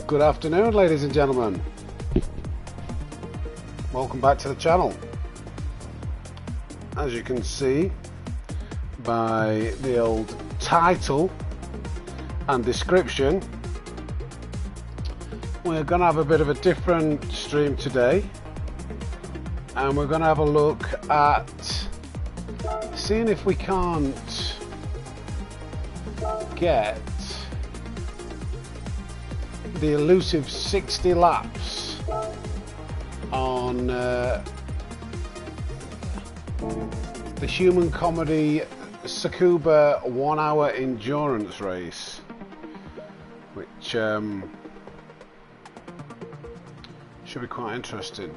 Good afternoon, ladies and gentlemen. Welcome back to the channel. As you can see by the old title and description, we're going to have a bit of a different stream today, and we're going to have a look at seeing if we can't get the elusive 60 laps on the human comedy Tsukuba 1 hour endurance race, which should be quite interesting.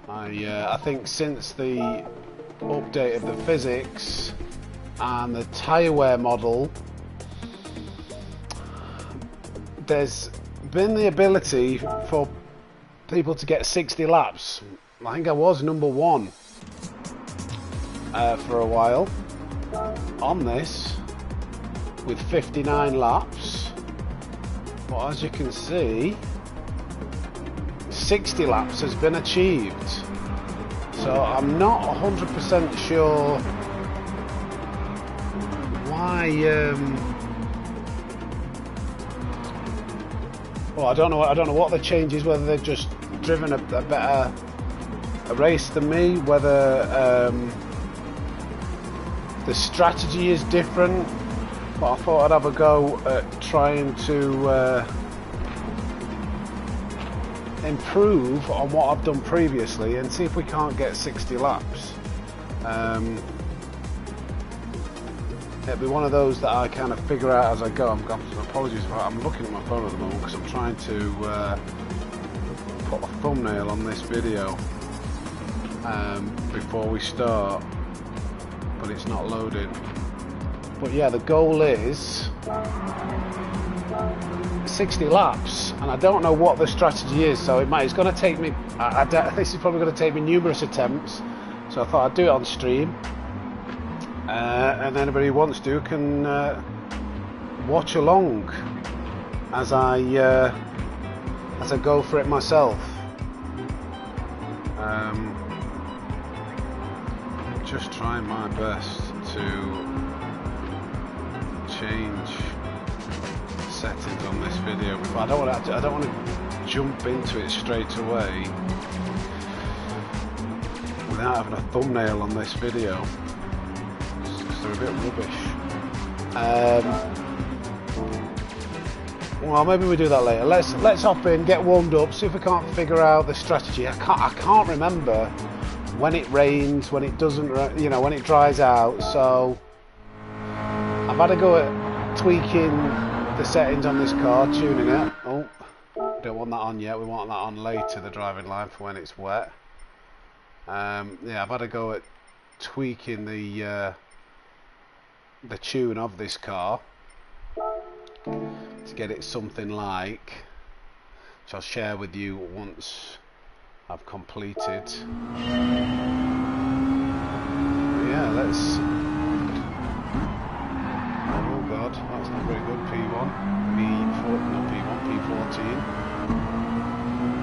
I think since the update of the physics and the tyre wear model, there's been the ability for people to get 60 laps. I think I was number one for a while on this with 59 laps, but as you can see, 60 laps has been achieved. So I'm not 100% sure why. Well, I don't know what the change is. Whether they've just driven a better race than me. Whether the strategy is different. But I thought I'd have a go at trying to improve on what I've done previously and see if we can't get 60 laps. It'll be one of those that I kind of figure out as I go. Apologies if I'm looking at my phone at the moment because I'm trying to put a thumbnail on this video before we start, but it's not loaded. But yeah, the goal is 60 laps, and I don't know what the strategy is, so it's going to take me. This is probably going to take me numerous attempts, so I thought I'd do it on stream. And anybody who wants to can watch along as I go for it myself. Just trying my best to change settings on this video, but I don't want to jump into it straight away without having a thumbnail on this video. They're a bit rubbish. Well, maybe we do that later. Let's hop in, get warmed up, see if we can't figure out the strategy. I can't remember when it rains, when it doesn't, when it dries out. So I've had to go at tweaking the settings on this car, tuning it. Oh, don't want that on yet. We want that on later, the driving line, for when it's wet. Yeah, I've had to go at tweaking the tune of this car to get it something like, which I'll share with you once I've completed. Yeah, let's. Oh god, that's not very good. P1, not P1, P14.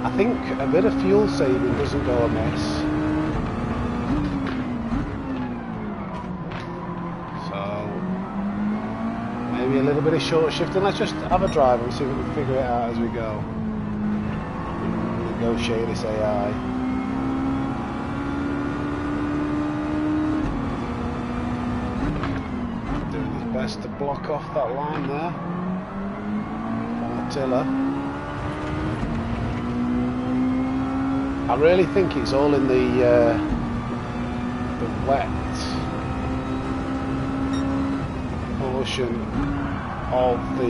I think a bit of fuel saving doesn't go amiss. Maybe a little bit of short shifting. Let's just have a drive and see if we can figure it out as we go. Negotiate this AI. Doing his best to block off that line there. Tiller. I really think it's all in the wet portion of the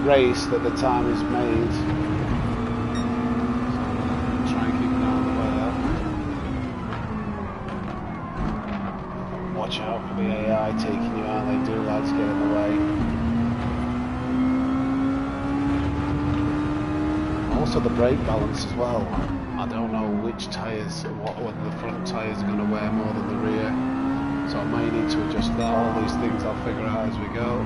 race that the time is made. So try and keep an eye on the weather. Watch out for the AI taking you out. They do like to get in the way. Also the brake balance as well. I don't know which tyres, whether the front tyres are going to wear more than the rear. So I may need to adjust that. All these things I'll figure out as we go.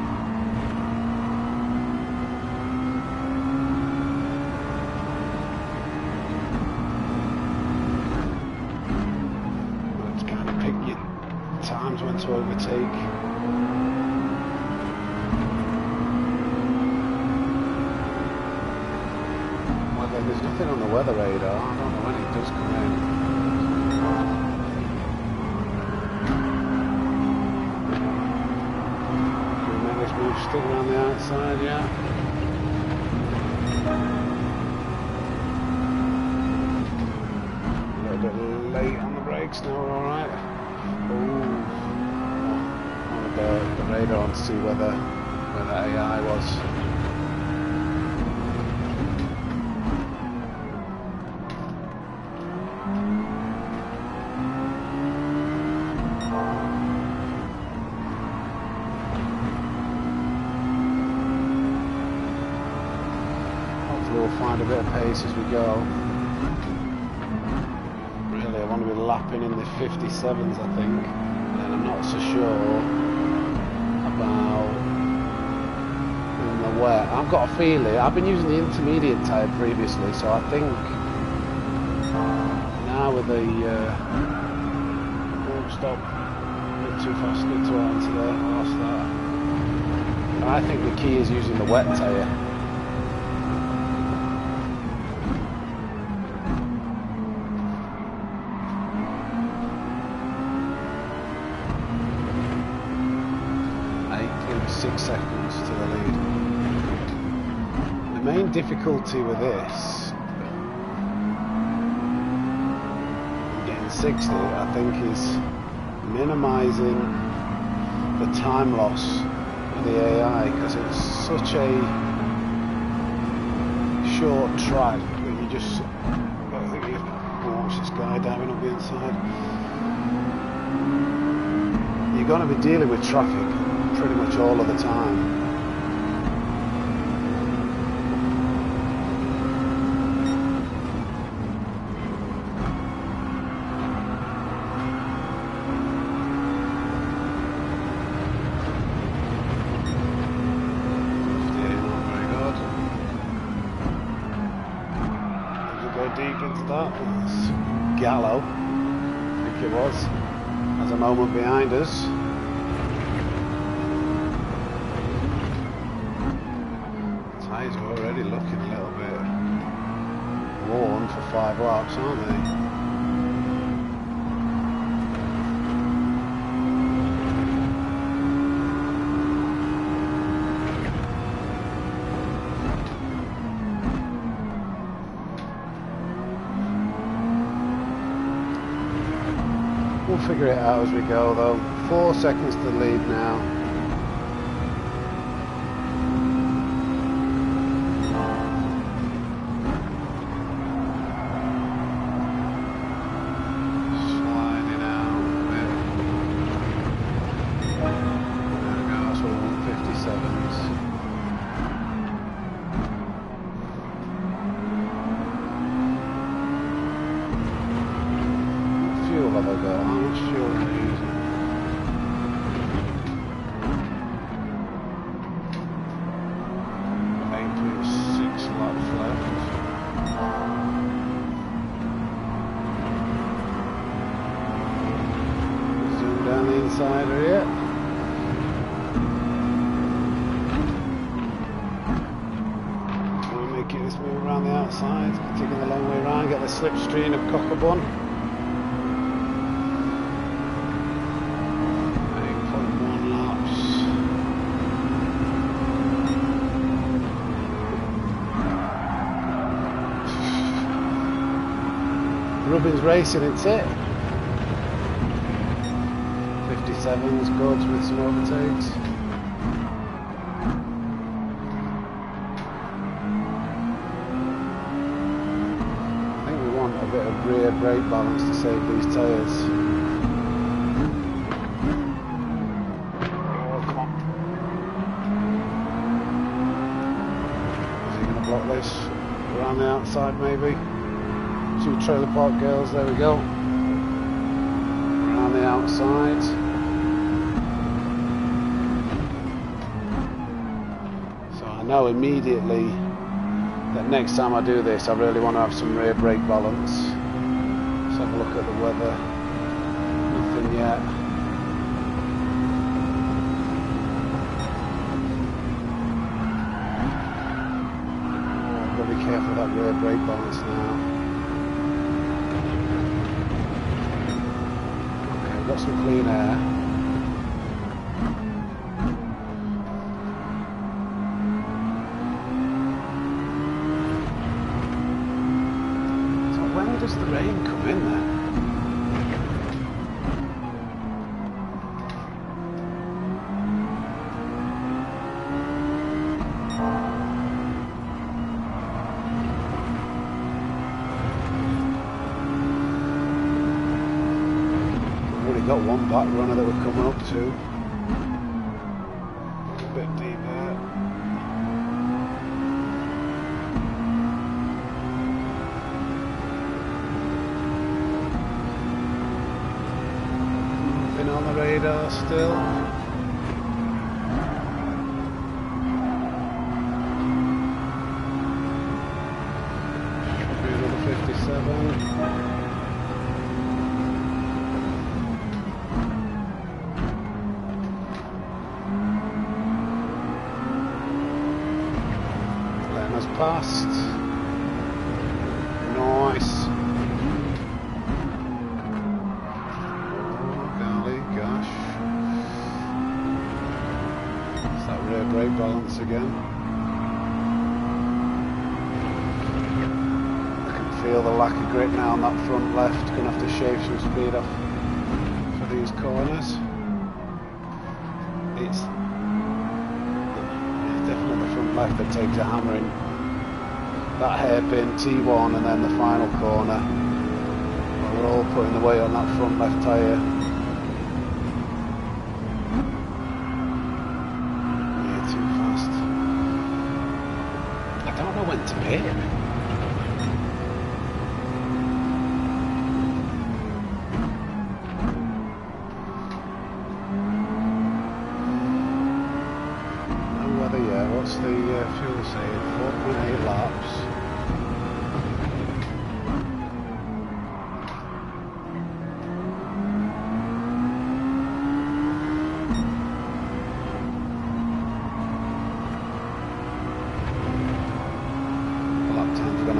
nothing on the weather radar. I don't know when it does come in. Move still around the outside, yeah. A little bit late on the brakes, now we're alright. Wanted the radar on to see where the AI was. We'll find a bit of pace as we go. Really, I want to be lapping in the 57s, I think. And I'm not so sure about in the wet. I've got a feeling. I've been using the intermediate tyre previously, so I think now with the stop, a bit too fast, a bit too hard into there. Lost that. I think the key is using the wet tyre. 6 seconds to the lead. The main difficulty with this, getting 60, I think, is minimising the time loss of the AI, because it's such a short track that you just, I think you watch this guy diving up the inside. You're going to be dealing with traffic pretty much all of the time. Very good. Did you go deep into that? That's Gallo, I think it was. Has a moment behind us. Tyres are already looking a little bit worn for 5 laps, aren't they? We'll figure it out as we go though. 4 seconds to lead now. Sliding out a bit. There we go, that's what I want, 57s. Fuel have I got? How much fuel am I using? Laps left. Zoom down the inside here. Try and make it this move around the outside, taking the long way around, get the slipstream of Cockabun. 8.1 laps. Rubin's racing, it's it. 57's good with some overtakes. I think we want a bit of rear brake balance to save these tyres. Oh, come on. Is he going to block this? Around the outside maybe? 2 trailer park girls, there we go. Around the outside. So I know immediately that next time I do this, I really want to have some rear brake balance. Let's have a look at the weather. Nothing yet. Oh, I've got to be careful with that rear brake balance now. Okay, we've got some clean air. So when does the rain come in then? Got one back runner that we're coming up to. A bit deep there. Nothing on the radar still. Should be another 57. Past. Nice. Oh, golly gosh. It's that rear brake balance again. I can feel the lack of grip now on that front left. Gonna have to shave some speed off for these corners. It's definitely the front left that takes a hammering. That hairpin T1 and then the final corner. We're all putting the weight on that front left tyre. Yeah, too fast. I don't know when to pit. No weather yet. What's the fuel saying? 4.8 laps.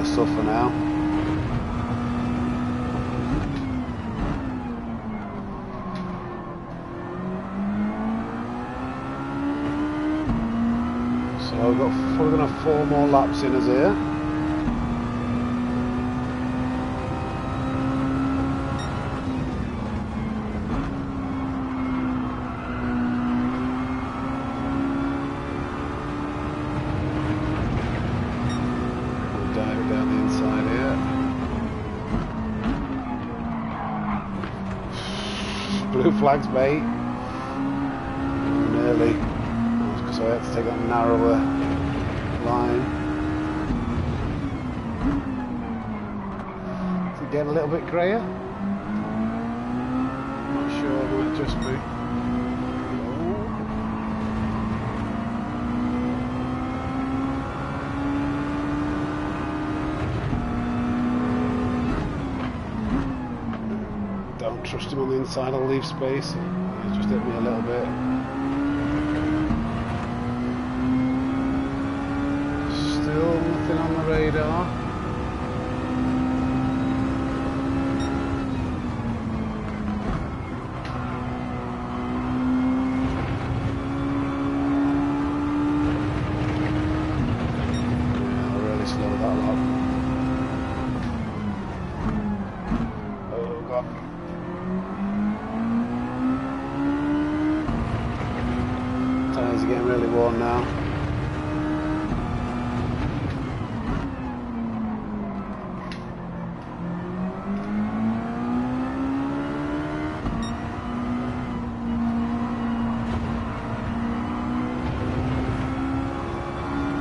Suffer now. So we've got probably going to have 4 more laps in us here. Down the inside here. Blue flags, mate. Nearly. So I had to take that narrower line. Is it getting a little bit greyer? Not sure, it might just be. Trust him on the inside, I'll leave space. He's just hit me a little bit. Still nothing on the radar. Yeah, I'll really slow that up. Oh God. Tyres are getting really worn now.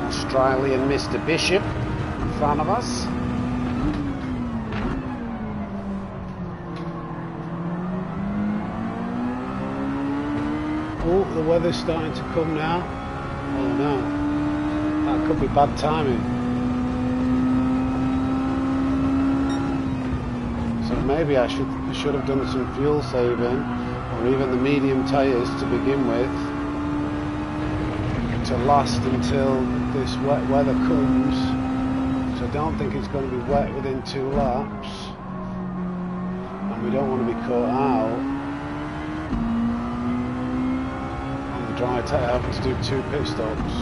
Australian Mr. Bishop in front of us. Oh, the weather's starting to come now. Oh no, that could be bad timing. So maybe I should have done some fuel saving, or even the medium tyres to begin with, to last until this wet weather comes, so I don't think it's going to be wet within 2 laps, and we don't want to be caught out on the dry tyre having to do 2 pit stops.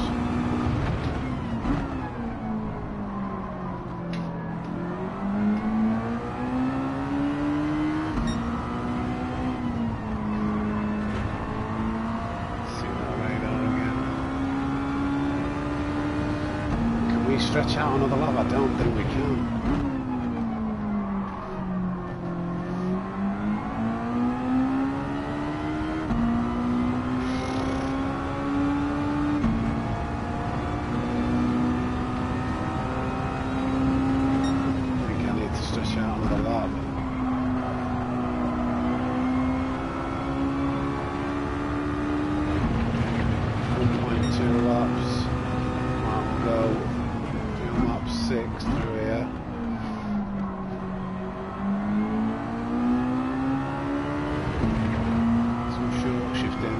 Stretch out another lap? I don't think we can. I think I need to stretch out another lap. 1.2 laps. Right, we'll go 6 through here. Some short shifting.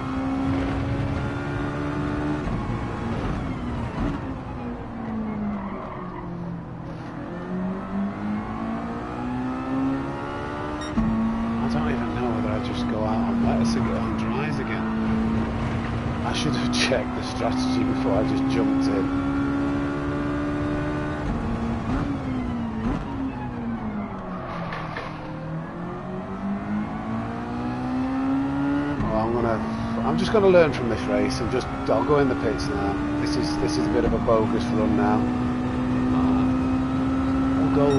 I don't even know whether I just go out on wets and get on dries again. I should have checked the strategy before I just jumped in. I'm just going to learn from this race and I'll go in the pits now. This is a bit of a bogus run now. We'll go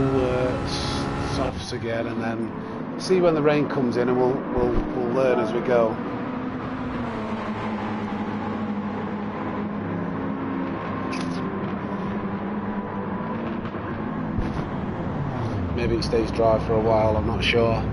softs again and then see when the rain comes in, and we'll learn as we go. Maybe it stays dry for a while, I'm not sure.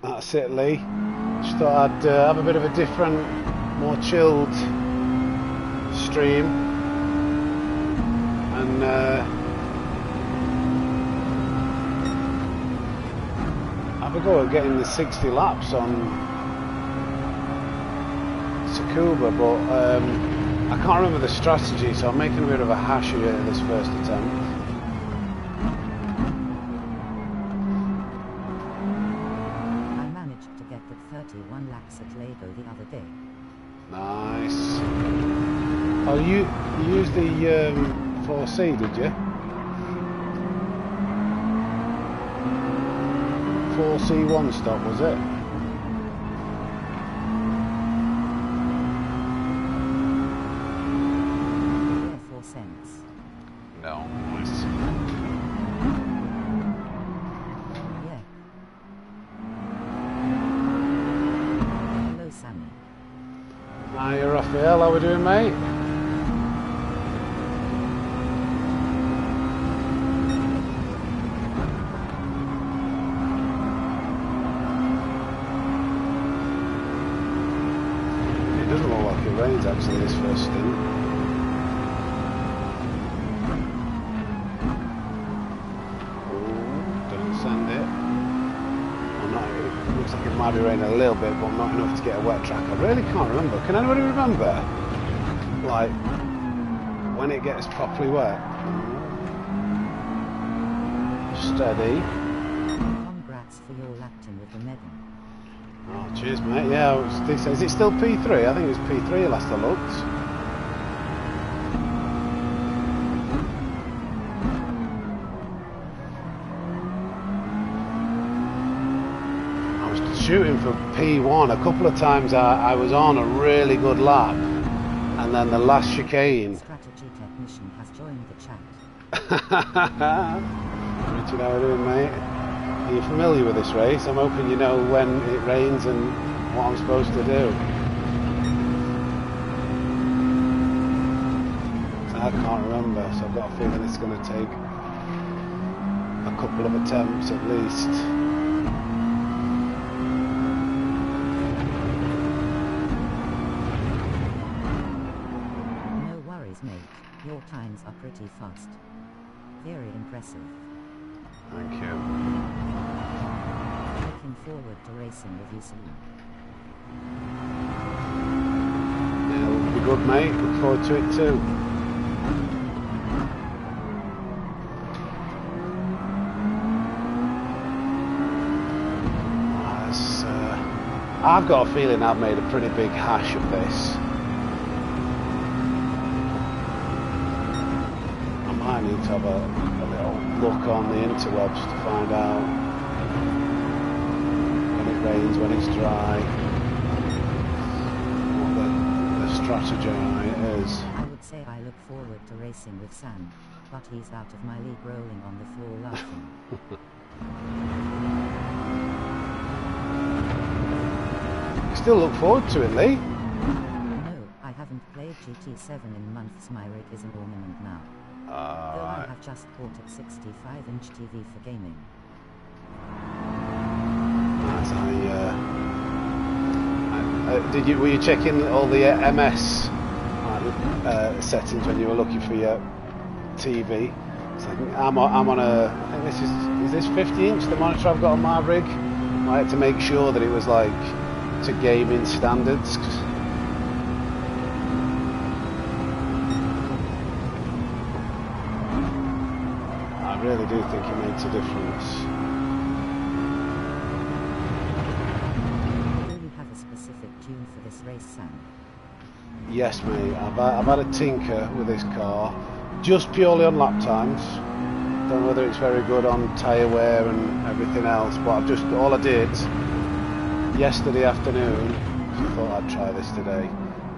That's it, Lee. Just thought I'd have a bit of a different, more chilled stream, and have a go at getting the 60 laps on Tsukuba, but I can't remember the strategy, so I'm making a bit of a hash of it at this first attempt. Nice. Oh, you used the 4C, did you? 4C1 stop, was it? Yeah, 4 cents. No, nice. Yeah. Hello, Sammy. Hi, Raphael, how we doing, mate? It doesn't look like it rains actually this first stint. Don't send it. Well, not, it looks like it might be raining a little bit, but not enough to get a wet track. I really can't remember. Can anybody remember? Like, when it gets properly wet? Steady. Congrats for your Lapton with the medal. Oh, cheers, mate. Yeah, is it still P3? I think it was P3 last I looked. for P1. A couple of times I was on a really good lap, and then the last chicane. Strategy technician has joined the chat. Richard, how are you doing, mate? Are you familiar with this race? I'm hoping you know when it rains and what I'm supposed to do. I can't remember, so I've got a feeling it's going to take a couple of attempts at least. No worries, mate. Your times are pretty fast. Very impressive. Thank you. Looking forward to racing with you soon. Yeah, it'll be good, mate. Look forward to it too. I've got a feeling I've made a pretty big hash of this. I might need to have a little look on the interwebs to find out when it rains, when it's dry, what the strategy is. I would say I look forward to racing with Sam, but he's out of my league rolling on the floor laughing. Still look forward to it, Lee. No, I haven't played GT7 in months. My rig is an ornament now. Though I have just bought a 65-inch TV for gaming. Were you checking all the MS settings when you were looking for your TV? So I'm on a. I think this is this 50-inch the monitor I've got on my rig. I had to make sure that it was like to gaming standards. I really do think it makes a difference. Do you have a specific tune for this race, Sam? Yes, mate. I've had a tinker with this car, just purely on lap times. Don't know whether it's very good on tyre wear and everything else, but all I did yesterday afternoon, I thought I'd try this today.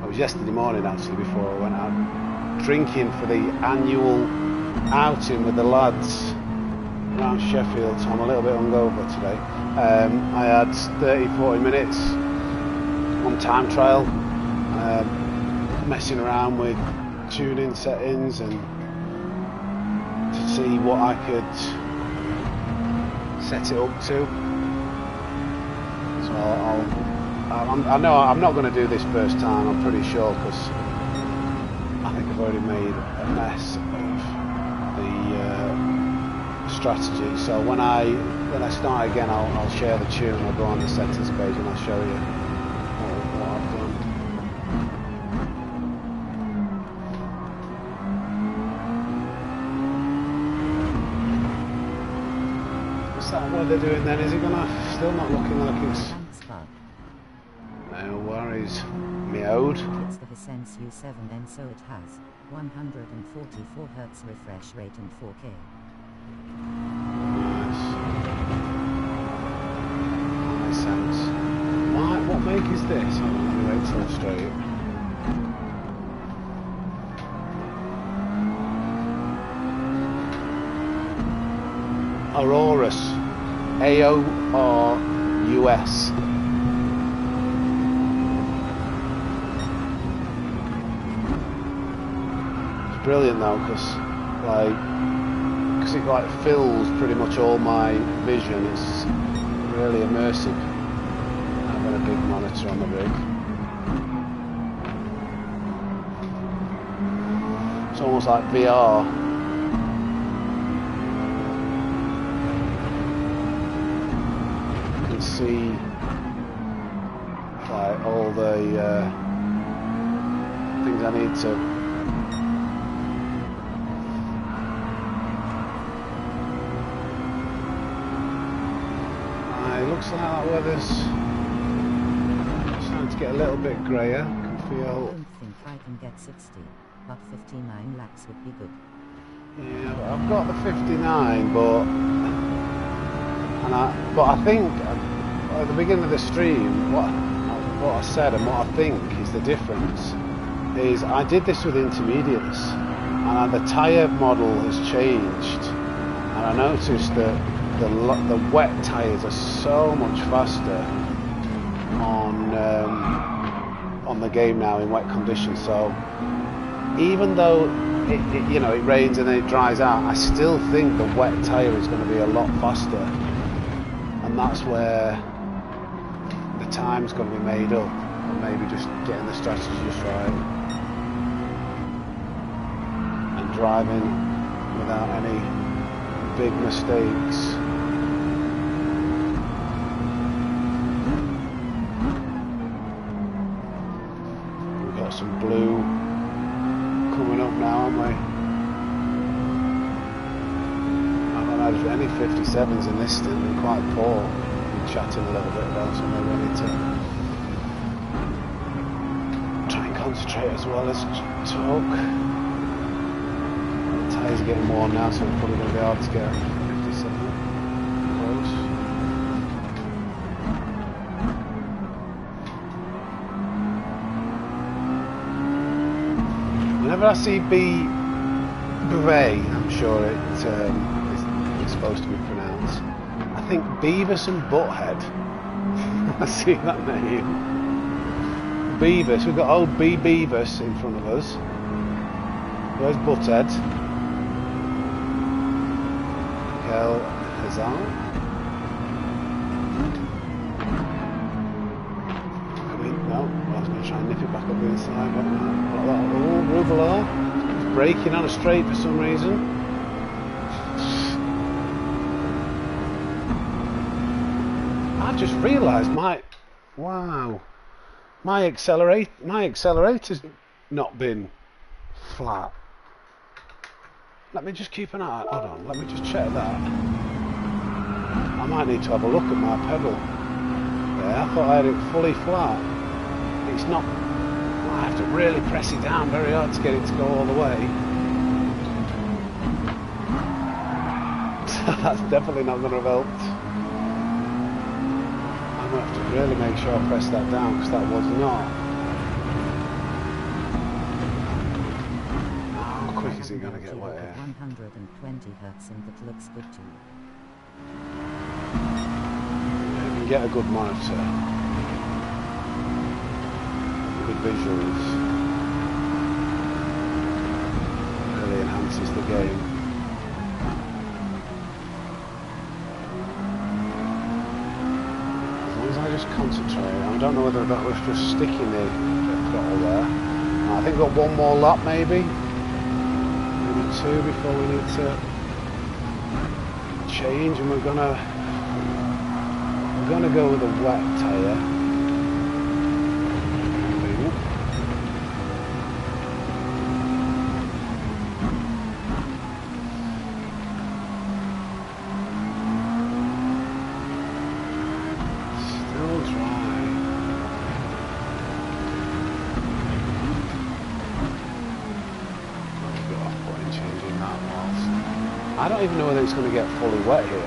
It was yesterday morning actually before I went out drinking for the annual outing with the lads around Sheffield, so I'm a little bit hungover today. I had 30-40 minutes on time trial, messing around with tuning settings and to see what I could set it up to. So I know I'm not going to do this first time, I'm pretty sure, because I think I've already made a mess of the strategy. So when I start again, I'll share the tune. I'll go on the settings page and I'll show you what I've done. What's that weather doing then? Is it gonna still not looking like it's? No worries. Meowed. It's the Hisense U7 and so it has 144 Hz refresh rate and 4K. Nice sense. What make is this? Hold on, let me wait till I'm straight. Aurorus. AORUS. Brilliant though, because it like fills pretty much all my vision. It's really immersive. I've got a big monitor on the rig. It's almost like VR. You can see like all the things I need to. Looks like that weather's starting to get a little bit greyer. I can feel. I don't think I can get 60, but 59 laps would be good. Yeah, I've got the 59, but I think at the beginning of the stream, what I said and what I think is the difference is I did this with intermediates, and the tyre model has changed, and I noticed that the wet tyres are so much faster on the game now in wet conditions. So even though it rains and then it dries out, I still think the wet tyre is going to be a lot faster, and that's where the time's going to be made up, and maybe just getting the strategy just right and driving without any big mistakes. We've got some blue coming up now, haven't we? I haven't had any 57s in this stint, been quite poor. Been chatting a little bit about, so maybe I need to try and concentrate as well as talk. The tyres are getting worn now, so it's probably going to be hard to get 57 close. Whenever I see Bouvet, I'm sure it's supposed to be pronounced, I think Beavis and Butthead. I see that name. Beavis, we've got old B. Beavis in front of us. Where's Butthead? Kel Hazard. No, I was going to try and nip it back up the inside, but no. Oh, Rubelard. He's braking on a straight for some reason. I've just realised my accelerator's not been flat. Let me just keep an eye. Hold on, let me just check that. I might need to have a look at my pedal. Yeah, I thought I had it fully flat. It's not. I have to really press it down very hard to get it to go all the way. That's definitely not going to have helped. I'm going to have to really make sure I press that down, because that was not. How quick is it going to get wet here? 120 hertz, and that looks good to you. You can get a good monitor. Good visuals. Really enhances the game. As long as I just concentrate. I don't know whether that was just sticking the throttle there. I think we've got one more lap maybe. Maybe two before we need to change, and we're gonna go with a wet tyre. I don't even know whether it's going to get fully wet here.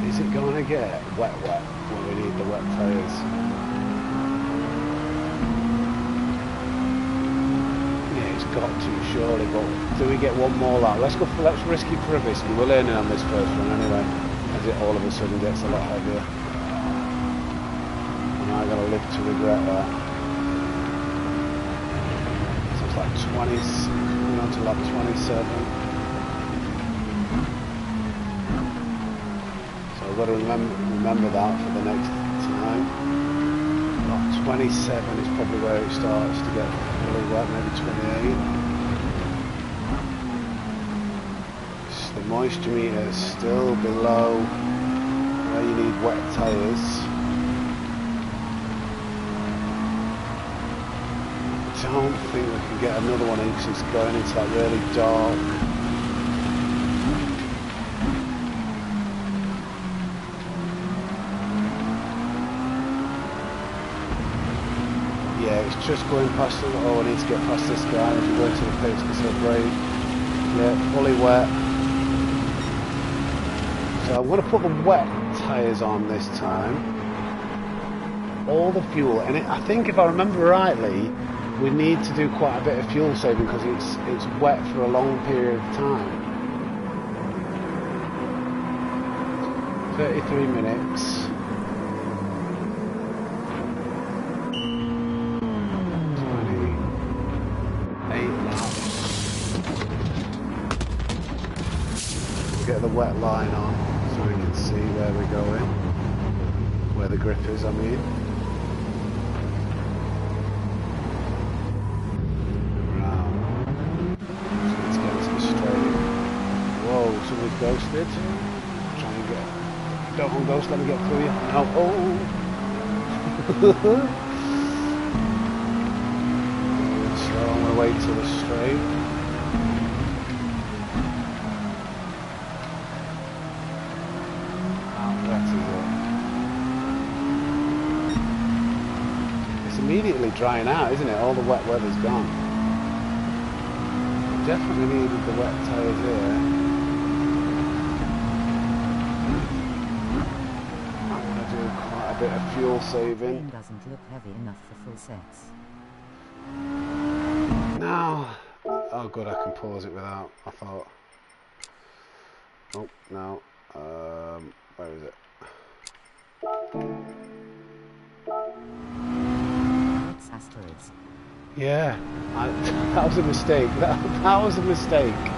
Is it going to get wet when we need the wet tyres? Yeah, it's got to surely, but do we get one more lap? Let's risk it for a biscuit. We're learning on this first one anyway. As it all of a sudden gets a lot heavier, and I'm going to live to regret that. So it's like 20, coming on to lap 27. So I've got to remember that for the next time. Lap 27 is probably where it starts to get really wet, maybe 28. The moisture meter is still below where you need wet tyres. I don't think we can get another one in because it's going into that really dark. Yeah, it's just going past the... Oh, I need to get past this guy as we go to the pits because they're brave. Yeah, fully wet. So I'm going to put the wet tyres on this time. All the fuel. And I think if I remember rightly, we need to do quite a bit of fuel saving because it's wet for a long period of time. 33 minutes. 28 laps. Get the wet line on so we can see where we're going. Where the grip is, I mean. Let's get to the straight. Whoa, somebody's ghosted. Try and get... Don't on ghost, let me get through you. No. Oh! Slow on my way to the straight. How wet is it? It's immediately drying out, isn't it? All the wet weather's gone. Definitely needed the wet tyres here. A bit of fuel saving. It doesn't look heavy enough for full sets. No. Oh good, I can pause it without. I thought. Oh no. Where is it? It's asteroids. Yeah. That was a mistake. That was a mistake.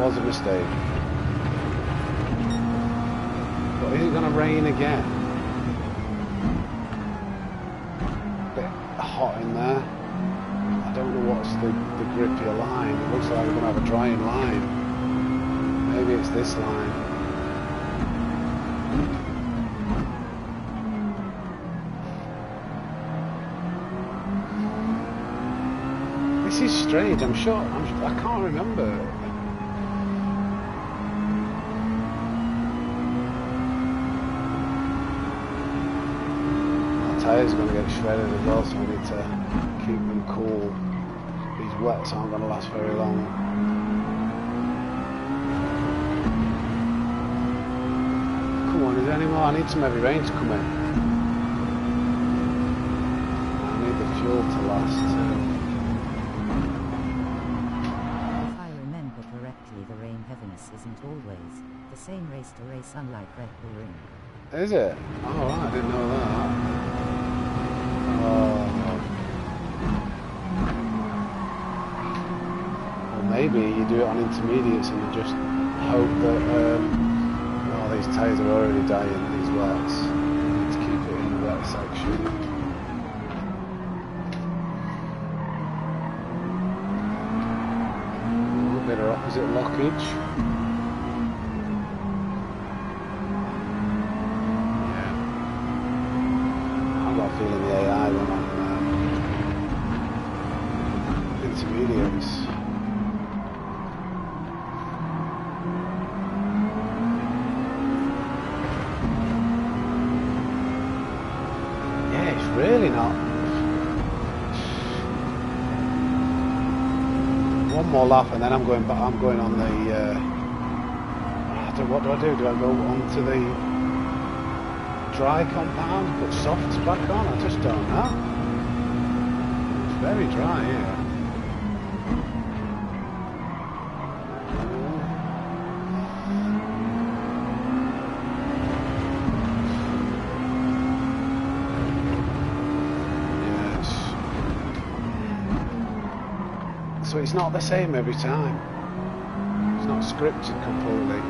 Was a mistake. But is it going to rain again? A bit hot in there. I don't know what's the grippier line. It looks like we're going to have a drying line. Maybe it's this line. This is strange. I'm sure. I can't remember. Tyres are going to get shredded as well, so I need to keep them cool. These wets aren't going to last very long. Come on, is there any more? I need some heavy rain to come in. I need the fuel to last too. If I remember correctly, the rain heaviness isn't always the same race to race, unlike Red Bull Ring. Is it? Oh, right, I didn't know that. Oh. Well, maybe you do it on intermediates and you just hope that oh, these tyres are already dying, these wets. Let's keep it in the wet section. A bit of opposite lockage. Feeling the AI when I'm intermediates. Yeah, it's really not. One more lap and then I'm going back. I'm going on the. What do I do? Do I go onto the dry compound, put softs back on? I just don't know. It's very dry here. Yes. So it's not the same every time. It's not scripted completely.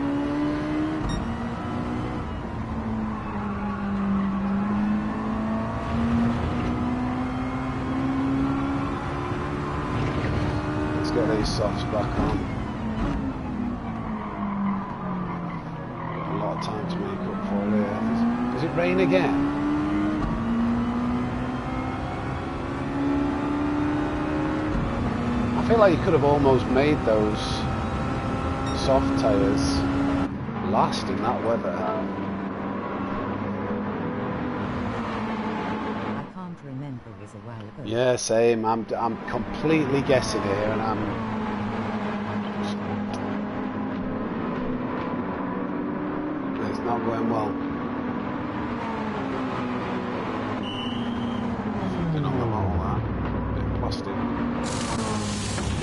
Get these softs back on. Got a lot of time to make up for here. Does it rain again? I feel like you could have almost made those soft tyres last in that weather? I can't remember, it was a while ago. Yeah, same. I'm completely guessing here, and it's not going well. Something on the wall, that bit of plastic.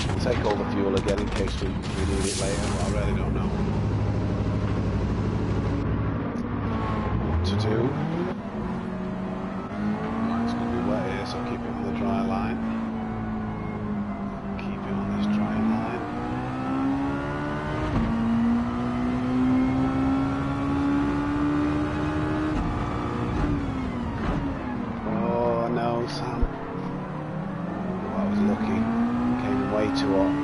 We'll take all the fuel again in case we need it later, but I really don't know what to do. Right, it's going to be wet here, so keep it on the dry line. Keep it on this dry line. Oh no, Sam. Oh, I was lucky. Came way too hot.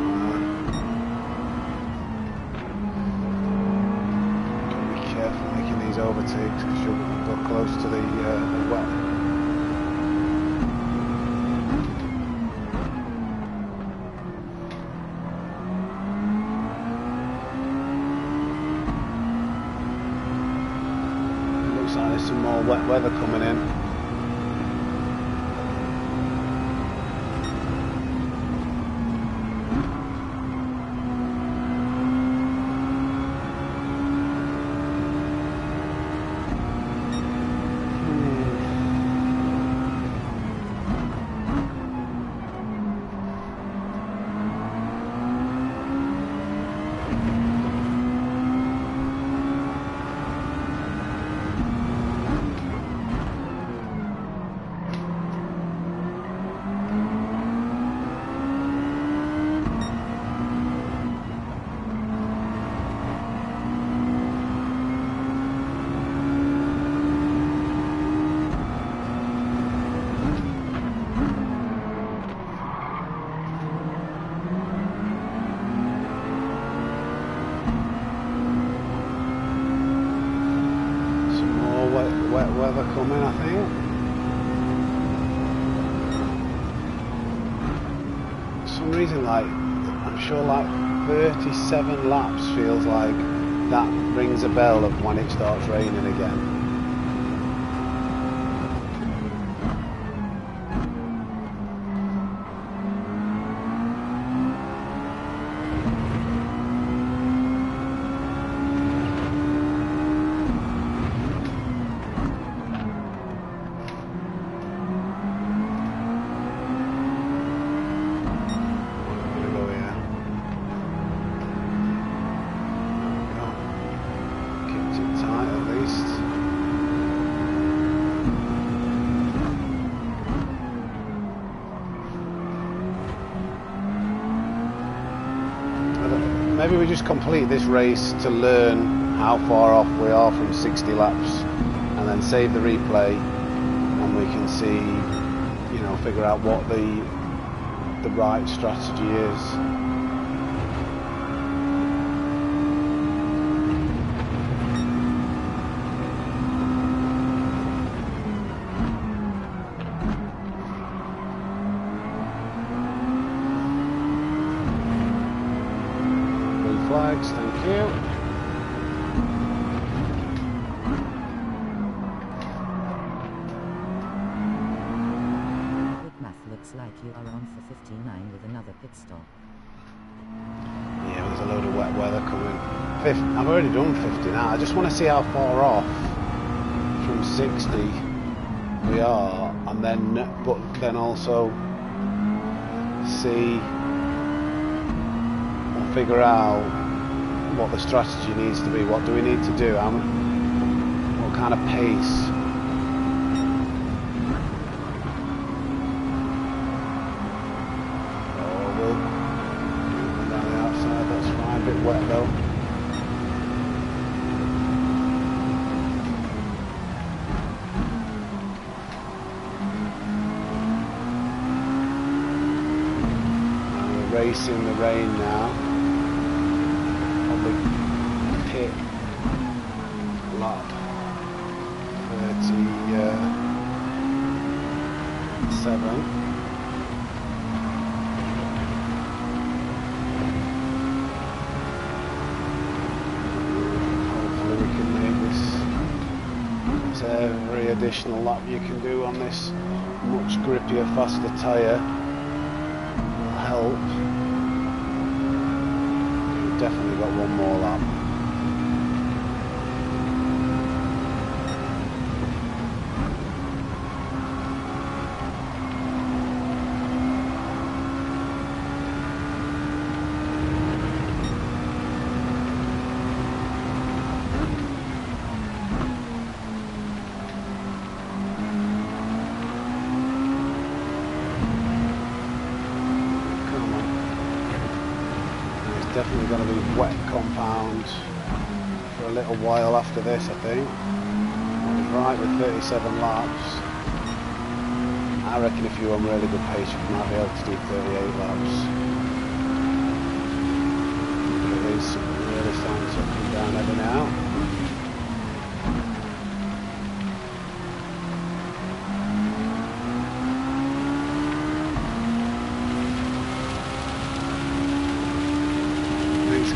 Gotta be careful making these overtakes because you'll go close to the wet. Looks like there's some more wet weather coming in. Wet weather coming, I think. For some reason, like, I'm sure like 37 laps feels like that rings a bell of when it starts raining again. Maybe we just complete this race to learn how far off we are from 60 laps and then save the replay and we can see, you know, figure out what the right strategy is. Flags, thank you. Good math, looks like you are on for 59 with another pit stop. Yeah, there's a load of wet weather coming. I've already done 50 now. I just want to see how far off from 60 we are, and then also see or figure out what the strategy needs to be. What do we need to do? What kind of pace? Oh, we'll down the outside, that's fine. A bit wet though. And we're racing the rain now. Pit lap 37. every additional lap you can do on this much grippier, faster tyre will help. We've definitely got one more lap. Definitely going to be wet compound for a little while after this, I think. Right, with 37 laps. I reckon if you're on really good pace, you might be able to do 38 laps. It is really starting to come down every now.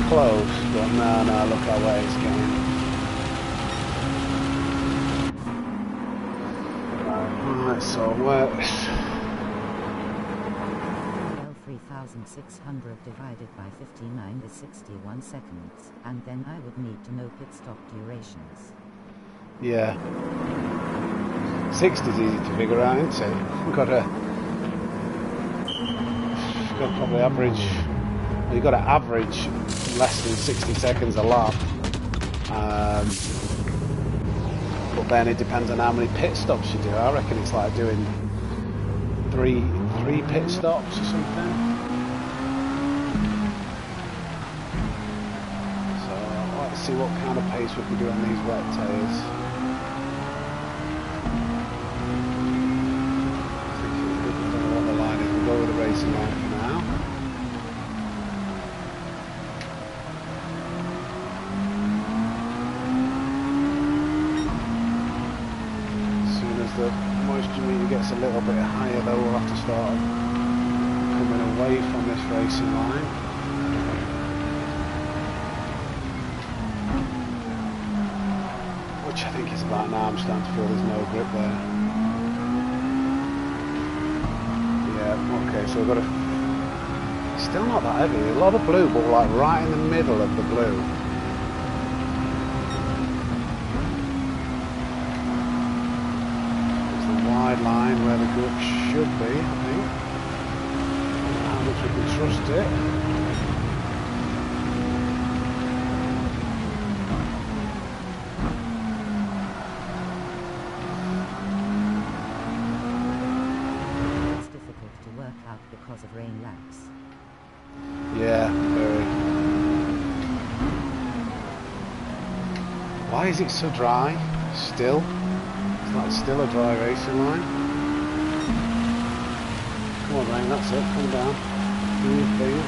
Close, but no, look how way it's going. Right, so works. 3,600 divided by 59 is 61 seconds, and then I would need to know pit stop durations. Yeah. 60 is easy to figure out, isn't it? You've got to probably average. You've got to average less than 60 seconds a lap, but then it depends on how many pit stops you do. I reckon it's like doing three pit stops or something. So let's see what kind of pace we can do on these wet tyres. I think we don't know what the line is. We'll go with the racing line for now. The moisture meter gets a little bit higher, though we'll have to start coming away from this racing line. Which I think is about now. I'm starting to feel there's no grip there. Yeah, okay, so we've got still not that heavy, a lot of blue, but like right in the middle of the blue. Wide line where the grip should be, I think. How much we can trust it. It's difficult to work out because of rain laps. Yeah, very. Why is it so dry? Still? It's like still a dry racing line. Come on, Rain, that's it. Come down. Do your thing.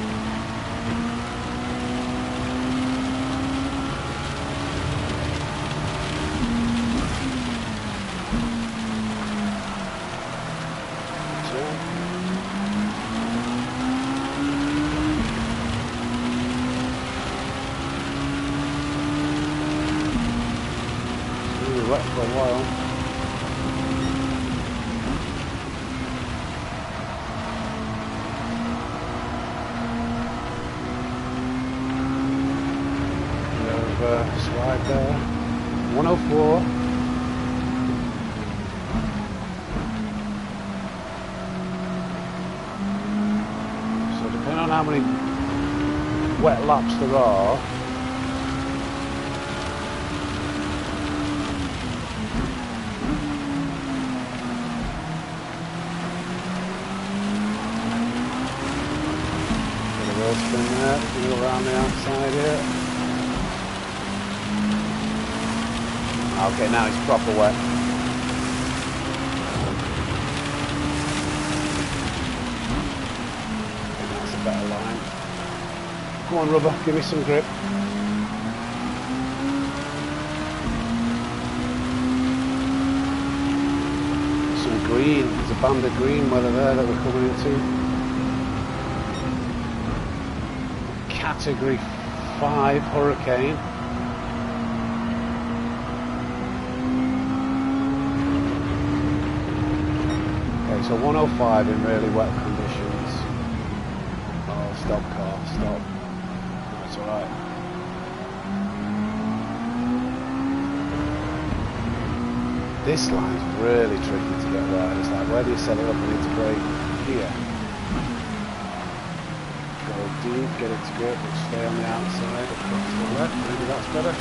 It's really wet for a while. Slide there. 104. So depending on how many wet laps there are, get a wheel spin there, go around the outside here. Okay, now it's proper wet. Okay, that's a better line. Come on, rubber, give me some grip. Some green, there's a band of green weather there that we're coming into. Category 5 hurricane. it's a 105 in really wet conditions. Oh, stop car, stop. That's alright. This line's really tricky to get right. It's like, where do you set it up? I need to brake here. Go deep, get it to grip, but stay on the outside, across the left. Maybe that's better.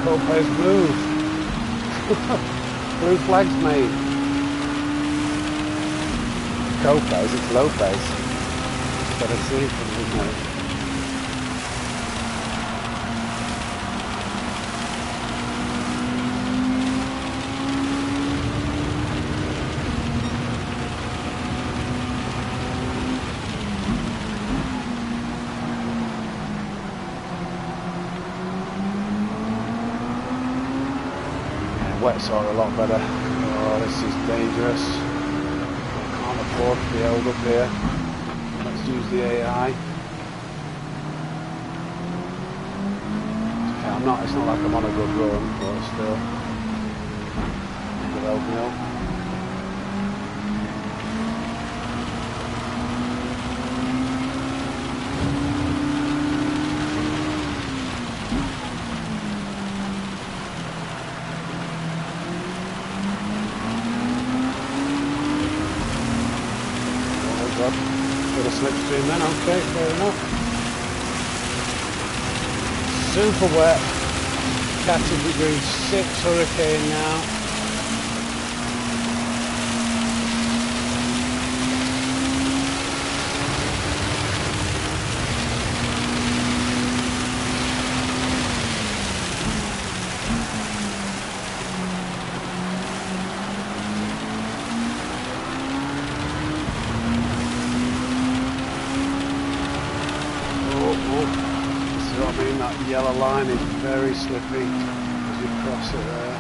Lopez move. Blue flags, mate. Lopez, it's Lopez. But I see it from the mate. Wets are a lot better. Oh, this is dangerous. I can't afford to be held up here. Let's use the AI. Okay, it's not like I'm on a good run, but still. It'll help me up. Slipstream then, okay, fair enough. Super wet, category 6 hurricane now. That yellow line is very slippy as you cross it there.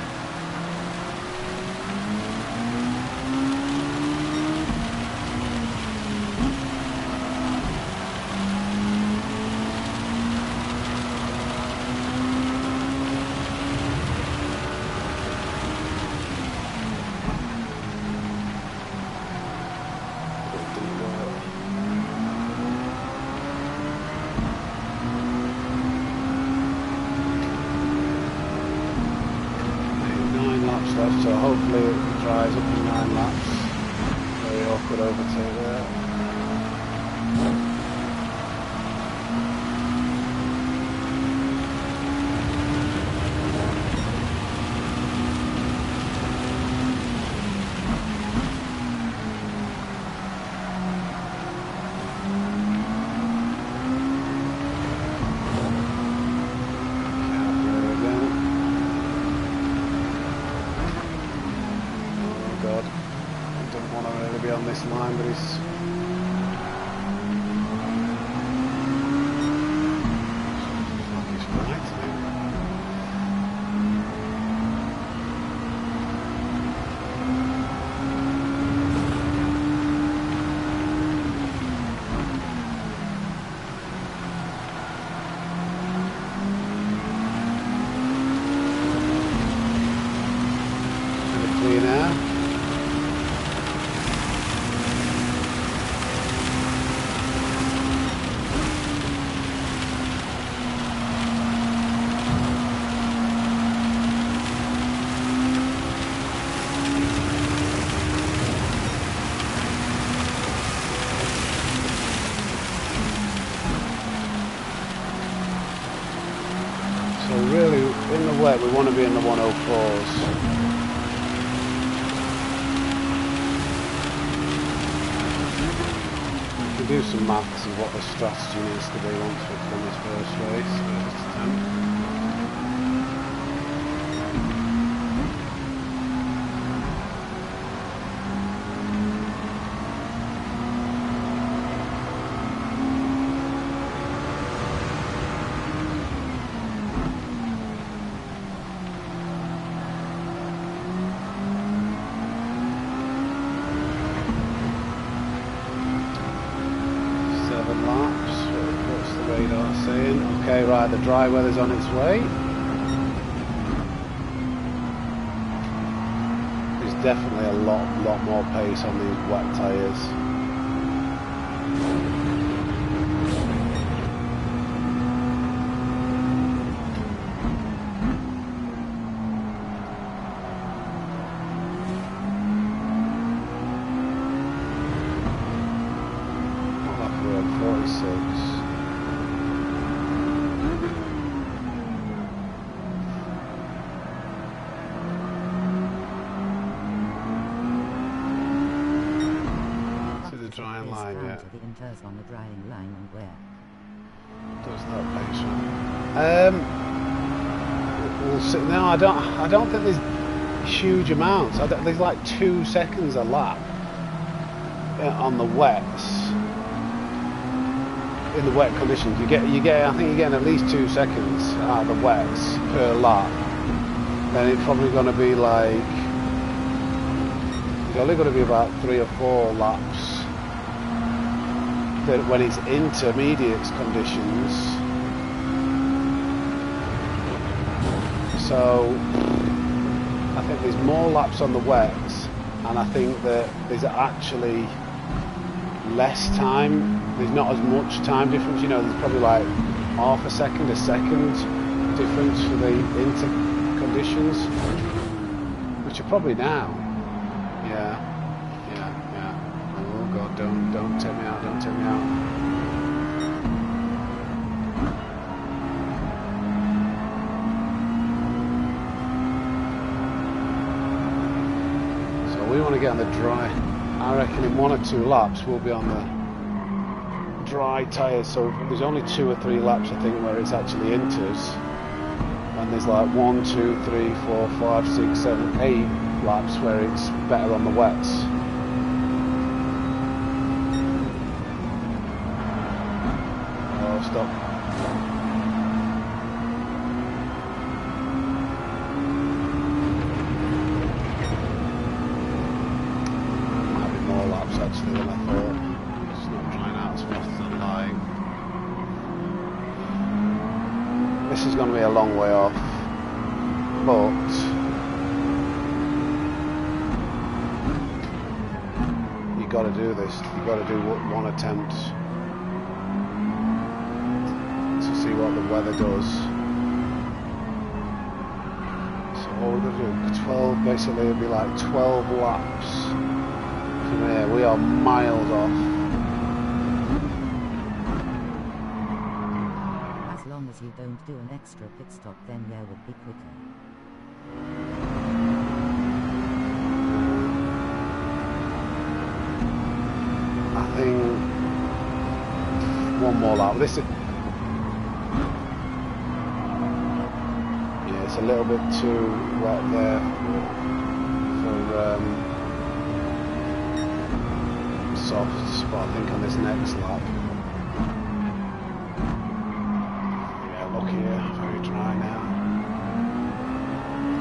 So hopefully it dries up in 9 laps. Very awkward overtake there. On this line, but it's clean air. So really, in the wet, we want to be in the 104s. We can do some maths of what the strategy needs to be once we've done this first race, first attempt. Okay, right, the dry weather's on its way. There's definitely a lot more pace on these wet tyres. Drying line, yeah. The inters on the drying line and where? Does that pace we'll see. No, I don't think there's huge amounts. There's like 2 seconds a lap on the wets. In the wet conditions, you get. I think you're getting at least 2 seconds out of the wets per lap. Then it's probably going to be like it's only going to be about 3 or 4 laps. When it's intermediate conditions, so I think there's more laps on the wets, and I think that there's actually less time. There's not as much time difference. You know, there's probably like half a second difference for the inter conditions, which are probably now. Yeah. Oh God, don't take me out, don't take me out. So we want to get on the dry. I reckon in 1 or 2 laps we'll be on the dry tyres. So there's only 2 or 3 laps I think where it's actually inters. And there's like 1, 2, 3, 4, 5, 6, 7, 8 laps where it's better on the wets. Stop. Might be more laps actually than I thought. It's not drying out as fast as I'd like. This is going to be a long way off, but you got to do this. You got to do 1 attempt. See what the weather does. So what we're going to do, 12, basically it'll be like 12 laps from here. We are miles off. As long as you don't do an extra pit stop, then you would be quicker. I think 1 more lap. This is a little bit too wet there for soft spot, I think, on this next lap. Yeah, look here, very dry now.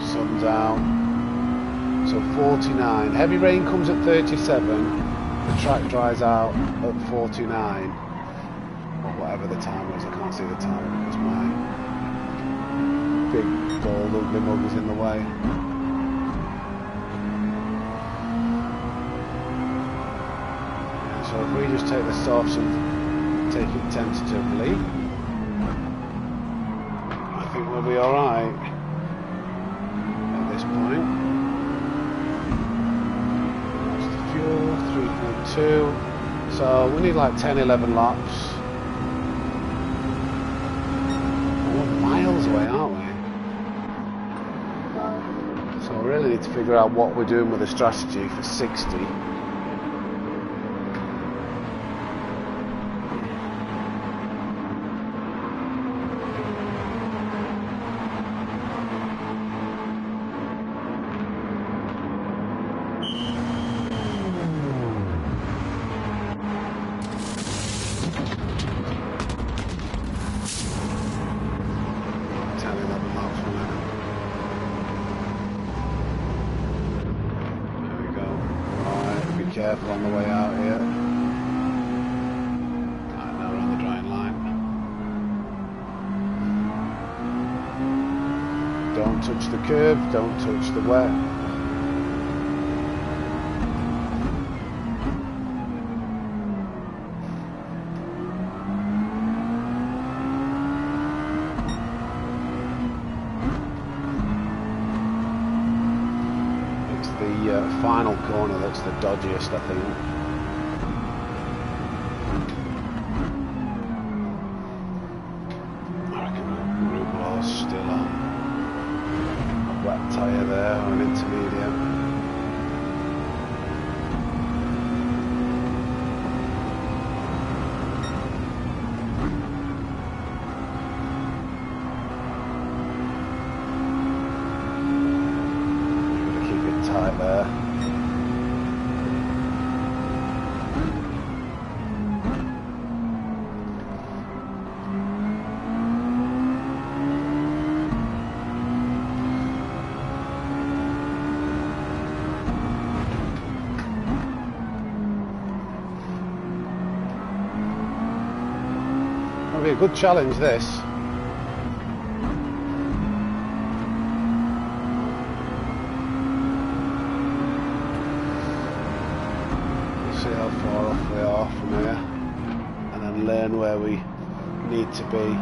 Sun's out. So 49. Heavy rain comes at 37. The track dries out at 49. Or whatever the time was, I can't see the time because my big bald ugly mug is in the way. Yeah, so if we just take the softs and take it tentatively, I think we'll be alright at this point. That's the fuel, 3.2. So we need like 10-11 laps. We're miles away, aren't we? So we really need to figure out what we're doing with the strategy for 60. Careful on the way out here. Right, now we're on the drying line. touch the curb, don't touch the wet. It's the final corner that's the dodgiest, I think. Still on a wet tyre there, or an intermediate. Gotta keep it tight there. That'll be a good challenge, this. We'll see how far off we are from here, and then learn where we need to be.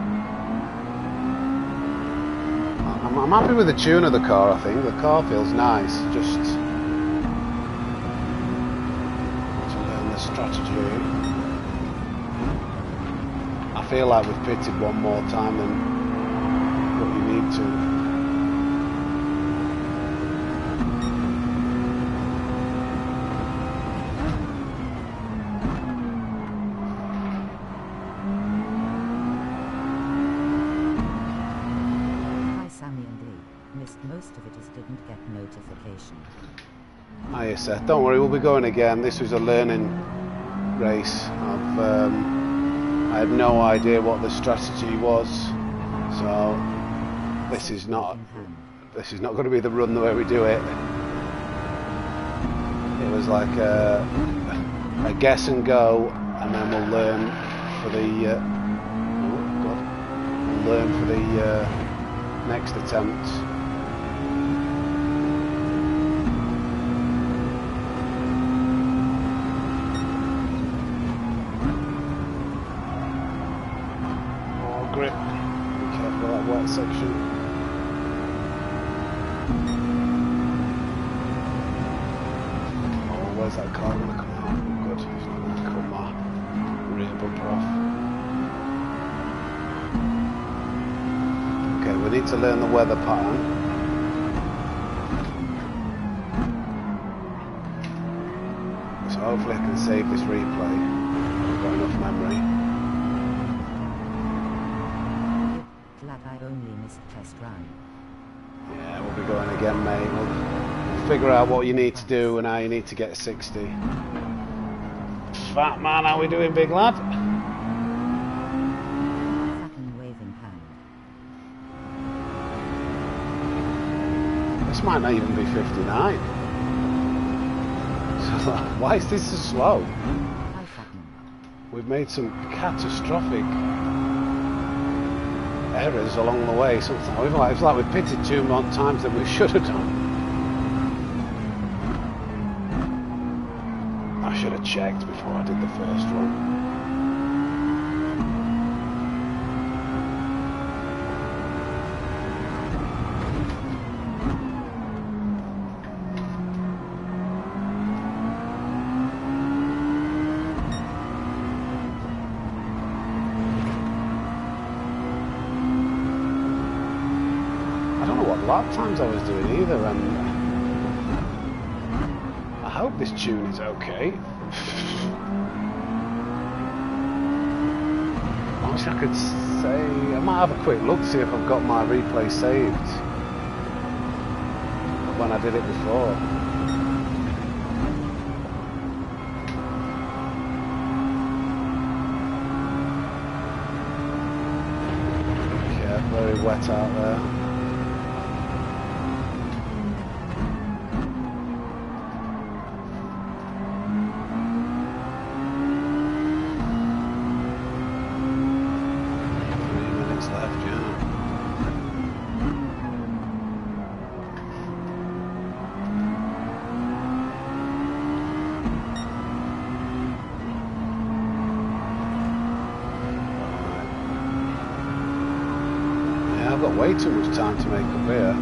I'm happy with the tune of the car, I think. The car feels nice, just to learn the strategy. I feel like we've pitted one more time than what you need to. Hi Sammy and Lee. Missed most of it as didn't get notification. Hiya Seth, don't worry, we'll be going again. This was a learning race. I had no idea what the strategy was, so this is not going to be the run the way we do it. It was like a guess and go, and then we'll learn for the next attempt. Grip. Be careful of that wet section. Oh, where's that car going to come out? Good, it's not going to cut my rear bumper off. Okay, we need to learn the weather pattern. So hopefully I can save this replay. I've got enough memory. I only missed test run. Yeah, we'll be going again, mate. We'll figure out what you need to do and how you need to get 60. Fat man, how we doing, big lad? Fucking waving hand. This might not even be 59. So, why is this so slow? Hi Fatman. We've made some catastrophic errors along the way. Sometimes it's like we've pitted 2 more times than we should have done. I should have checked before I did the first one. Lap times I was doing either, and I hope this tune is okay. I wish I could say, I might have a quick look, see if I've got my replay saved when I did it before. Yeah, very wet out there. way too much time to make up here.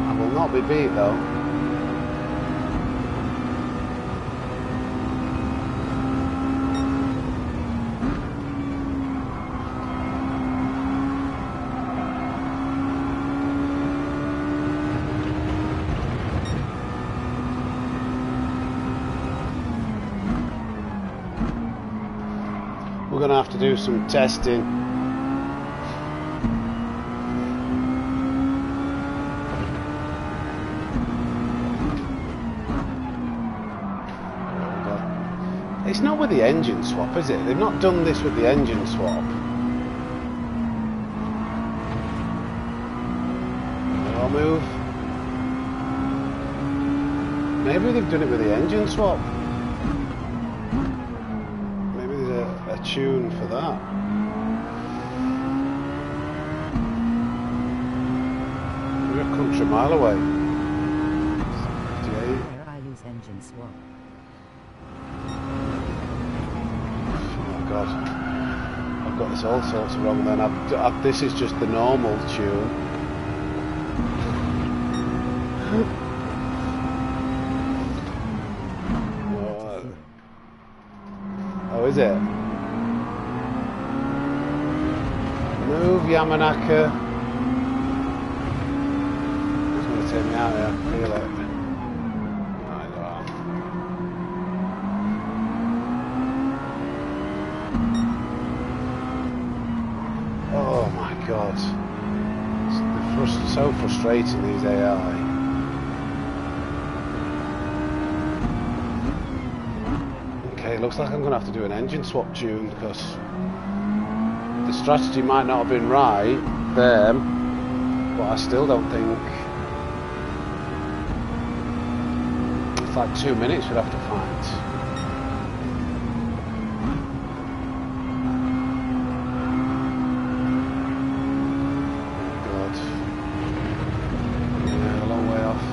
I will not be beat though. We're going to have to do some testing. It's not with the engine swap, is it? They've not done this with the engine swap. I'll move. Maybe they've done it with the engine swap. A tune for that. We're a country mile away. Where I use engine swap. Oh god, I've got this all sorts of wrong. Then this is just the normal tune. Oh, is it? Move, Yamanaka. It's going to take me out here, I can feel it. Oh my god. They're so frustrating, these AI. Okay, it looks like I'm going to have to do an engine swap tune because the strategy might not have been right there, but I still don't think. It's like 2 minutes we'd have to find. God. Yeah, a long way off.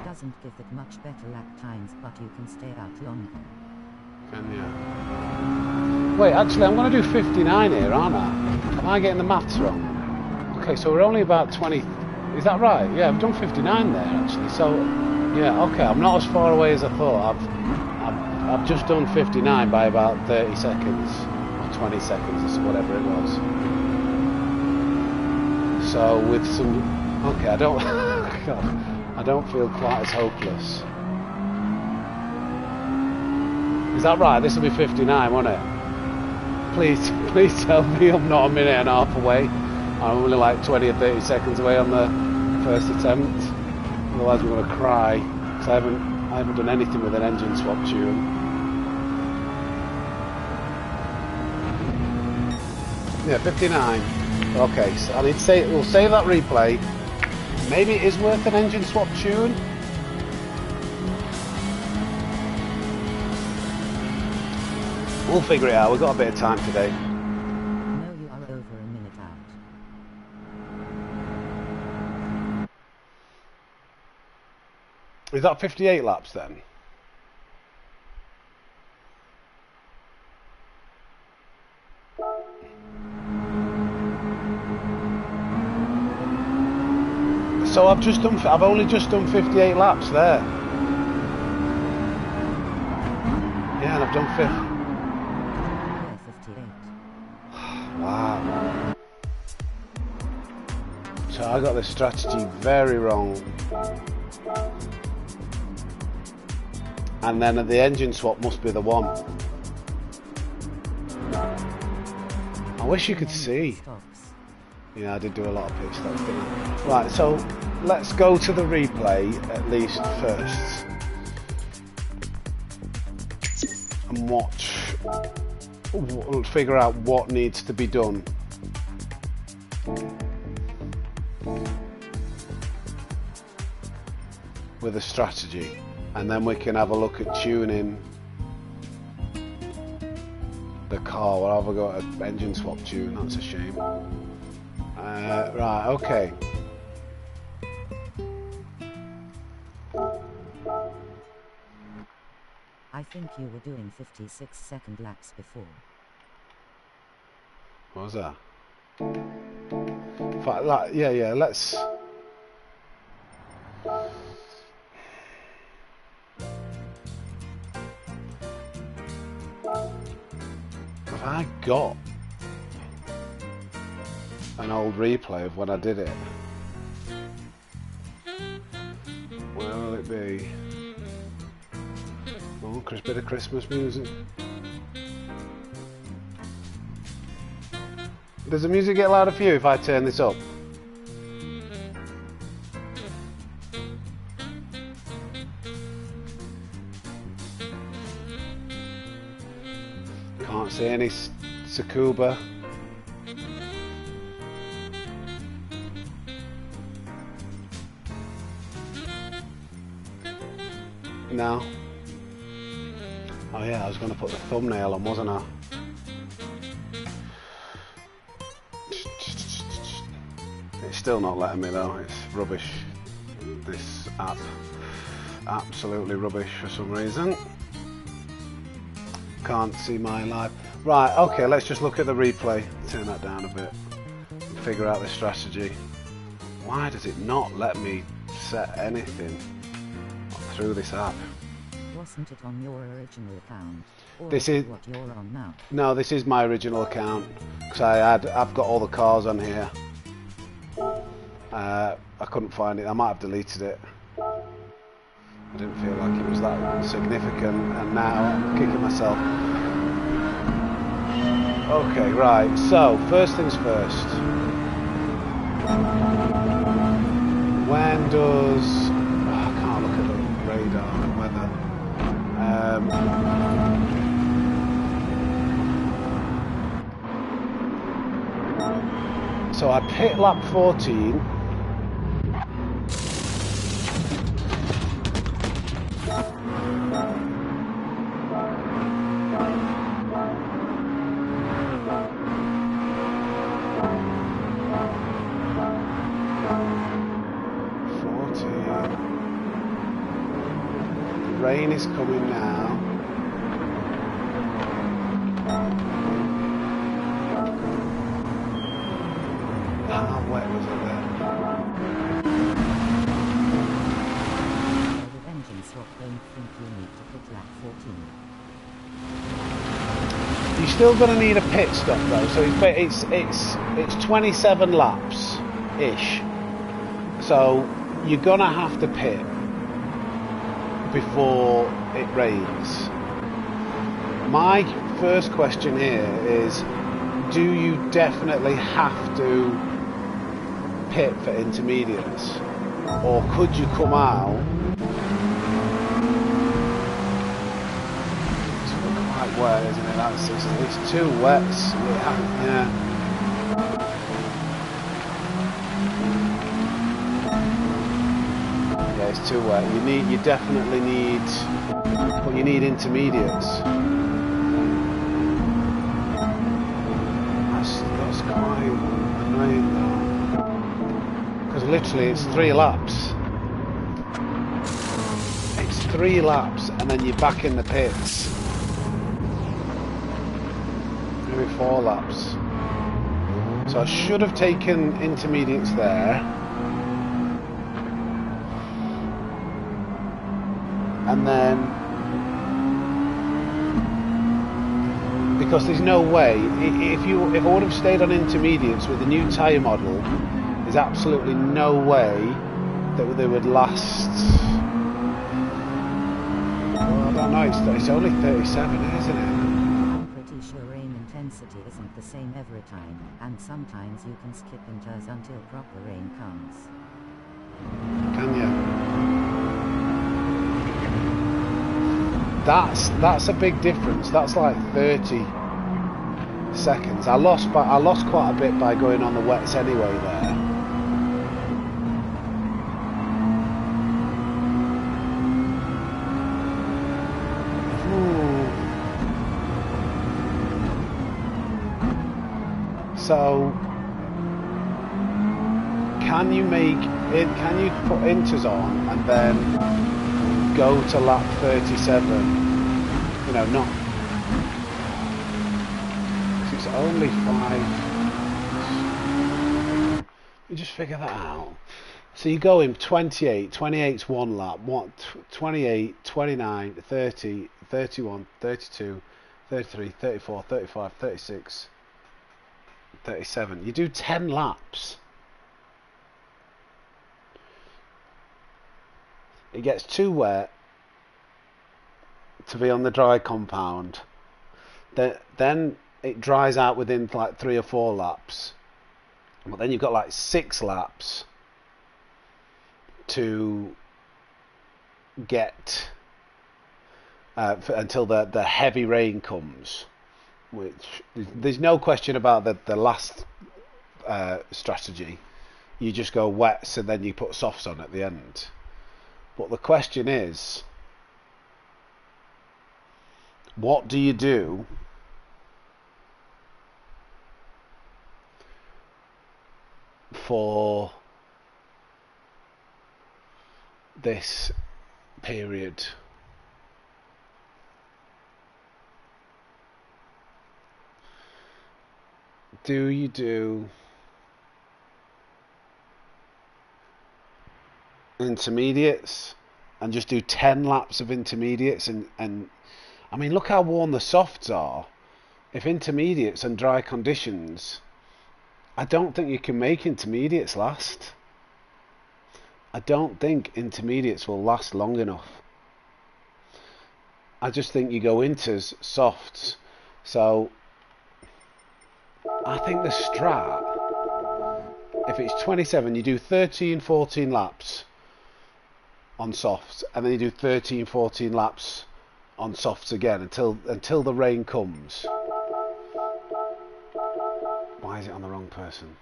Doesn't give it much better lap times, but you can stay out longer. Can you? Wait, actually, I'm going to do 59 here, aren't I? Am I getting the maths wrong? Okay, so we're only about 20. Is that right? Yeah, I've done 59 there actually. So, yeah, okay, I'm not as far away as I thought. I've just done 59 by about 30 seconds or 20 seconds or whatever it was. So with some, okay, I don't. God. I don't feel quite as hopeless. Is that right? This will be 59, won't it? Please tell me I'm not a minute and a half away. I'm only like 20 or 30 seconds away on the first attempt. Otherwise we're going to cry. Because I haven't done anything with an engine swap tune. Yeah, 59. Okay, so I need to say, we'll save that replay. Maybe it is worth an engine swap tune. We'll figure it out. We've got a bit of time today. No, you are over a minute out. Is that 58 laps then? So I've only just done 58 laps there. Yeah, and I've done 58. Wow. So I got this strategy very wrong. And then the engine swap must be the one. I wish you could see. Yeah, I did do a lot of pit stops, didn't I? Right, so let's go to the replay at least first. And watch, figure out what needs to be done. With a strategy. And then we can have a look at tuning the car. Well, I've got an engine swap tune, that's a shame. Right, okay. I think you were doing 56-second laps before. What was that? Yeah, let's... Have I got an old replay of when I did it? Where will it be? Oh, bit of Christmas music. Does the music get louder for you if I turn this up? Can't see any Tsukuba. No. Oh yeah, I was going to put the thumbnail on, wasn't I? It's still not letting me though, it's rubbish. This app. Absolutely rubbish for some reason. Can't see my live. Right, okay, let's just look at the replay. Turn that down a bit. And figure out the strategy. Why does it not let me set anything through this app? Wasn't it on your original account? Or This is what you're on now? No, this is my original account because I've got all the cars on here. I couldn't find it. I might have deleted it. I didn't feel like it was that significant, and now I'm kicking myself. Okay, right. So first things first. When does I can't look at the radar and weather. So I pit lap 14. Rain is coming now. How wet was it then? With engine swap, don't think you need to pit lap 14. You're still going to need a pit stop though, so it's 27 laps ish. So you're going to have to pit before it rains. My first question here is, do you definitely have to pit for intermediates, or could you come out? It's quite wet, isn't it? It's too wet. Yeah. Yeah, it's too wet. You definitely need, well, you need intermediates. That's quite annoying though, because literally it's 3 laps. It's 3 laps, and then you're back in the pits. Maybe 4 laps. So I should have taken intermediates there. And then, because there's no way, if I would have stayed on intermediates with the new tyre model, there's absolutely no way that they would last. Well, I don't know, it's only 37, isn't it? I'm pretty sure rain intensity isn't the same every time, and sometimes you can skip inters until proper rain comes. Can you? That's a big difference. That's like 30 seconds. I lost quite a bit by going on the wets anyway there. So can you put inters on and then go to lap 37 You know, not... It's only 5... You just figure that out. So you go in 28, 28's one lap, 28, 29, 30, 31, 32, 33, 34, 35, 36, 37. You do 10 laps. It gets too wet to be on the dry compound. Then it dries out within like 3 or 4 laps. But then you've got like 6 laps to get until the heavy rain comes, which there's no question about the last strategy. You just go wets and then you put softs on at the end. But the question is, what do you do for this period? Do you do intermediates and just do 10 laps of intermediates and I mean, look how worn the softs are. If intermediates and dry conditions, I don't think you can make intermediates last. I don't think intermediates will last long enough. I just think you go into softs. So I think the strat, if it's 27, you do 13, 14 laps on softs, and then you do 13, 14 laps on softs again until the rain comes. Why is it on the wrong person?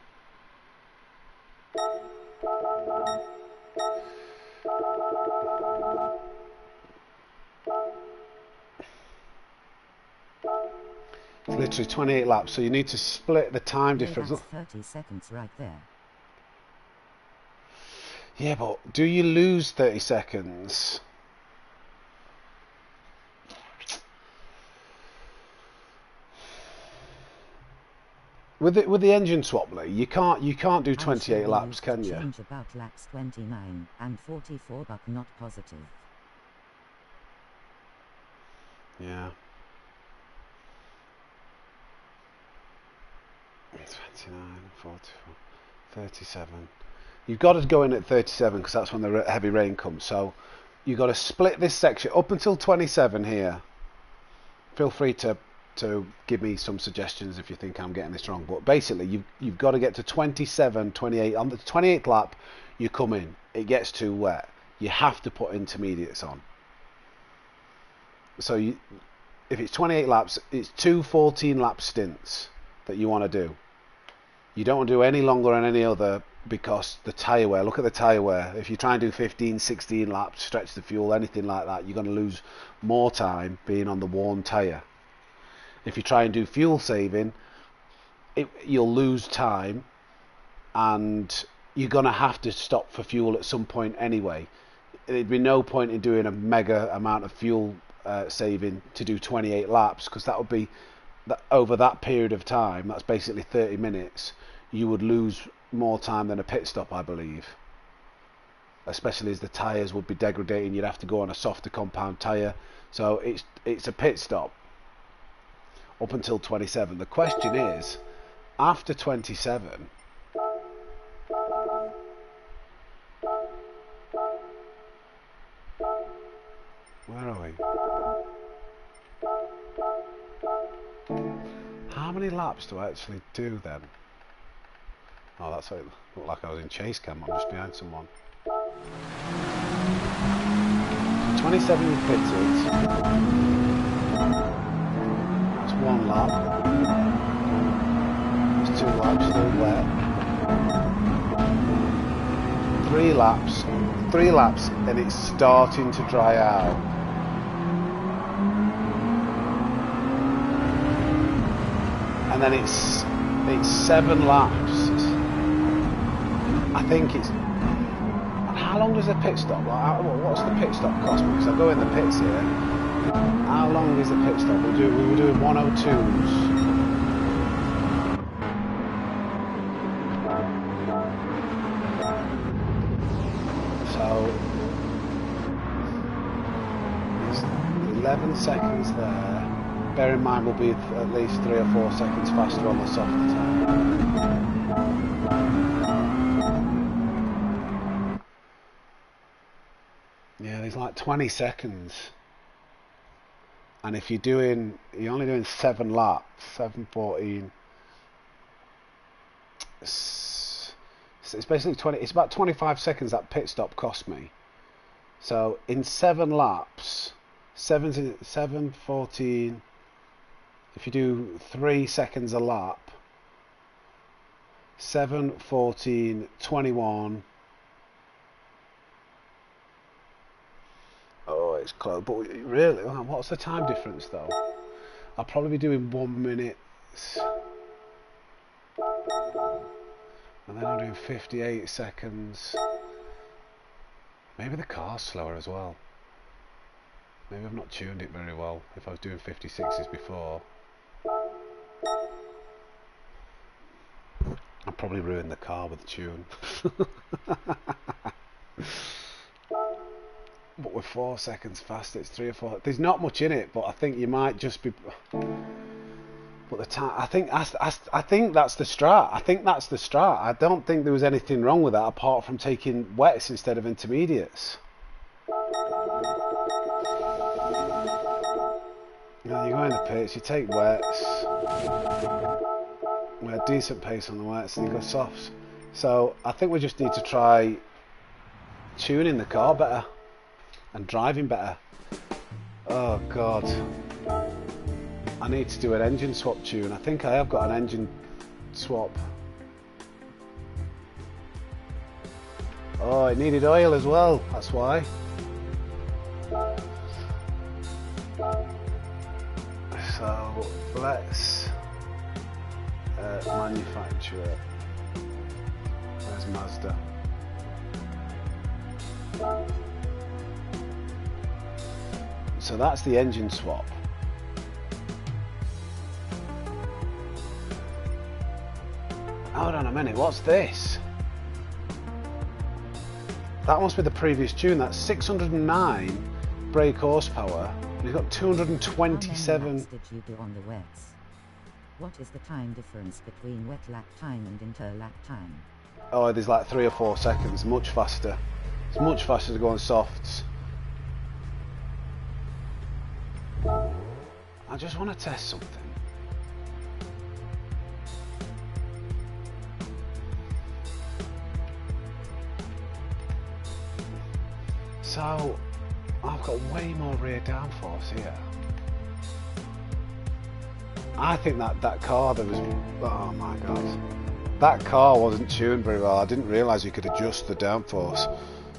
It's literally 28 laps, so you need to split the time difference. That's 30 seconds right there. Yeah, but do you lose 30 seconds? With the engine swap, Lee, you can't do 28 laps, can you? Change about laps 29 and 44, but not positive. Yeah. 29, 44, 37. You've got to go in at 37 because that's when the heavy rain comes. So you've got to split this section up until 27 here. Feel free to give me some suggestions if you think I'm getting this wrong. But basically, you've got to get to 27, 28. On the 28th lap, you come in. It gets too wet. You have to put intermediates on. So if it's 28 laps, it's 2 14-lap stints that you want to do. You don't want to do any longer than any other because the tyre wear, look at the tyre wear. If you try and do 15, 16 laps, stretch the fuel, anything like that, you're going to lose more time being on the worn tyre. If you try and do fuel saving, you'll lose time and you're going to have to stop for fuel at some point anyway. There'd be no point in doing a mega amount of fuel saving to do 28 laps because that would be over that period of time, that's basically 30 minutes, you would lose more time than a pit stop, I believe. Especially as the tyres would be degrading, you'd have to go on a softer compound tyre. So it's a pit stop up until 27. The question is, after 27, where are we? How many laps do I actually do then? Oh, that's what it looked like. I was in chase cam. I'm just behind someone. 27 you pitted. That's 1 lap. That's 2 laps, still wet. 3 laps. 3 laps and it's starting to dry out. And then it's 7 laps. I think it's... How long does a pit stop? Like, what's the pit stop cost me? Because I go in the pits here. How long is the pit stop? We were doing 102s. So it's 11 seconds there. Bear in mind we'll be at least 3 or 4 seconds faster on the soft tyre. Yeah, there's like 20 seconds. And if you're only doing 7 laps, 7:14. It's basically 20. It's about 25 seconds that pit stop cost me. So in 7 laps, 7:14. If you do 3 seconds a lap, 7:14:21. Oh, it's close. But really, what's the time difference though? I'll probably be doing 1 minute. And then I'm doing 58 seconds. Maybe the car's slower as well. Maybe I've not tuned it very well if I was doing 56s before. I'd probably ruin the car with the tune. But we're 4 seconds faster, it's 3 or 4. There's not much in it, but I think you might just be... But the time, I think that's the strat. I think that's the strat. I don't think there was anything wrong with that apart from taking wets instead of intermediates. You know, you go in the pits, you take wets. We had decent pace on the wets, and you go softs. So I think we just need to try tuning the car better and driving better. Oh God. I need to do an engine swap tune. I think I have got an engine swap. Oh, it needed oil as well. That's why. So let's manufacture it. There's Mazda. So that's the engine swap. Hold on a minute, what's this? That must be the previous tune. That's 609 brake horsepower. And you've got 227. How many laps did you do on the wets? What is the time difference between wet lap time and inter-lap time? Oh, there's like 3 or 4 seconds. Much faster. It's much faster to go on softs. I just want to test something. So, I've got way more rear downforce here. I think that car that was... Oh my God. That car wasn't tuned very well. I didn't realise you could adjust the downforce.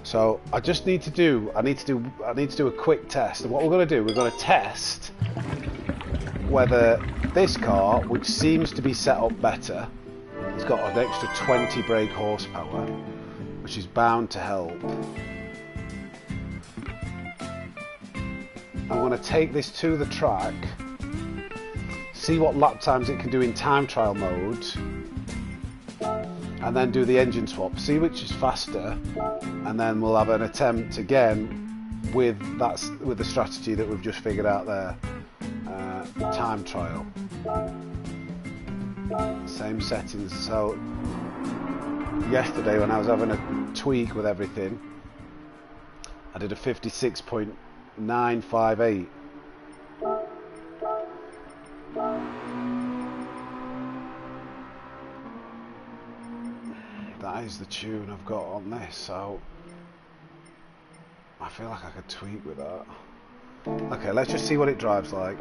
So, I just need to do... I need to do a quick test. And what we're going to do, we're going to test whether this car, which seems to be set up better, it's got an extra 20 brake horsepower, which is bound to help. I'm going to take this to the track, see what lap times it can do in time trial mode, and then do the engine swap, see which is faster, and then we'll have an attempt again with the strategy that we've just figured out there. Time trial. Same settings. So yesterday when I was having a tweak with everything, I did a 56.958. That is the tune I've got on this, so I feel like I could tweak with that. Okay, let's just see what it drives like.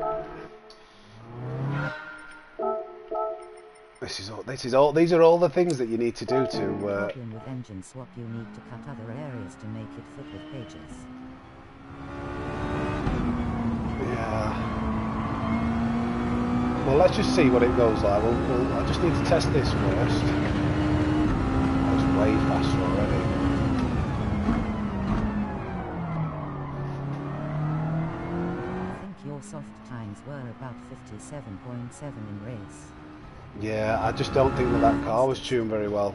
These are all the things that you need to do to. With engine swap, you need to cut other areas to make it fit with pages. Yeah. Well, let's just see what it goes like. I just need to test this first. That was way faster already. your soft times were about 57.7 in race. Yeah, I just don't think that car was tuned very well.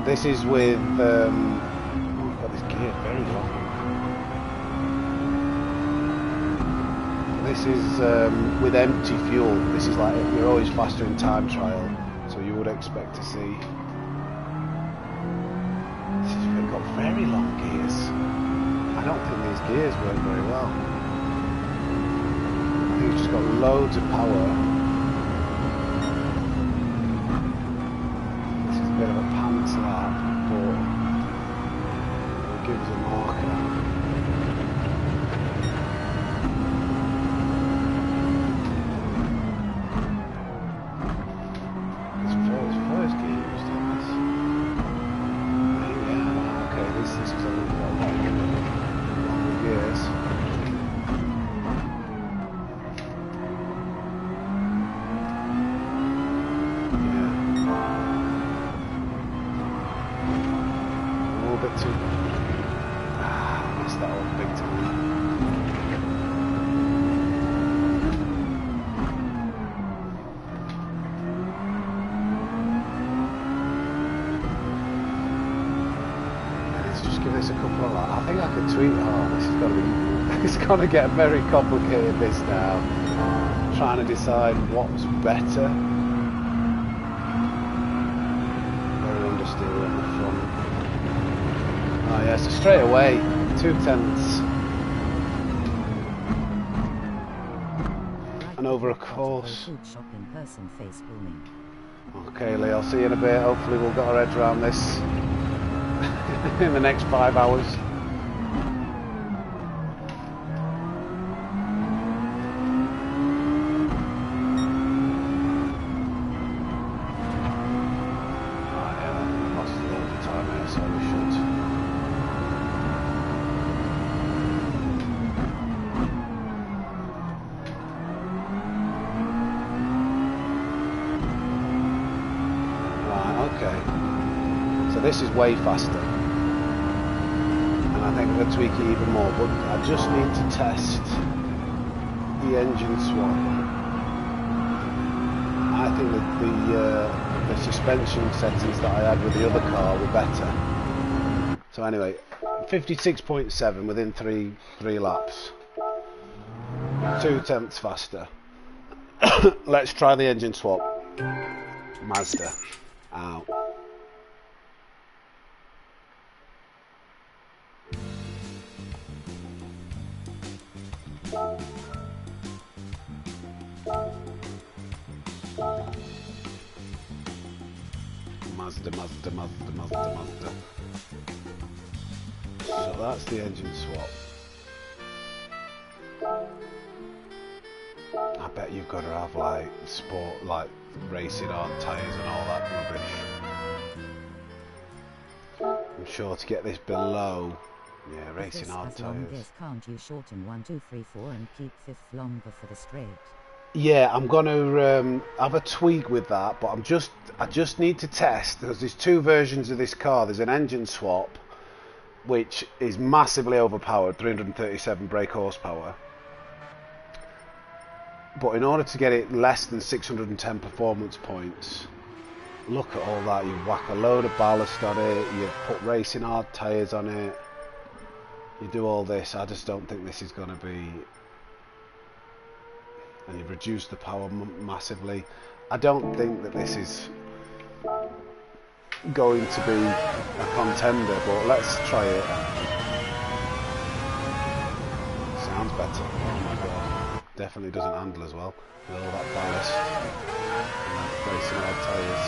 This is with, oh god, this gear is very long. This is with empty fuel. This is like, you're always faster in time trial, so you would expect to see. They've got very long gears. I don't think these gears work very well. I think it's just got loads of power. This is a bit of a pants lap, but it gives a marker. It's going to get very complicated this now, trying to decide what's better. Very understeer on the front. Oh yeah, so straight away, 2/10 and over a course. Okay Lee, I'll see you in a bit. Hopefully we'll get our heads around this in the next 5 hours. This is way faster, and I think I'm going to tweak it even more, but I just need to test the engine swap. I think that the suspension settings that I had with the other car were better. So anyway, 56.7 within three laps, 2/10 faster. Let's try the engine swap. Mazda out. Mazda. So that's the engine swap. I bet you've got to have like sport, like racing hard tyres and all that rubbish. I'm sure to get this below, yeah, racing hard tyres. Can't you shorten 1, 2, 3, 4 and keep 5th longer for the straight? Yeah, I'm going to have a tweak with that, but I just need to test, because there's two versions of this car. There's an engine swap, which is massively overpowered, 337 brake horsepower. But in order to get it less than 610 performance points, look at all that. You whack a load of ballast on it, you put racing hard tyres on it, you do all this. I just don't think this is going to be... And you've reduced the power massively. I don't think that this is going to be a contender, but let's try it. Sounds better. Oh my god. Definitely doesn't handle as well with all that ballast and that racing hard tyres.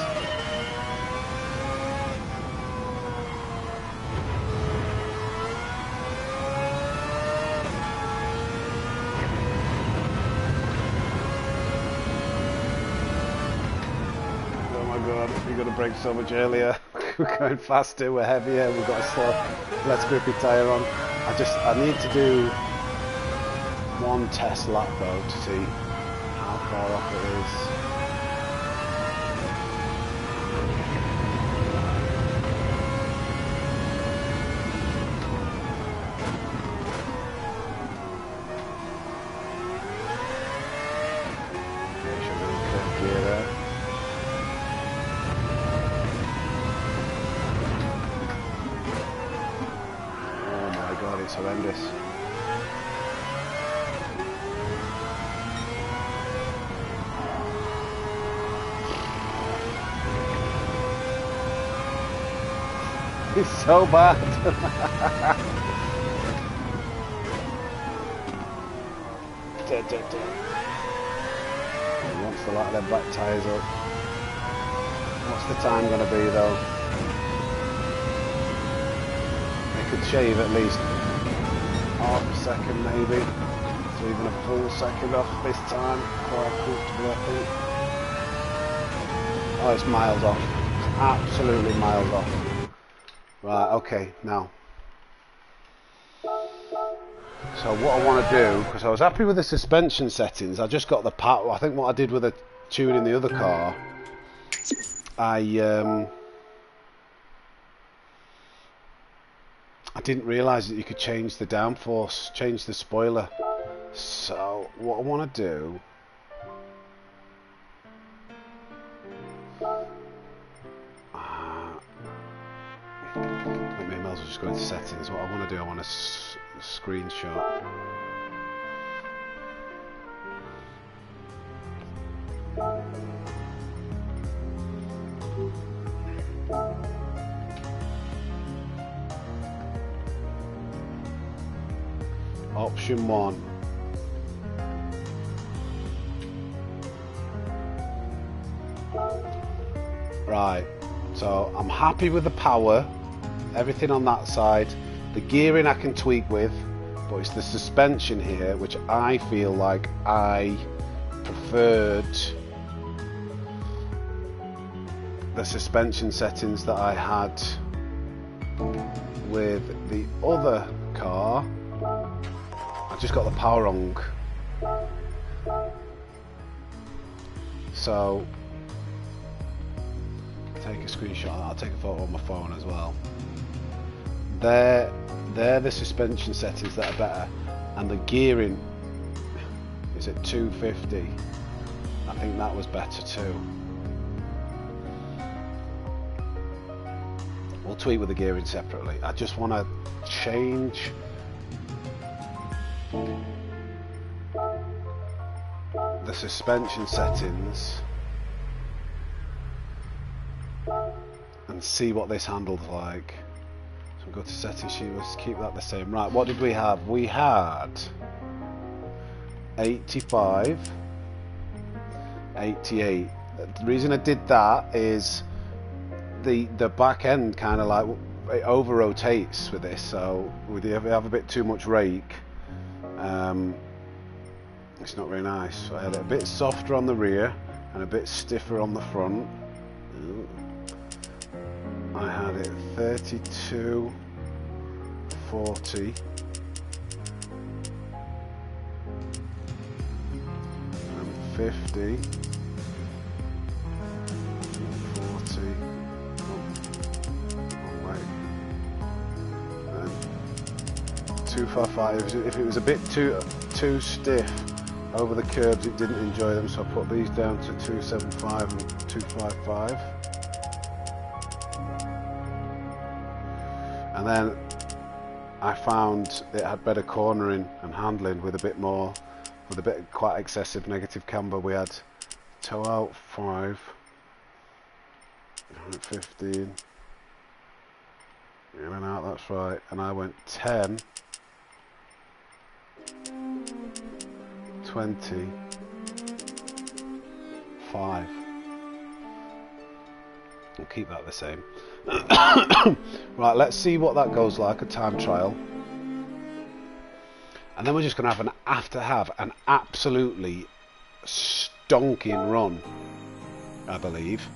We've got to brake so much earlier. We're going faster, we're heavier, we've got a slow, less grippy tyre on. I need to do one test lap though to see how far off it is. horrendous. It's so bad. He wants to light them back tyres up. What's the time going to be though? They could shave at least half a second maybe, so even a full second off this time. Quite comfortable, I think. Oh, it's miles off. It's absolutely miles off. Right, okay, now. So what I want to do, because I was happy with the suspension settings, I just got the power. I think what I did with the tune in the other car, I didn't realise that you could change the downforce, change the spoiler. So what I want to do, maybe I might as well just go into settings. What I want to do, I want to screenshot. Option 1. Right, so I'm happy with the power, everything on that side. The gearing I can tweak with, but it's the suspension here which I feel like I preferred the suspension settings that I had with the other car. I just got the power wrong. So take a screenshot. I'll take a photo on my phone as well. They're the suspension settings that are better, and the gearing is at 250. I think that was better too. We'll tweak with the gearing separately. I just want to change the suspension settings and see what this handles like. So we'll go to settings, she was keep that the same. Right, what did we have? We had 85, 88. The reason I did that is the back end kind of like it over rotates with this, so we have a bit too much rake. It's not very nice. So I had it a bit softer on the rear and a bit stiffer on the front. I had it 32, 40, and 50, 40, oh wait, and 255. If it was a bit too stiff over the curbs, it didn't enjoy them, so I put these down to 275 and 255. And then I found it had better cornering and handling with a bit quite excessive negative camber. We had toe out 5, 15, in and out, that's right, and I went 10, 20, 5. We'll keep that the same. Right, let's see what that goes like, a time trial. And then we're just going to have an absolutely stonking run, I believe.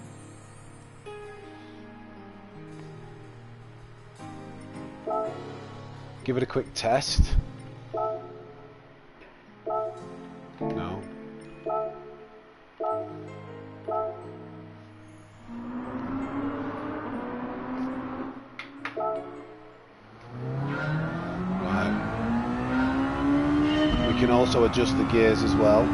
Give it a quick test. No. Right. We can also adjust the gears as well.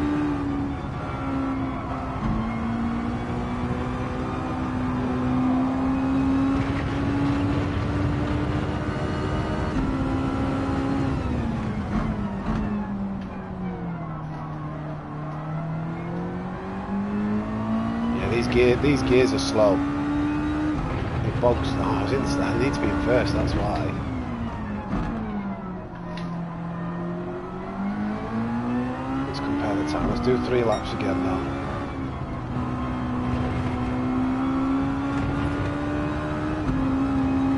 gears are slow. It bogs. Oh, I need to be in first. That's why. Let's compare the time. Let's do 3 laps again now.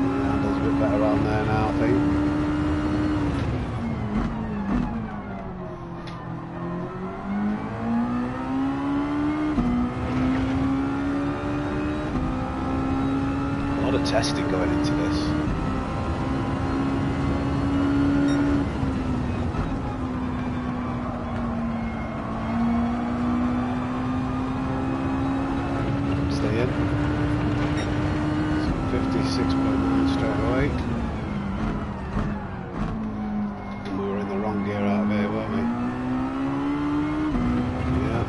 The handle's a bit better around there now, I think. Testing going into this. Stay in. 56.9 straight away. And we were in the wrong gear out there, weren't we? Yeah.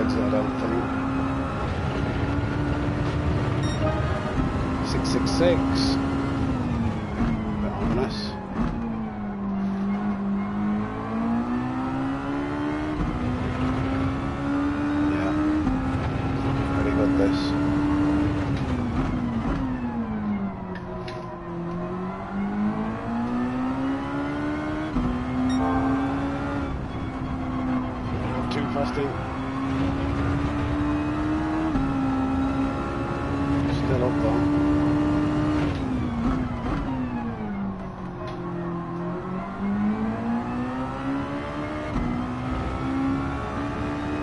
I don't think. 666. Bit ominous. Yeah. Pretty good this. Not too fasting. Still up though.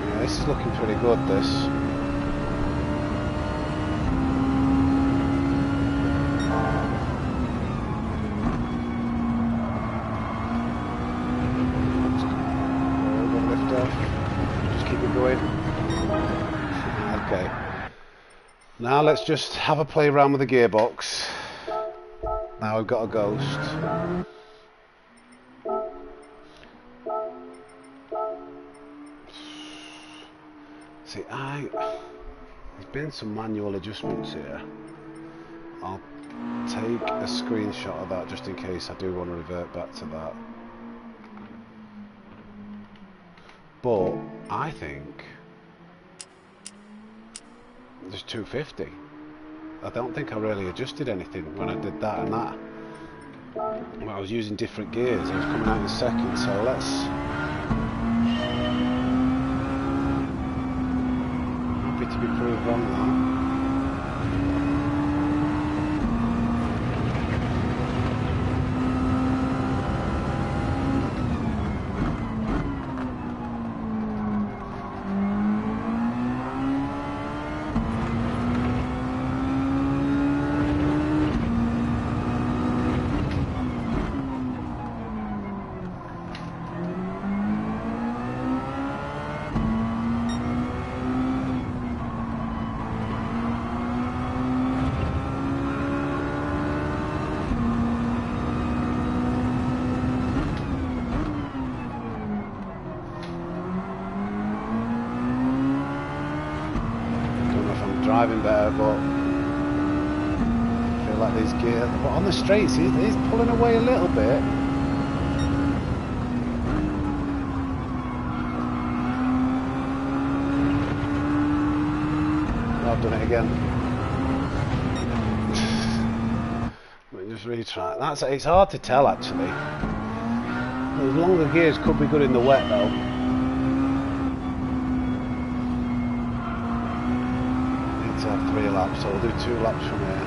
Yeah, this is looking pretty good, this. Lift off. Just keep it going. Okay. Now let's just have a play around with the gearbox. Now we've got a ghost. See, there's been some manual adjustments here. I'll take a screenshot of that just in case I do want to revert back to that. But I think there's 250. I don't think I really adjusted anything when I did that and that. When I was using different gears, it was coming out in second, so let's... Happy to be proved wrong now. Driving better, but I feel like these gears, but on the straights he's pulling away a little bit. Oh, I've done it again. Let me just retry. It's hard to tell actually. Those longer gears could be good in the wet though. To have 3 laps, so we'll do 2 laps from here.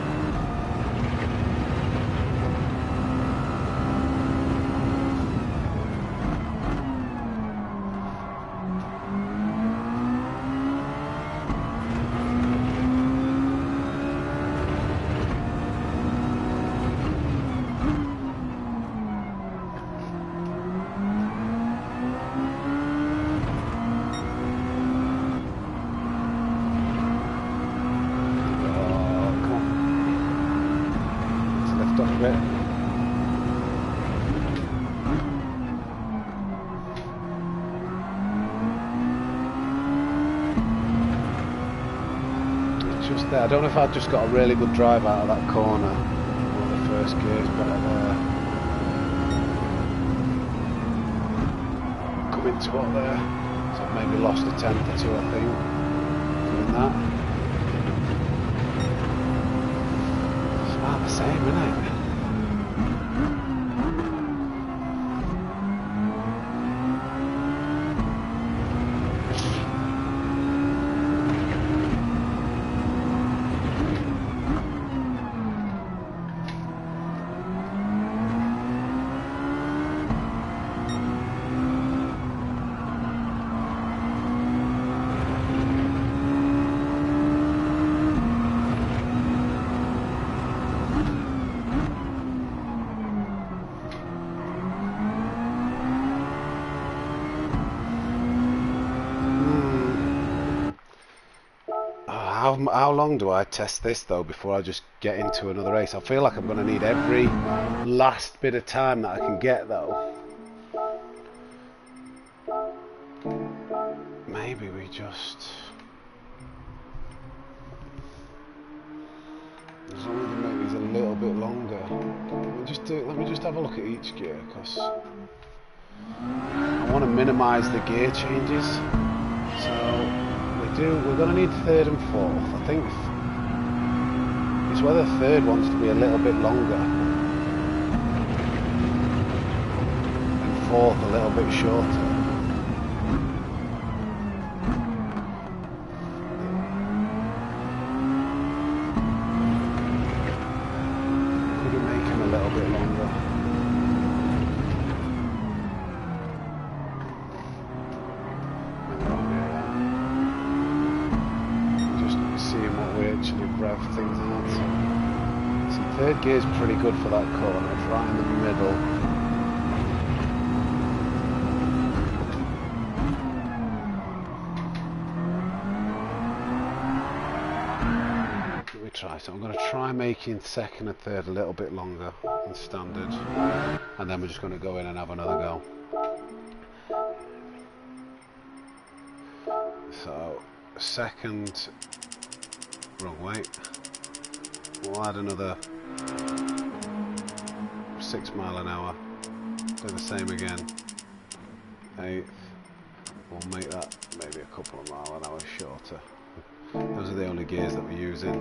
bit. It's just there. I don't know if I've just got a really good drive out of that corner. Or the first gear's better there. Coming to up there. So I've maybe lost a tenth or two, I think. Doing that. It's about the same, isn't it? How long do I test this though before I just get into another race? I feel like I'm going to need every last bit of time that I can get though. Maybe we just... as long as we make these a little bit longer. Let me just have a look at each gear, because I want to minimise the gear changes. So we're going to need third and fourth. I think it's whether third wants to be a little bit longer and fourth a little bit shorter. Could we make him a little bit longer? Actually rev things out. So third gear is pretty good for that corner. It's right in the middle. Let me try. So I'm going to try making second and third a little bit longer than standard, and then we're just going to go in and have another go. So second. Wrong way. We'll add another 6 miles an hour. Do the same again. Eighth. We'll make that maybe a couple of miles an hour shorter. Those are the only gears that we're using.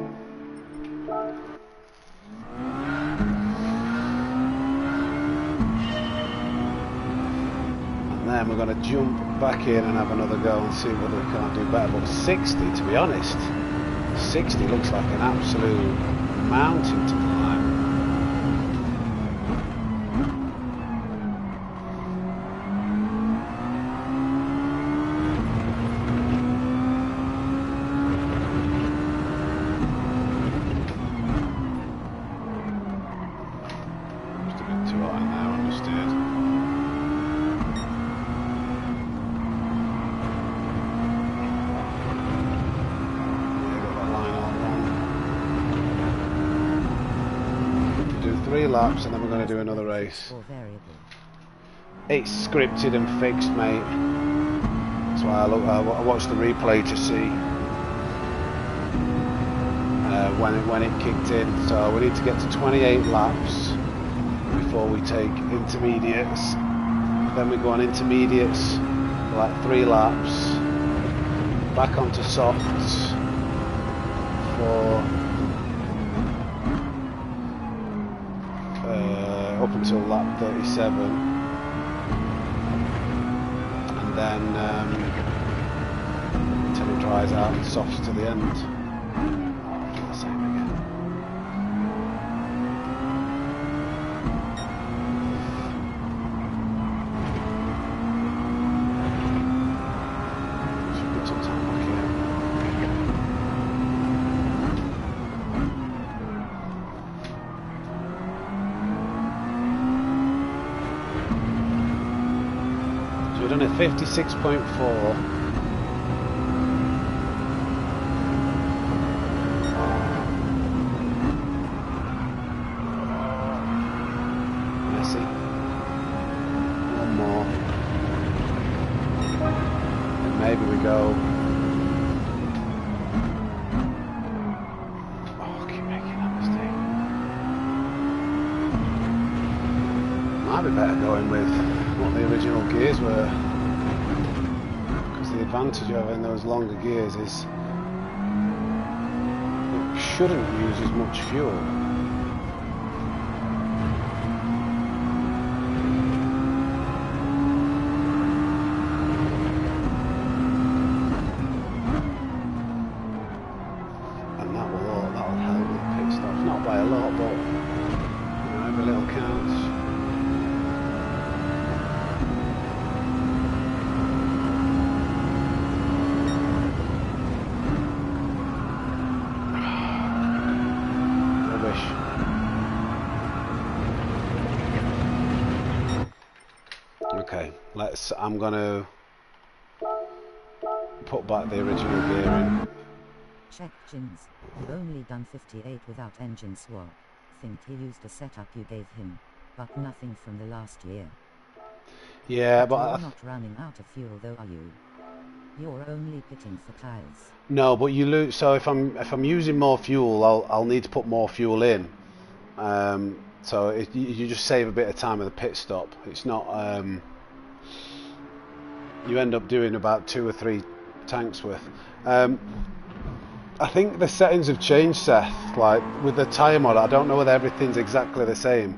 And then we're going to jump back in and have another go and see whether we can't do better. But 60, to be honest. 60 looks like an absolute mountain to climb. Just a bit too hot in there, understood. Three laps and then we're going to do another race. It's scripted and fixed, mate. That's why I watched the replay to see when it kicked in. So we need to get to 28 laps before we take intermediates. Then we go on intermediates for like 3 laps. Back onto softs for up until lap 37, and then until it dries out and softs to the end. The same again. Should get some time back here. We've done it 56.4. One more. And maybe we go. Oh, I keep making that mistake. Might be better going with what the original gears were. Because the advantage of having those longer gears is it shouldn't use as much fuel. Okay, I'm gonna put back the original gear in. Check Jins. You've only done 58 without engine swap. Think he used a setup you gave him, but nothing from the last year. Yeah, but you're not running out of fuel though, are you? You're only pitting for tires. No, but you lose. So if I'm using more fuel, I'll need to put more fuel in. So you just save a bit of time at the pit stop. It's not. You end up doing about 2 or 3 tanks worth. I think the settings have changed, Seth. Like with the tyre mod, I don't know whether everything's exactly the same.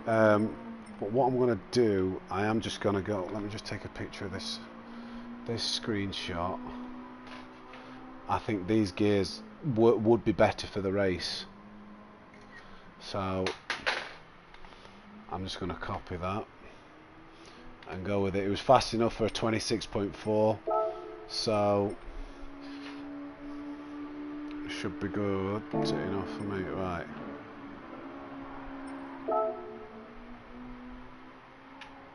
But what I'm going to do, I am just going to go. Let me just take a picture of this screenshot. I think these gears would be better for the race. So I'm just going to copy that and go with it. It was fast enough for a 26.4, so it should be good enough for me. Right.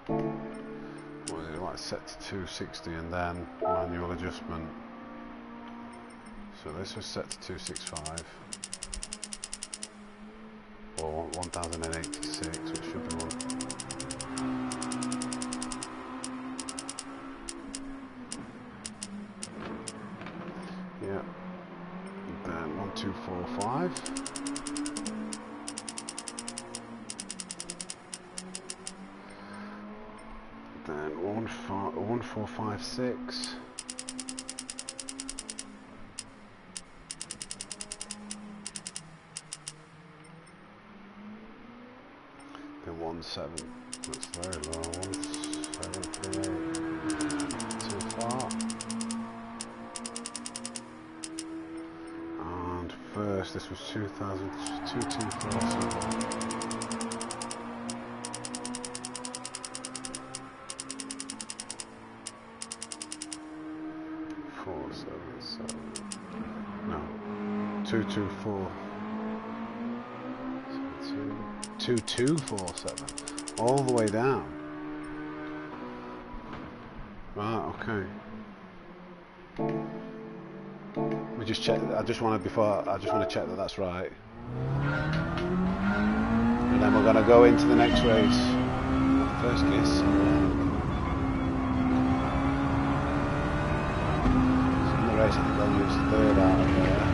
What is it like? Set to 260 and then manual adjustment. So this was set to 265 or 1086, which should be one. Yeah. And then 1245. Then 1456. Then 17. That's very low. 1738. Too far. And first, this was 2247. 477. No. 224. 2247. All the way down. Right, okay. We just check. I just want to check that that's right. And then we're going to go into the next race. First kiss. I think I'll use the third out of there.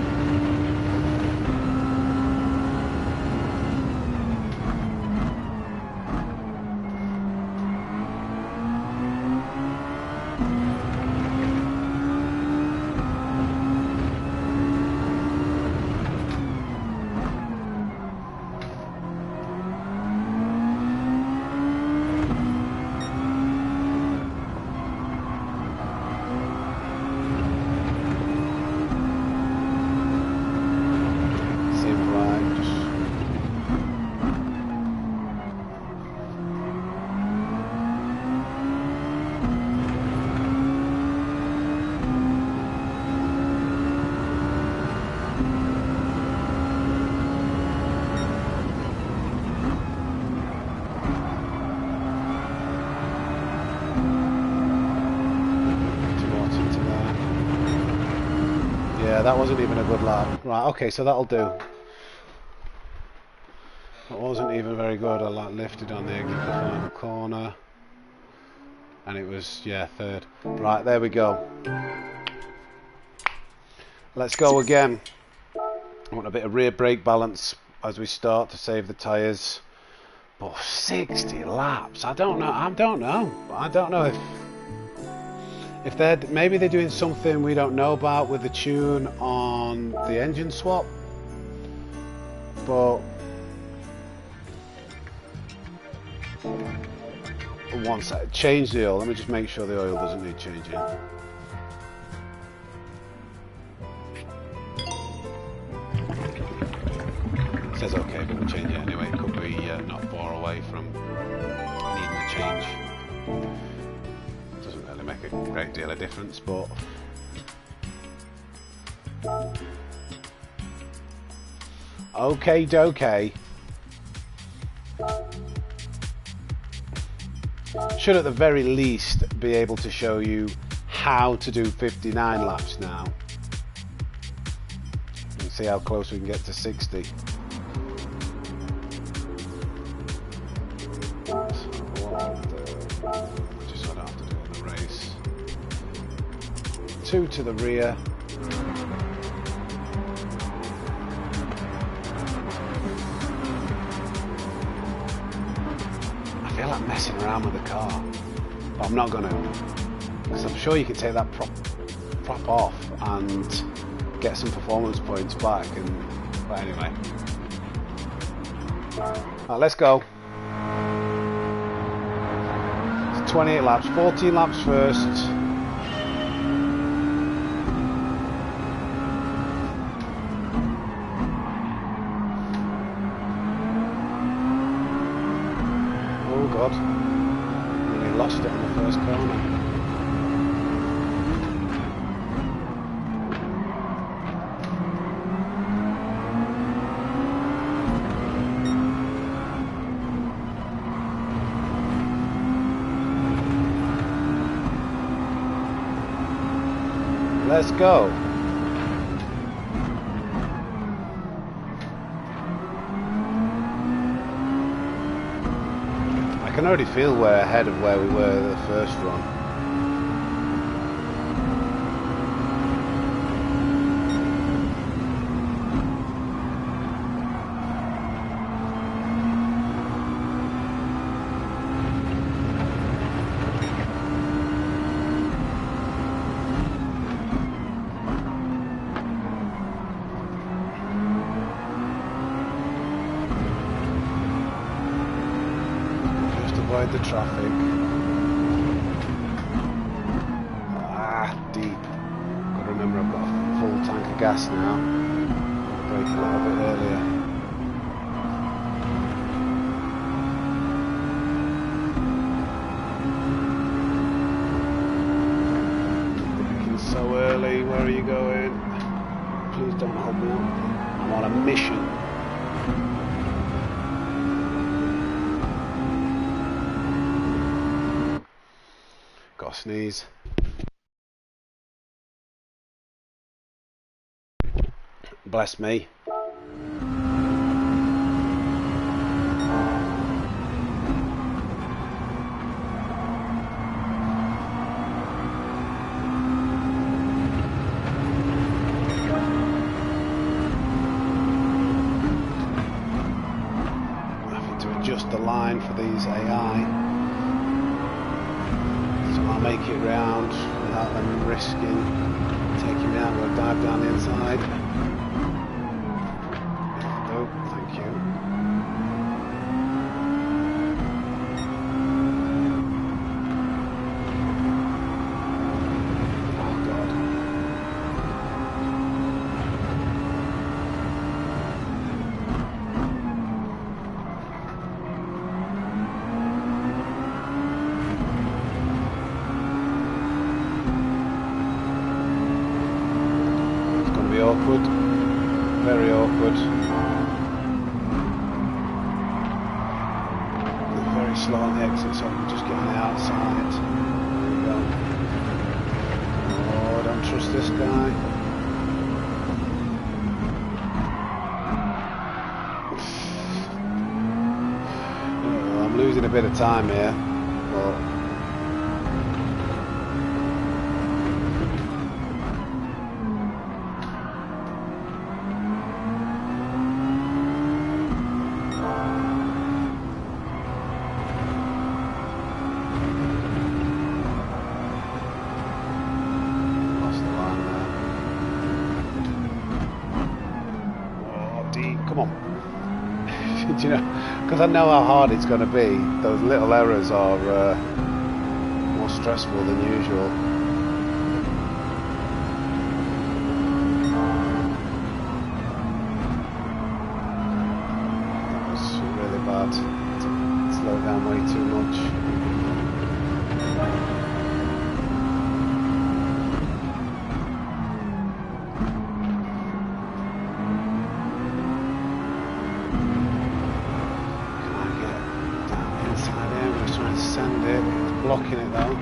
That wasn't even a good lap. Right, okay, so that'll do. That wasn't even very good. I lifted on the exit of the final corner. and it was, yeah, third. Right, there we go. Let's go again. I want a bit of rear brake balance as we start to save the tyres. But 60 laps, I don't know if they're, maybe they're doing something we don't know about with the tune on the engine swap. But once I change the oil, let me just make sure the oil doesn't need changing. It says okay, but we'll change it anyway. It could be not far away from needing a change. Doesn't really make a great deal of difference, but okay dokey. Should at the very least be able to show you how to do 59 laps now and see how close we can get to 60. Just so I don't have to do it in the race. 2 to the rear. I feel like messing around with the car, but I'm not going to, because I'm sure you can take that prop off and get some performance points back. But anyway, right, let's go. 28 laps, 14 laps first. Oh God, really lost it on the first corner. Let's go. I can already feel we're ahead of where we were the first run. Avoid the traffic. Deep. Got to remember I've got a full tank of gas now. Brake a little bit earlier. Braking so early. Where are you going? Please don't hold me up. I'm on a mission. Gotta sneeze. Bless me. Having to adjust the line for these AI. I'll make it round without them risking taking me out. We'll dive down the inside. Oh, thank you. Oh God. Awkward, very awkward. They're very slow on the exit, so I'm just getting the outside. There we go. Oh, I don't trust this guy. Oh, I'm losing a bit of time here, but you know, because I know how hard it's going to be. Those little errors are more stressful than usual. That was really bad. Slow down way too much. Send it, it's blocking it though.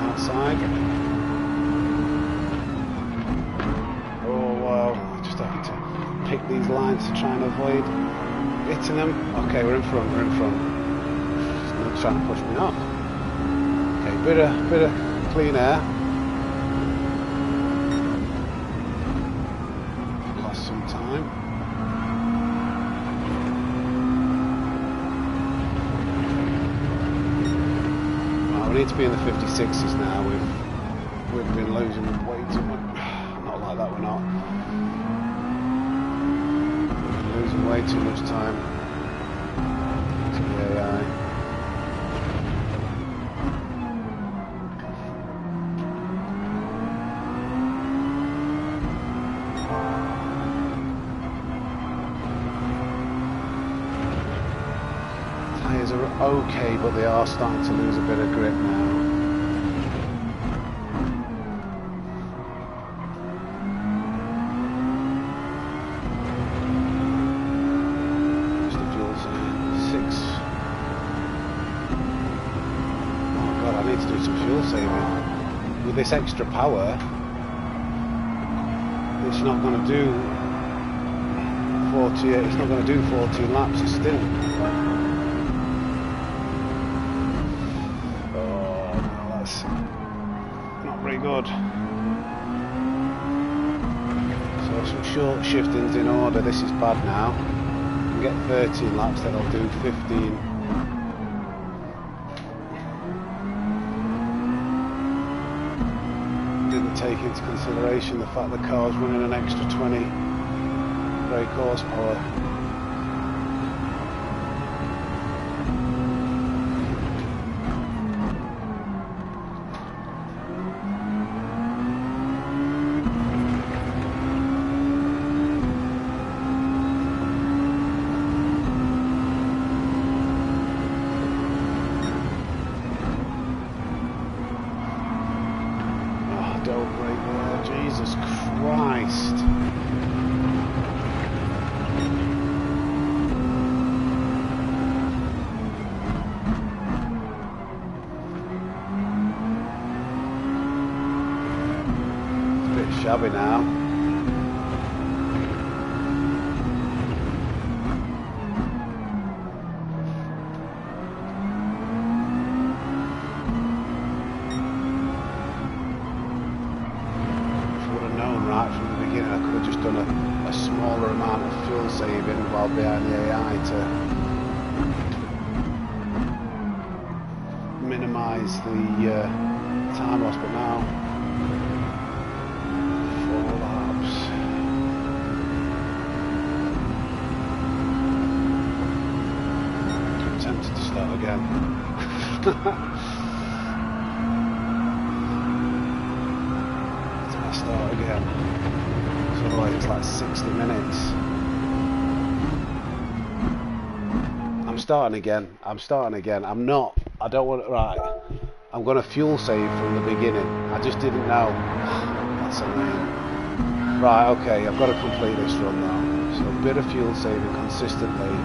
Outside. Oh wow, I just have to pick these lines to try and avoid hitting them. Okay, we're in front, we're in front. It's not trying to push me off. Bit of clean air. Lost some time. Well, we need to be in the 56s now. We've been losing way too much. Not like that, we're not. We've been losing way too much time to the AI. Are okay, but they are starting to lose a bit of grip now. Just the fuel saving. 6. Oh god, I need to do some fuel saving. With this extra power, it's not going to do 40. It's not going to do 14 laps a stint. Not very good. So some short shiftings in order. This is bad now. We get 13 laps, then I'll do 15. Didn't take into consideration the fact the car's running an extra 20 brake horsepower. Jesus Christ. It's a bit shabby now. Done a smaller amount of fuel saving while behind the AI to minimise the time loss, but now 4 laps. I'm tempted to start again. Start again. Otherwise it's like 60 minutes. I'm starting again. I don't want to, right. I'm going to fuel save from the beginning. I just didn't know. That's annoying. Right, okay, I've got to complete this run now. So a bit of fuel saving consistently.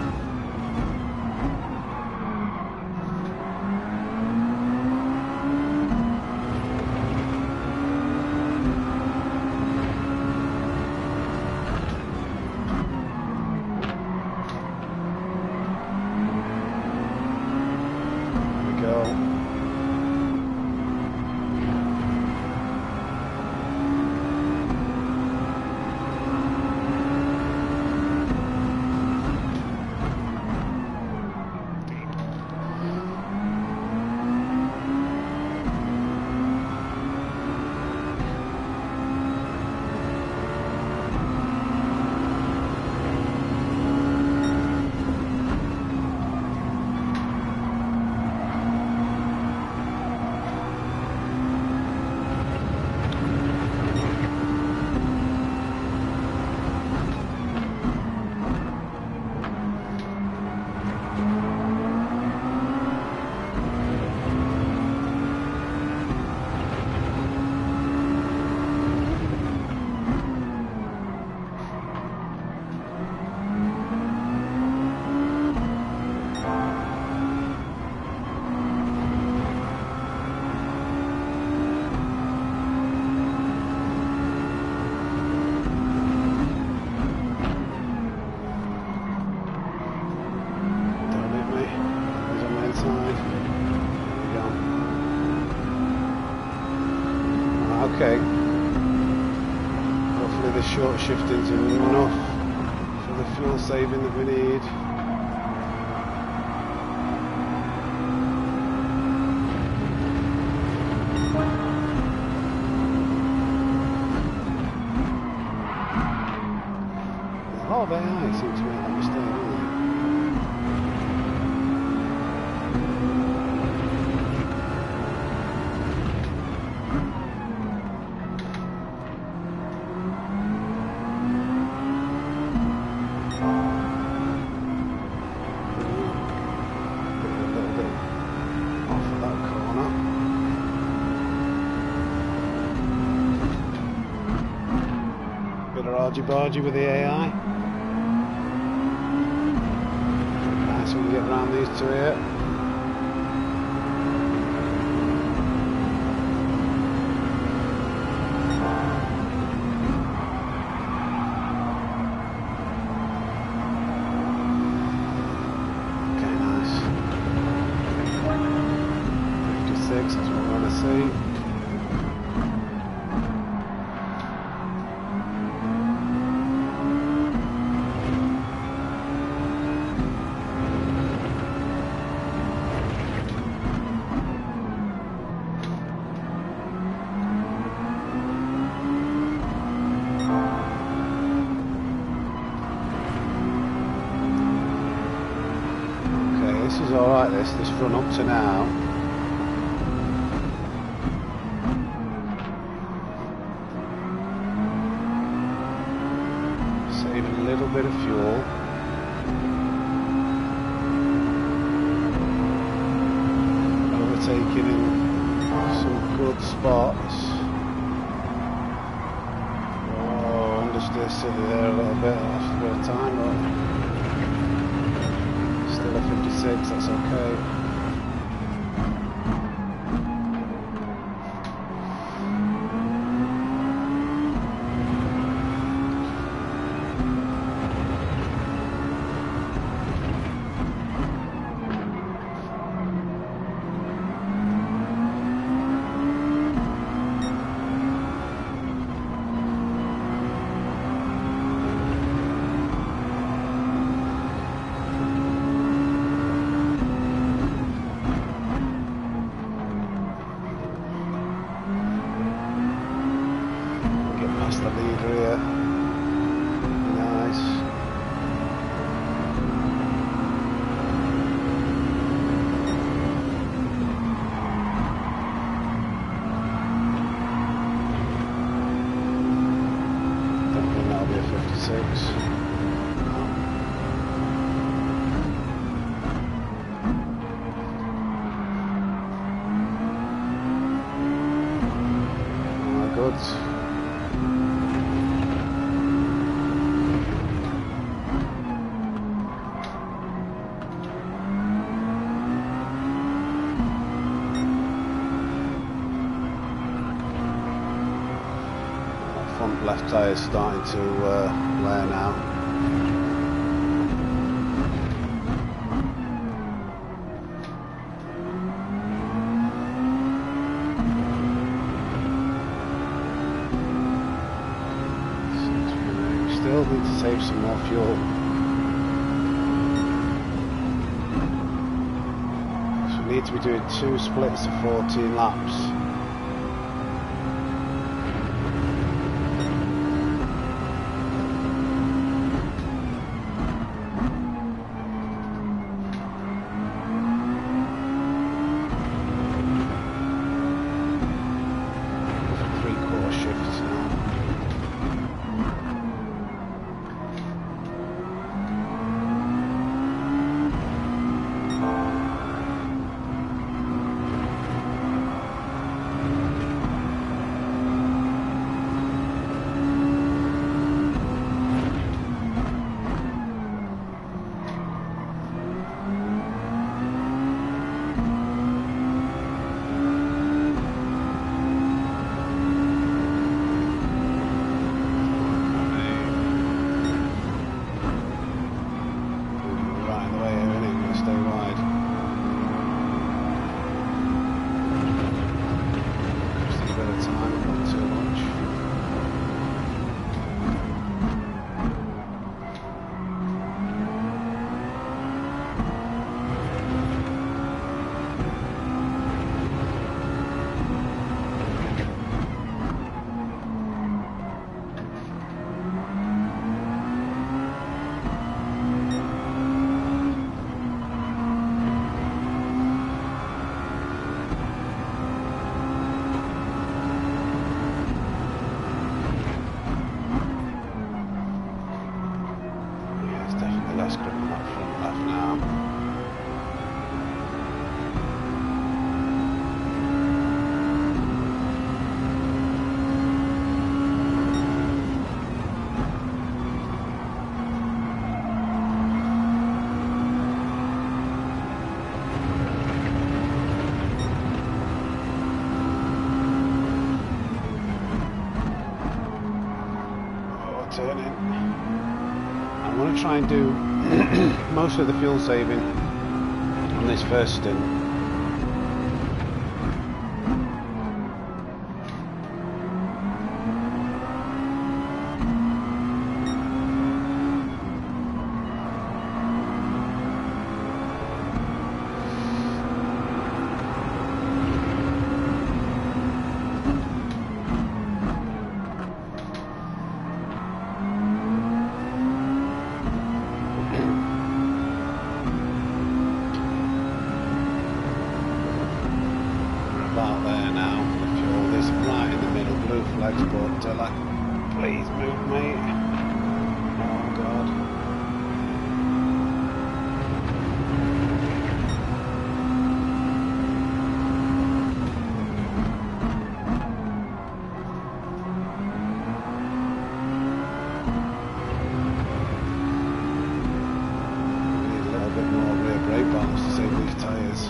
okay. Hopefully the short shifting's enough for the fuel saving that we need. Oh, they are. Seem to make that mistake, don't they? Argy-bargy with the AI. Nice when we get around these two here. Okay, nice. 56, that's what we want to see. Alright, this run up to now. Saving a little bit of fuel. Overtaking in some good spots. Oh, understeer silly there a little bit, lost a bit of time, but still a 56, that's okay. The leader here. Nice. Don't think that'll be a 56. Oh my God. Front left tyre is starting to wear now. Still need to save some more fuel. So we need to be doing 2 splits of 14 laps. turning. I'm going to try and do most of the fuel saving on this first stint. About there now. The fuel is right in the middle, blue flags, but like, please move, mate. Oh God. We need a little bit more rear brake balance to save these tyres.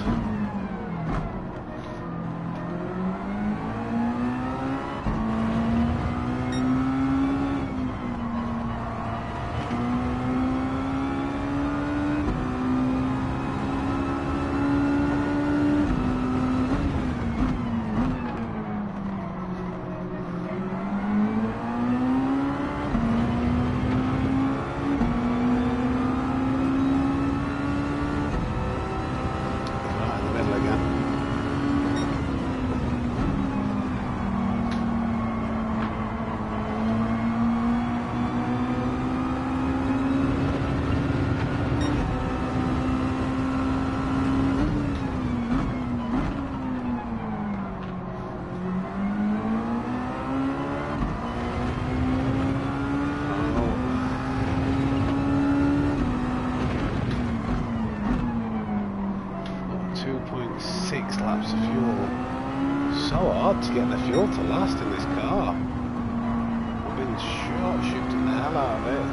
Laps of fuel. So hard to get the fuel to last in this car. I've been short shooting the hell out of it.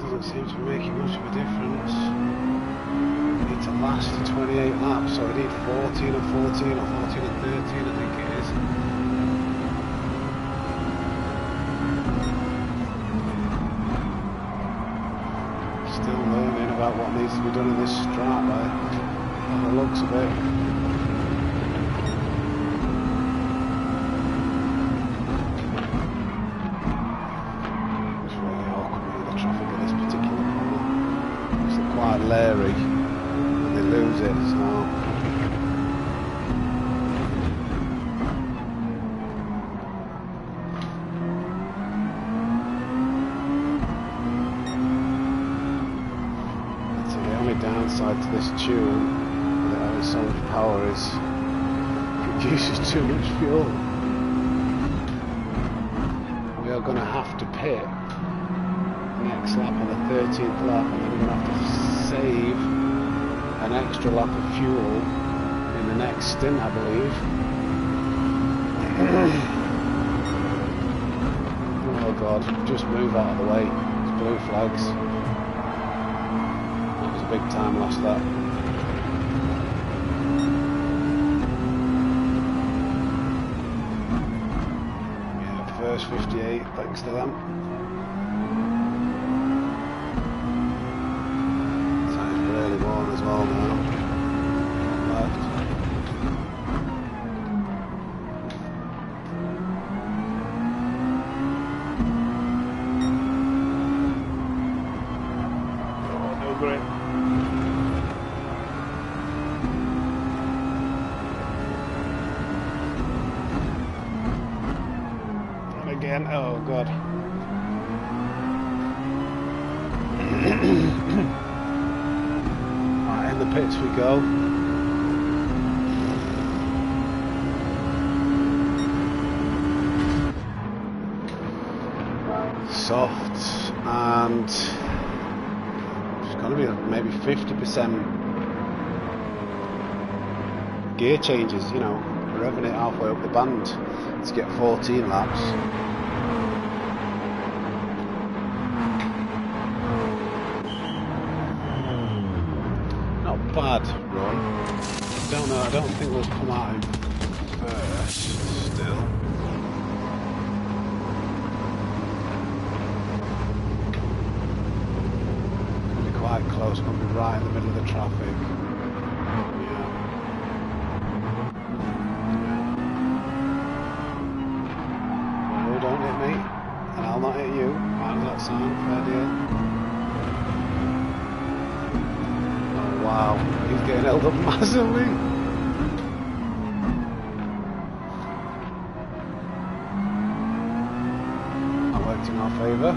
Doesn't seem to be making much of a difference. I need to last to 28 laps, so I need 14 and 14 or 14 and 13, I think it is. About what needs to be done in this strap by the looks of it. It's really awkward with the traffic at this particular corner. It's quite leery and they lose it, so downside to this tune that having so much power is it uses too much fuel. We are going to have to pit next lap on the 13th lap, and then we're going to have to save an extra lap of fuel in the next stint, I believe. Oh God, just move out of the way. It's blue flags. Big time lost that. Yeah, first 58, thanks to them. Time's really warm as well now. Left. Oh, no grip. Again, oh God. Right, in the pits we go. Soft, and it's going to be maybe 50% gear changes, you know, revving it halfway up the band to get 14 laps. Not bad run. don't know. I don't think we'll come out him first. Still. Could be quite close. Could be right in the middle of the traffic. Yeah. No, don't hit me, and I'll not hit you. How does that sound? Fair deal. Wow, he's getting held up massively. That worked in our favour.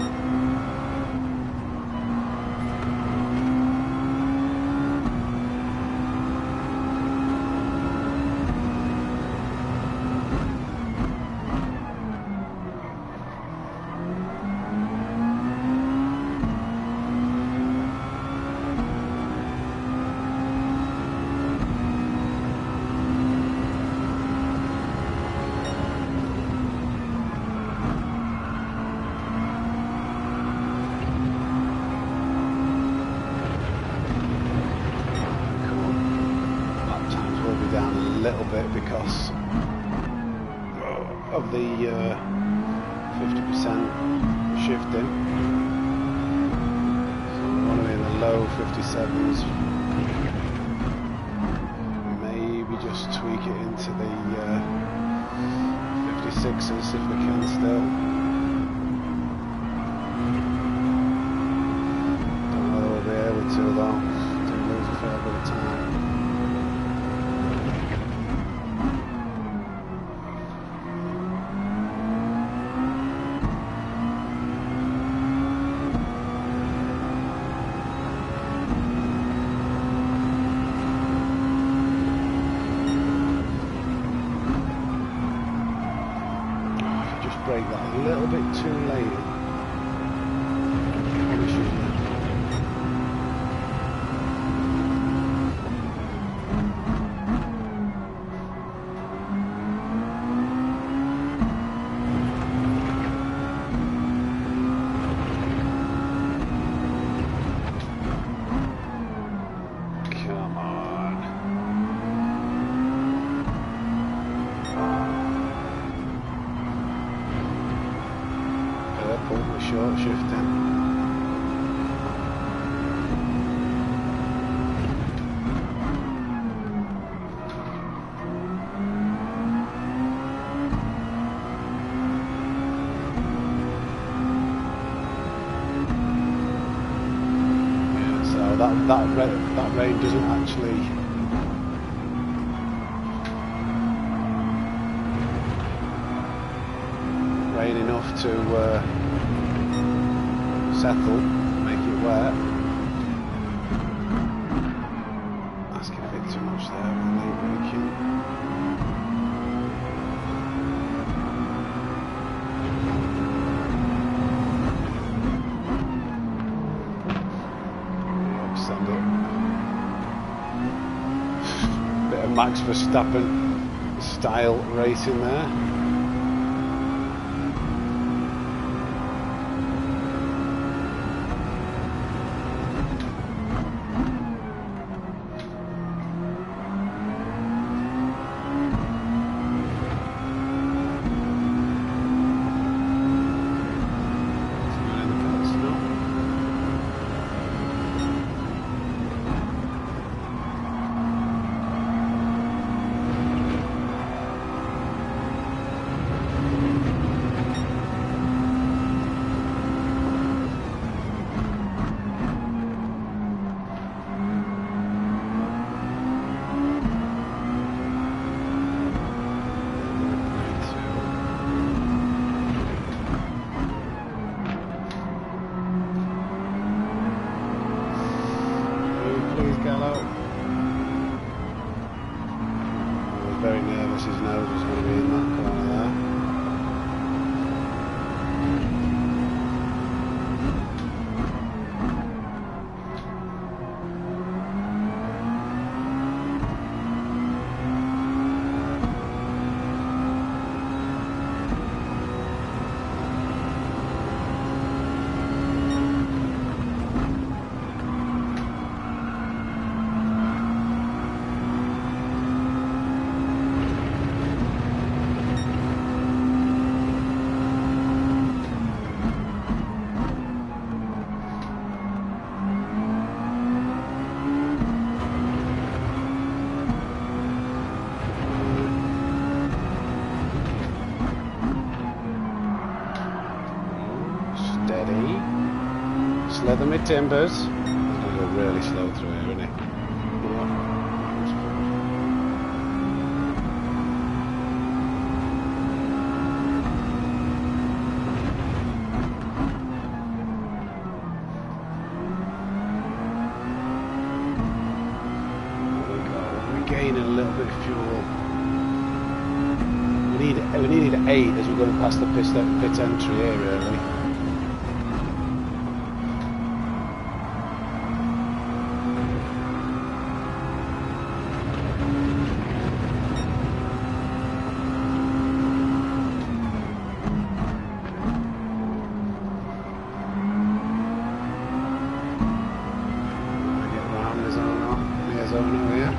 Because of the 50% shifting, so we want to be in the low 57s. Maybe just tweak it into the 56s if we can still. Don't know whether we'll be able to though. Do lose a fair bit of time. Break that a little bit too late. Come on. Short shifting. Yeah, so that rain doesn't actually rain enough to settle, make it wet. Asking a bit too much there with the late braking. Yep, send it. Bit of Max Verstappen style racing there. Very nervous, his nose was going to be in that corner there. Slither me timbers. He's going to go really slow through here, isn't he? Gaining a little bit of fuel. We needed 8 as we're going past the pit entry here, really. Get around the zone here.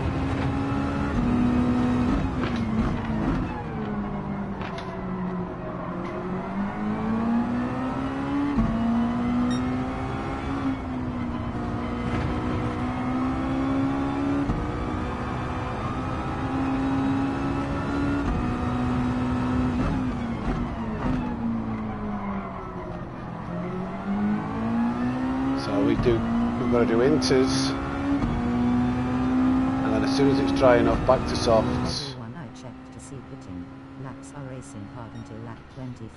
So we've got to do inters, and then as soon as it's dry enough, back to softs. One I checked to see pitting. Laps are racing hard until lap 25,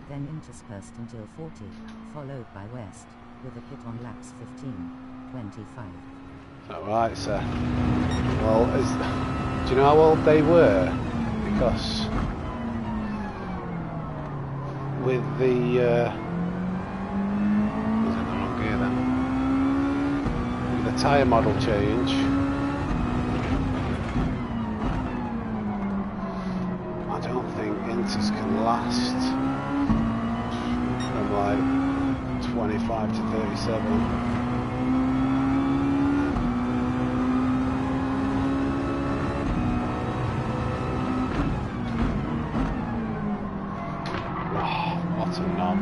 then interspersed until 40, followed by west, with a pit on laps 15, 25. Alright, sir. Well, do you know how old they were? Because with the tyre model change, I don't think inters can last from like 25 to 37. What a knob.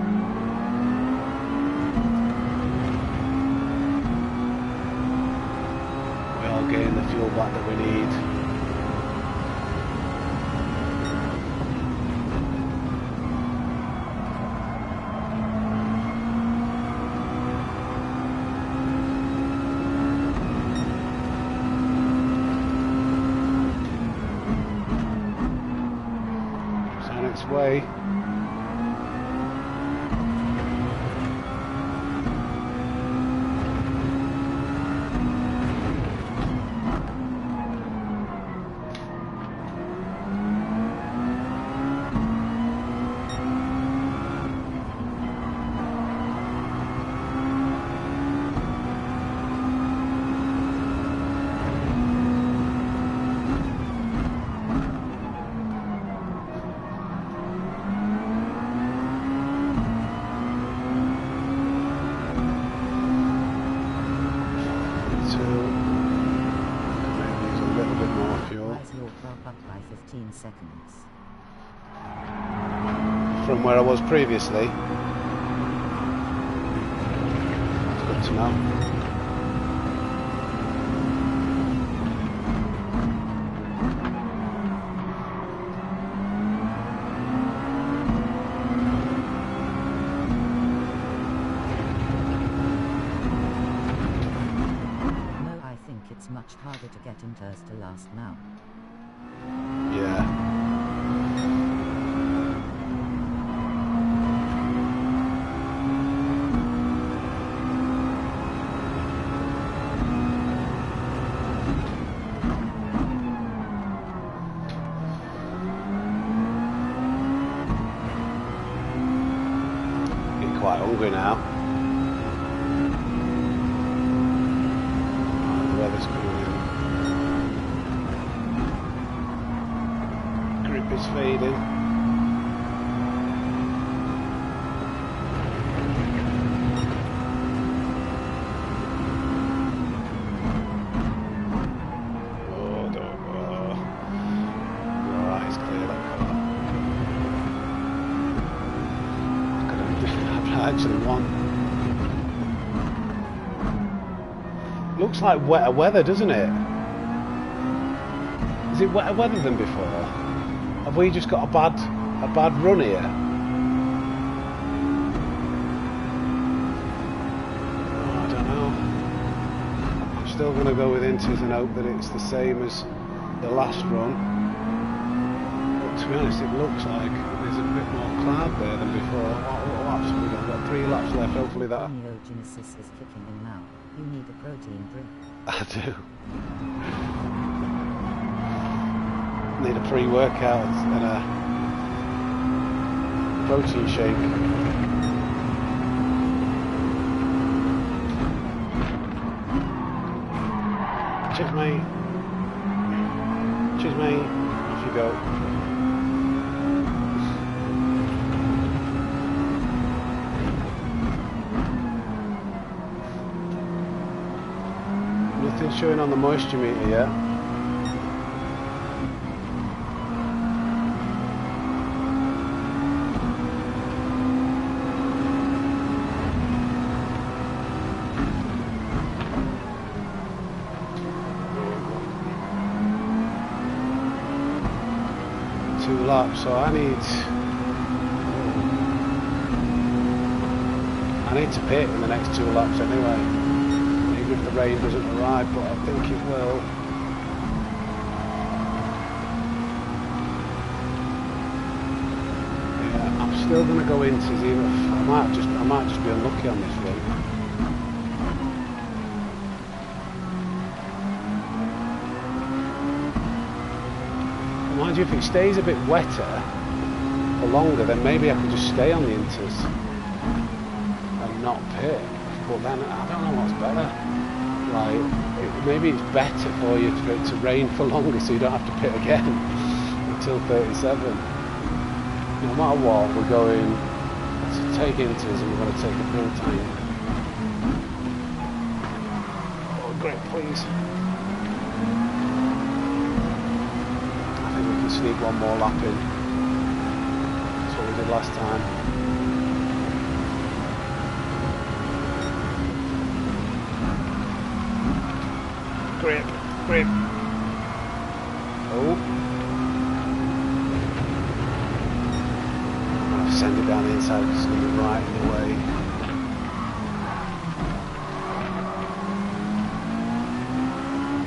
Getting the fuel back that we need. It's on its way. Seconds. From where I was previously. That's good to know. No, I think it's much harder to get inters to last now. Yeah. Getting quite hungry now. The weather's coming in. Grip is fading. Oh, don't go. Alright, it's clear, that car. I actually want. Looks like wetter weather, doesn't it? Is it wetter weather than before? Have we just got a bad run here? still going to go with Inters and hope that it's the same as the last run. But to be honest, it looks like there's a bit more cloud there than before. What laps have we got? We've got 3 laps left. Hopefully that. Broniogenesis is kicking in now. You need a protein drink. I do. Need a pre-workout and a protein shake. Cheers, mate. Cheers, mate. Off you go. Nothing showing on the moisture meter yet. So I need to pit in the next 2 laps anyway, even if the rain doesn't arrive, but I think it will. Yeah, I'm still going to go into even if I might just be unlucky on this run. Mind you, if it stays a bit wetter for longer, then maybe I could just stay on the Inters and not pit. But then I don't know what's better. Like, maybe it's better for you for it to rain for longer, so you don't have to pit again until 37. No matter what, we're going to take Inters and we're going to take a full tank. Oh, great, please. Sneak one more lap in. That's what we did last time. Grip, grip. Oh. I've sent it down the inside because it's going to be right in the way.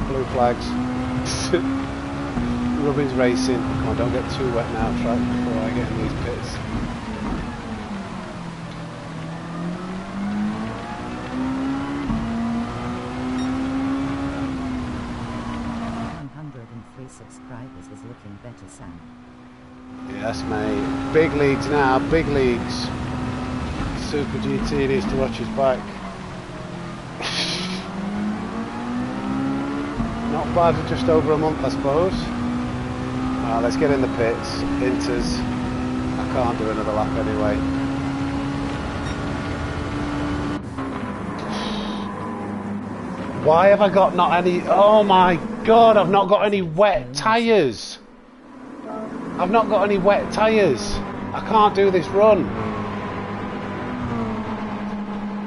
Blue flags. Rubbish racing. Come on, don't get too wet now, track, before I get in these pits. Subscribers is looking better, Sam. Yes, mate. Big leagues now, big leagues. Super GT needs to watch his back. Not bad for just over a month, I suppose. Let's get in the pits. Inters. I can't do another lap anyway. Why have I got not any... Oh my god, I've not got any wet tyres. I've not got any wet tyres. I can't do this run.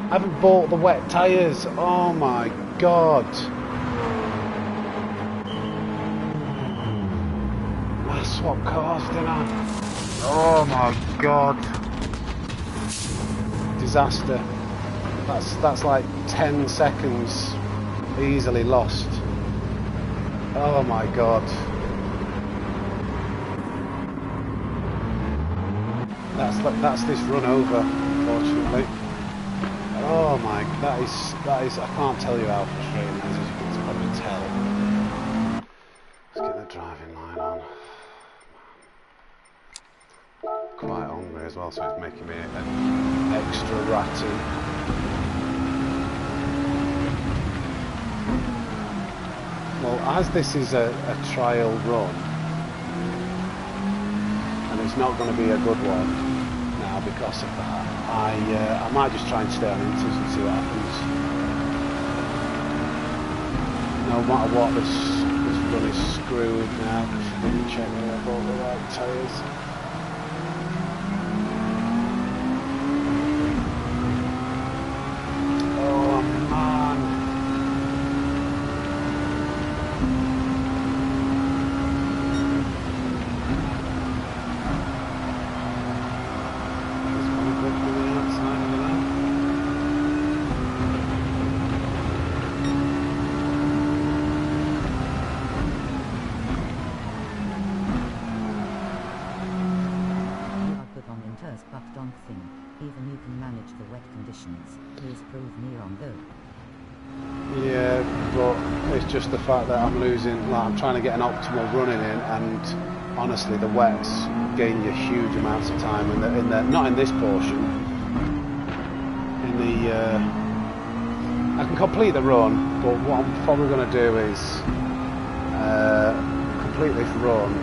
I haven't bought the wet tyres. Oh my god. I swapped cars, didn't I? Oh my god. Disaster. That's like 10 seconds easily lost. Oh my god. That's this run over, unfortunately. Oh my, that is, I can't tell you how frustrating that is, as you can probably tell. Let's get the driving line on. Quite hungry as well, so it's making me extra ratty. Well, as this is a trial run, and it's not going to be a good one now because of that, I might just try and stay on Inters and see what happens. No matter what, this run is screwed now because I didn't check whether I bought the right tyres. just the fact that I'm losing, like I'm trying to get an optimal running in, and honestly the wets gain you huge amounts of time in the not in this portion. In the I can complete the run, but what I'm probably going to do is complete this run,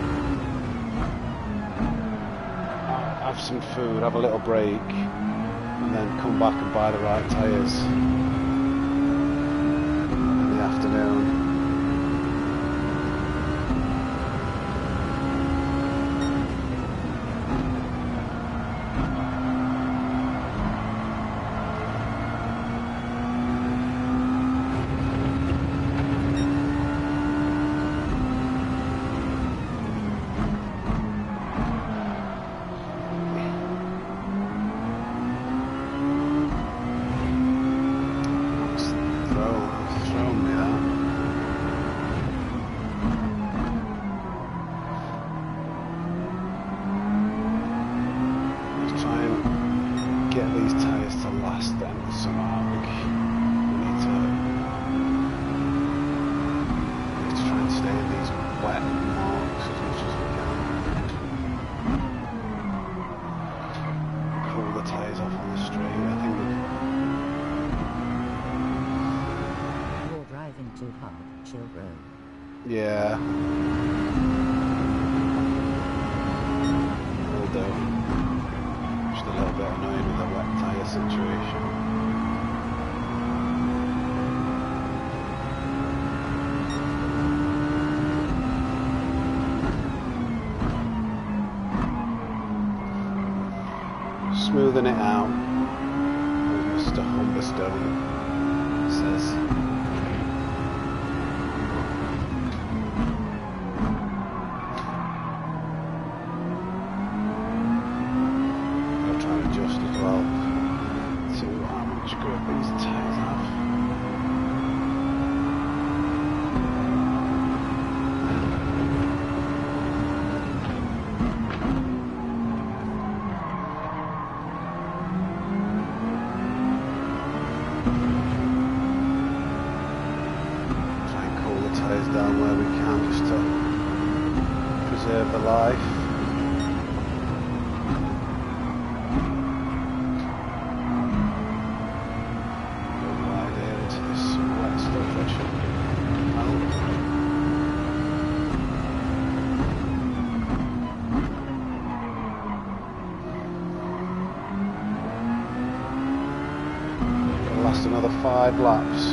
have some food, have a little break, and then come back and buy the right tyres in the afternoon. Too hard, chill bro. Yeah. Will do. Just a little bit annoyed with the wet tyre situation. Smoothing it out, as Mr. Humberstone says. Down where we can, just to preserve the life. Go right here into this wet stuff, that should help. It'll last another 5 laps.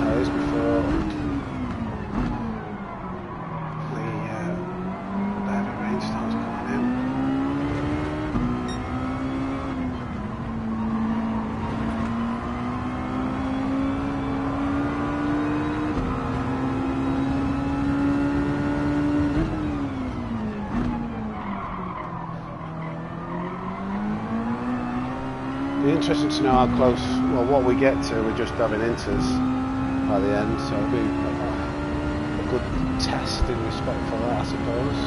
Before the heavy rain starts coming in. It'll be interesting to know how close, well, what we get to. We're just having inters by the end, so it'll be a good test in respect for that, I suppose.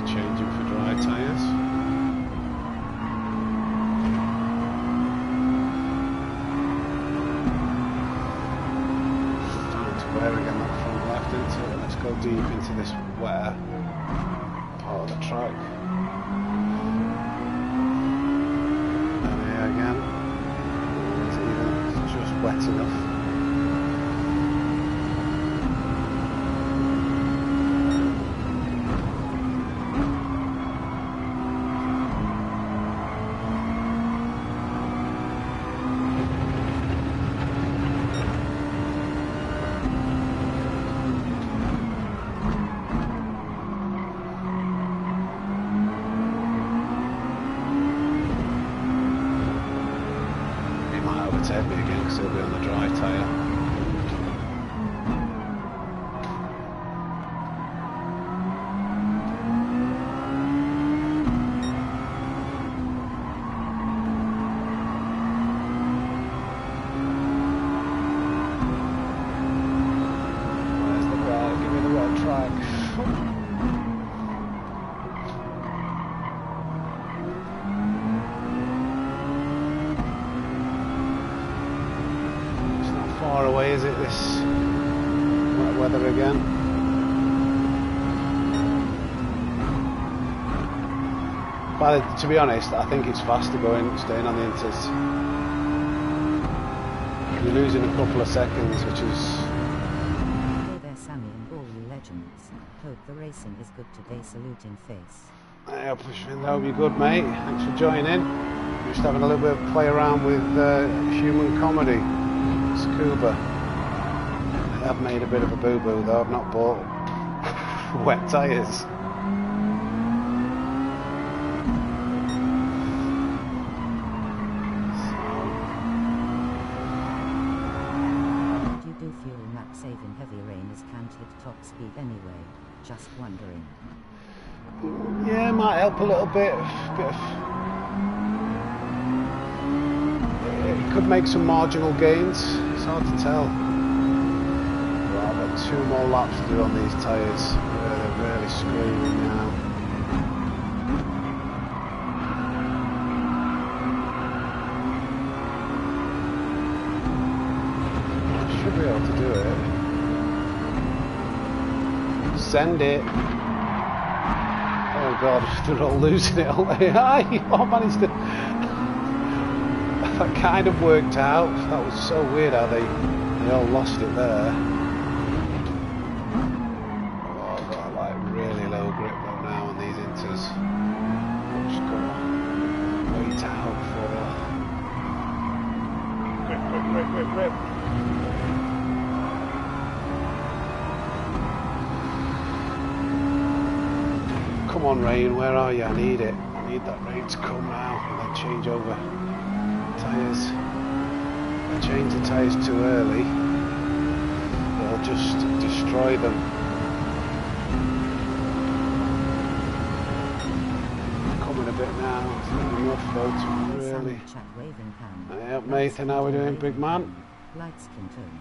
Changing for dry tyres. Starting to wear again that front left into it. Let's go deep into this wetter part of the track. And here again. It's just wet enough. overtake me again because he'll be on the dry tyre. Far away, is it, this wet weather again? But to be honest, I think it's faster staying on the inters. You're losing a couple of seconds, which is... Hey there, Sammy and all you legends. Hope the racing is good today. Saluting face. I hope you're good, mate. Thanks for joining. Just having a little bit of play around with human comedy. Tsukuba. I've made a bit of a boo-boo though. I've not bought wet tyres. You do fuel map saving heavy rain is can't hit top speed anyway. Just wondering. Yeah, might help a little bit. It could make some marginal gains. It's hard to tell. Well, I've got 2 more laps to do on these tyres. They're really screaming now. I should be able to do it. Send it. Oh god, they're all losing it, aren't they? I managed to... That kind of worked out. That was so weird how they all lost it there. Oh, I've got like really low grip though now on these inters. I've just got to wait out for grip. Come on, rain, where are you? I need it. I need that rain to come now and then change over tyres. If I change the tyres too early, it'll just destroy them. Coming a bit now, it's not enough though to really... Yep, Nathan, how are we doing, big man? Lights can turn.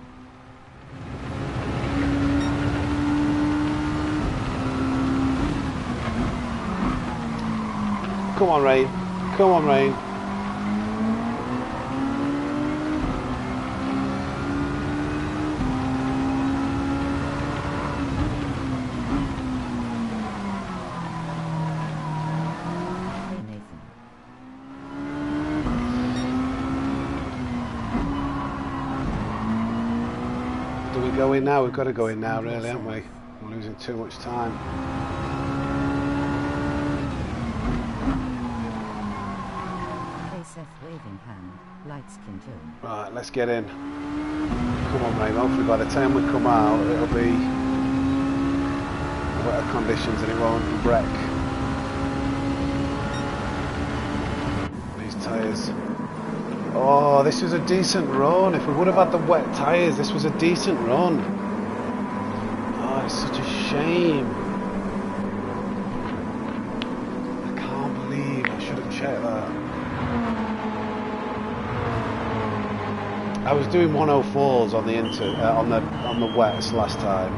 Come on, rain. Come on, rain. Do we go in now? We've got to go in now, really, haven't we? We're losing too much time. Waving hand, lights can turn. Right, let's get in. Come on, Ray. Hopefully by the time we come out, it'll be wetter conditions and it won't wreck these tyres. Oh, this was a decent run. If we would have had the wet tyres, this was a decent run. Oh, it's such a shame. I can't believe I should have checked that. I was doing 104s on the on the wets last time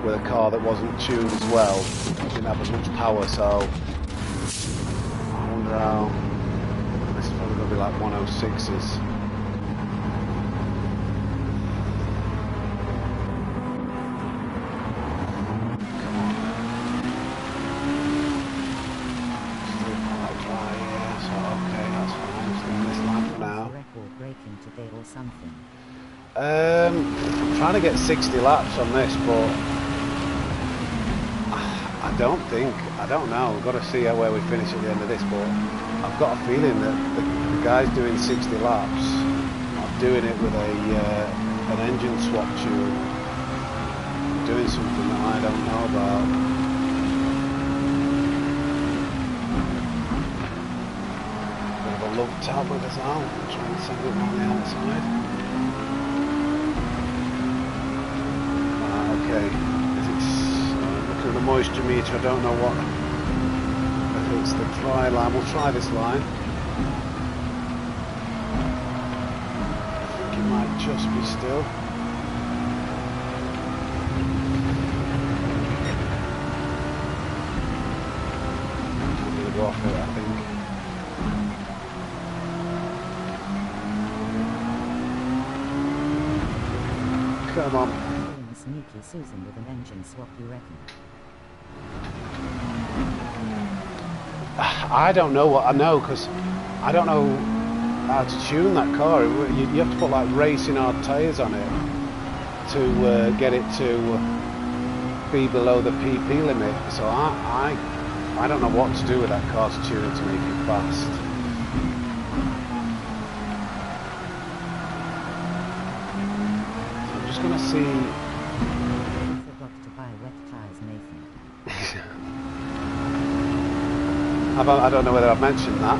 with a car that wasn't tuned as well. Didn't have as much power, so I wonder how. This is probably going to be like 106s. Trying to get 60 laps on this, but I don't know. We've got to see where we finish at the end of this, but I've got a feeling that the guys doing 60 laps are doing it with an engine swap tune, doing something that I don't know about. Bit of a love tab with us out, trying to send it on the outside. outside. Okay. Looking at the moisture meter, I don't know what. If it's the dry line, we'll try this line. I think it might just be still. I'm going to go off it, I think. Come on. Sneaky Susan with an engine swap, you reckon? I don't know what I know, because I don't know how to tune that car. You have to put like racing hard tyres on it to get it to be below the PP limit. So I don't know what to do with that car to tune it to make it fast. So I'm just going to see. Forgot to buy wet tires, Nathan. I don't know whether I've mentioned that.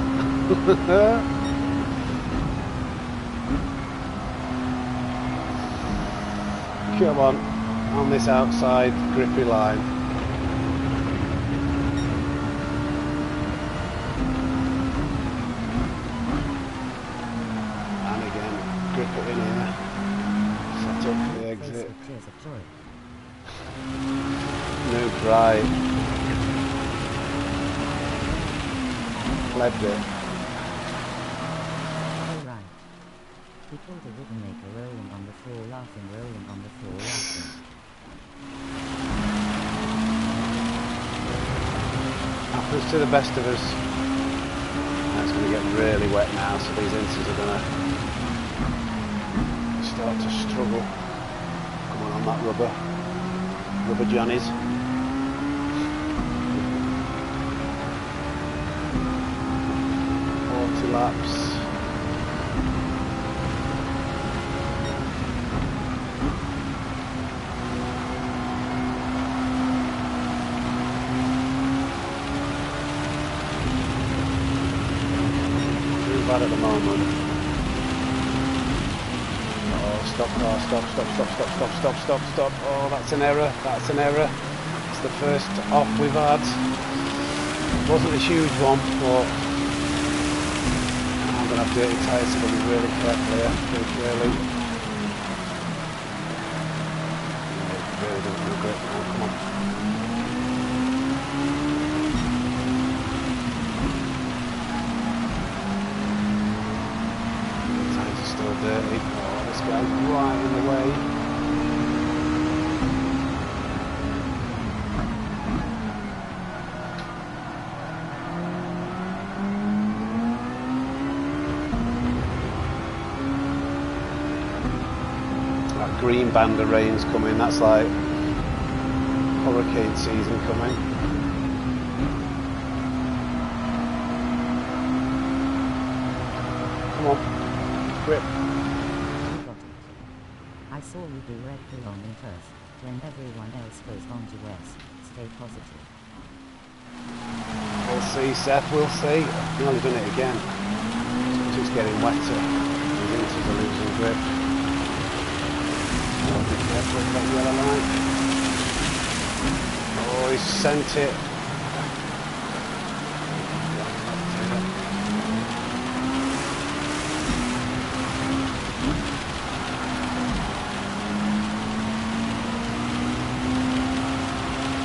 Come on this outside grippy line. And again, grip it in here. Set up for the exit. Tears of joy. Move right. Left it. Alright. He pulled a wooden maker rolling on the floor laughing, rolling on the floor laughing. Happens to the best of us. Now it's going to get really wet now, so these inches are going to start to struggle. Come on that rubber Johnnies. 40 laps. Too bad at the moment. Oh, stop car, stop. Oh, that's an error, It's the first off we've had. It wasn't a huge one, but I'm going to have dirty tyres, so I'm going to be really careful here, really. It really doesn't look great now, come on. The tyres are still dirty. Oh, this guy's right in the way. Green band of rain's coming, that's like hurricane season coming. Come on, grip. I saw you do red along in first, when everyone else goes on to west. Stay positive. We'll see, Seth, we'll see. I've nearly done it again. It's just getting wetter. These inches are losing grip. Be careful with that yellow line. Oh, he's sent it.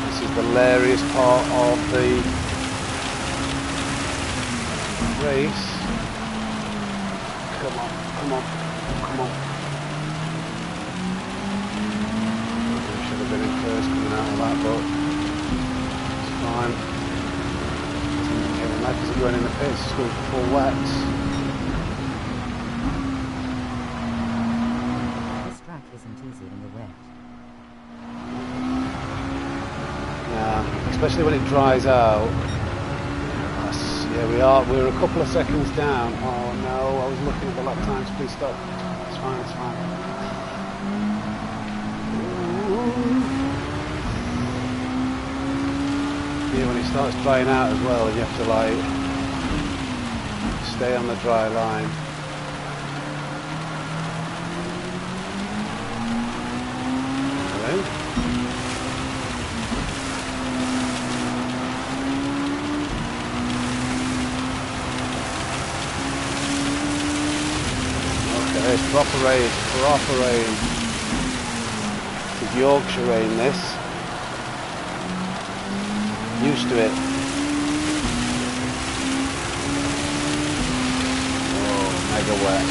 This is the hilarious part of the race. Come on. Should have been in first coming out of that, but it's fine. Kevin Ladd isn't going in the pits, he's going for full wets. This track isn't easy in the wet. Yeah, especially when it dries out. Yeah, we're a couple of seconds down. Oh no, I was looking at the lap times, please stop. It's fine. Yeah, when it starts drying out as well, you have to like stay on the dry line. It's proper rain, proper rain. It's Yorkshire rain, this. Used to it. Oh, mega wet.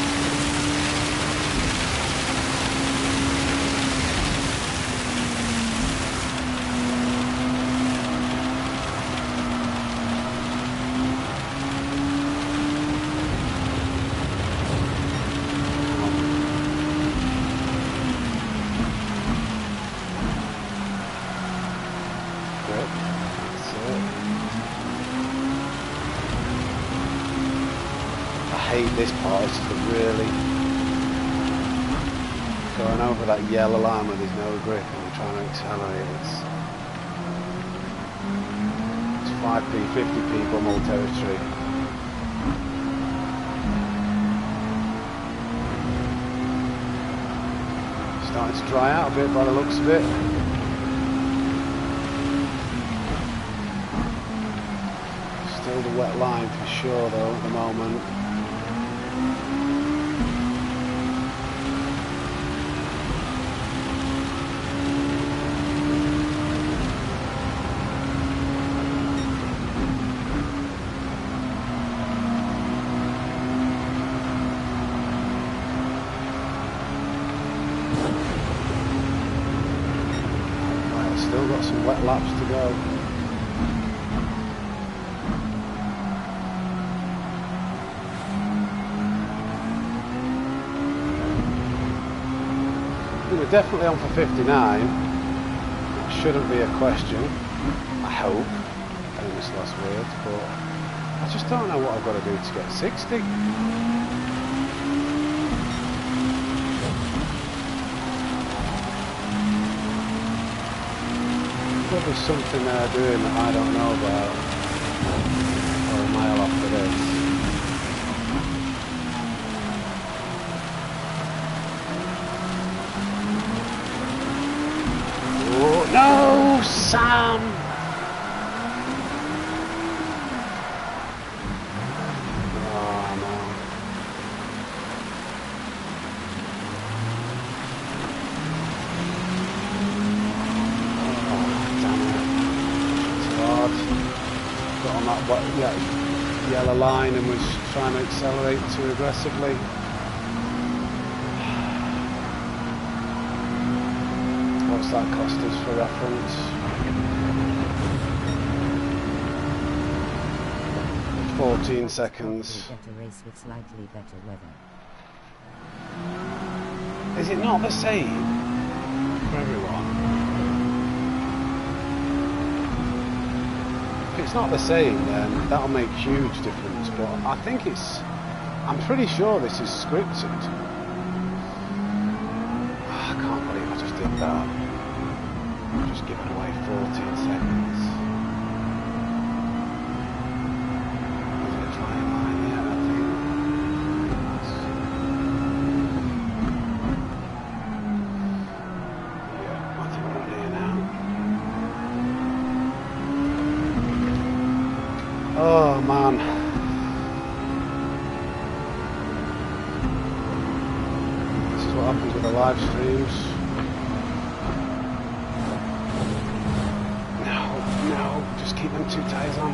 This part is just really going over that yellow line where there's no grip and we're trying to accelerate. It's 5p, 50p bumble territory. Starting to dry out a bit by the looks of it. Still the wet line for sure though at the moment. Still got some wet laps to go. We're definitely on for 59. That shouldn't be a question. I hope. Famous last words, but I just don't know what I've got to do to get 60. Probably something they're doing that I don't know about. Or a mile after this. Oh, no, Sam! Oh, no. Got on that yellow line and was trying to accelerate too aggressively. What's that cost us for reference? 14 seconds. Get a race with slightly better weather. Is it not the same for everyone? If it's not the same, then that'll make huge difference, but I think I'm pretty sure this is scripted. I can't believe I just did that. Just giving away 14 seconds. Wasn't a flying line yet, I think. Yeah, I think we're on here now. Oh man. This is what happens with the live streams. No, just keep them two tyres on.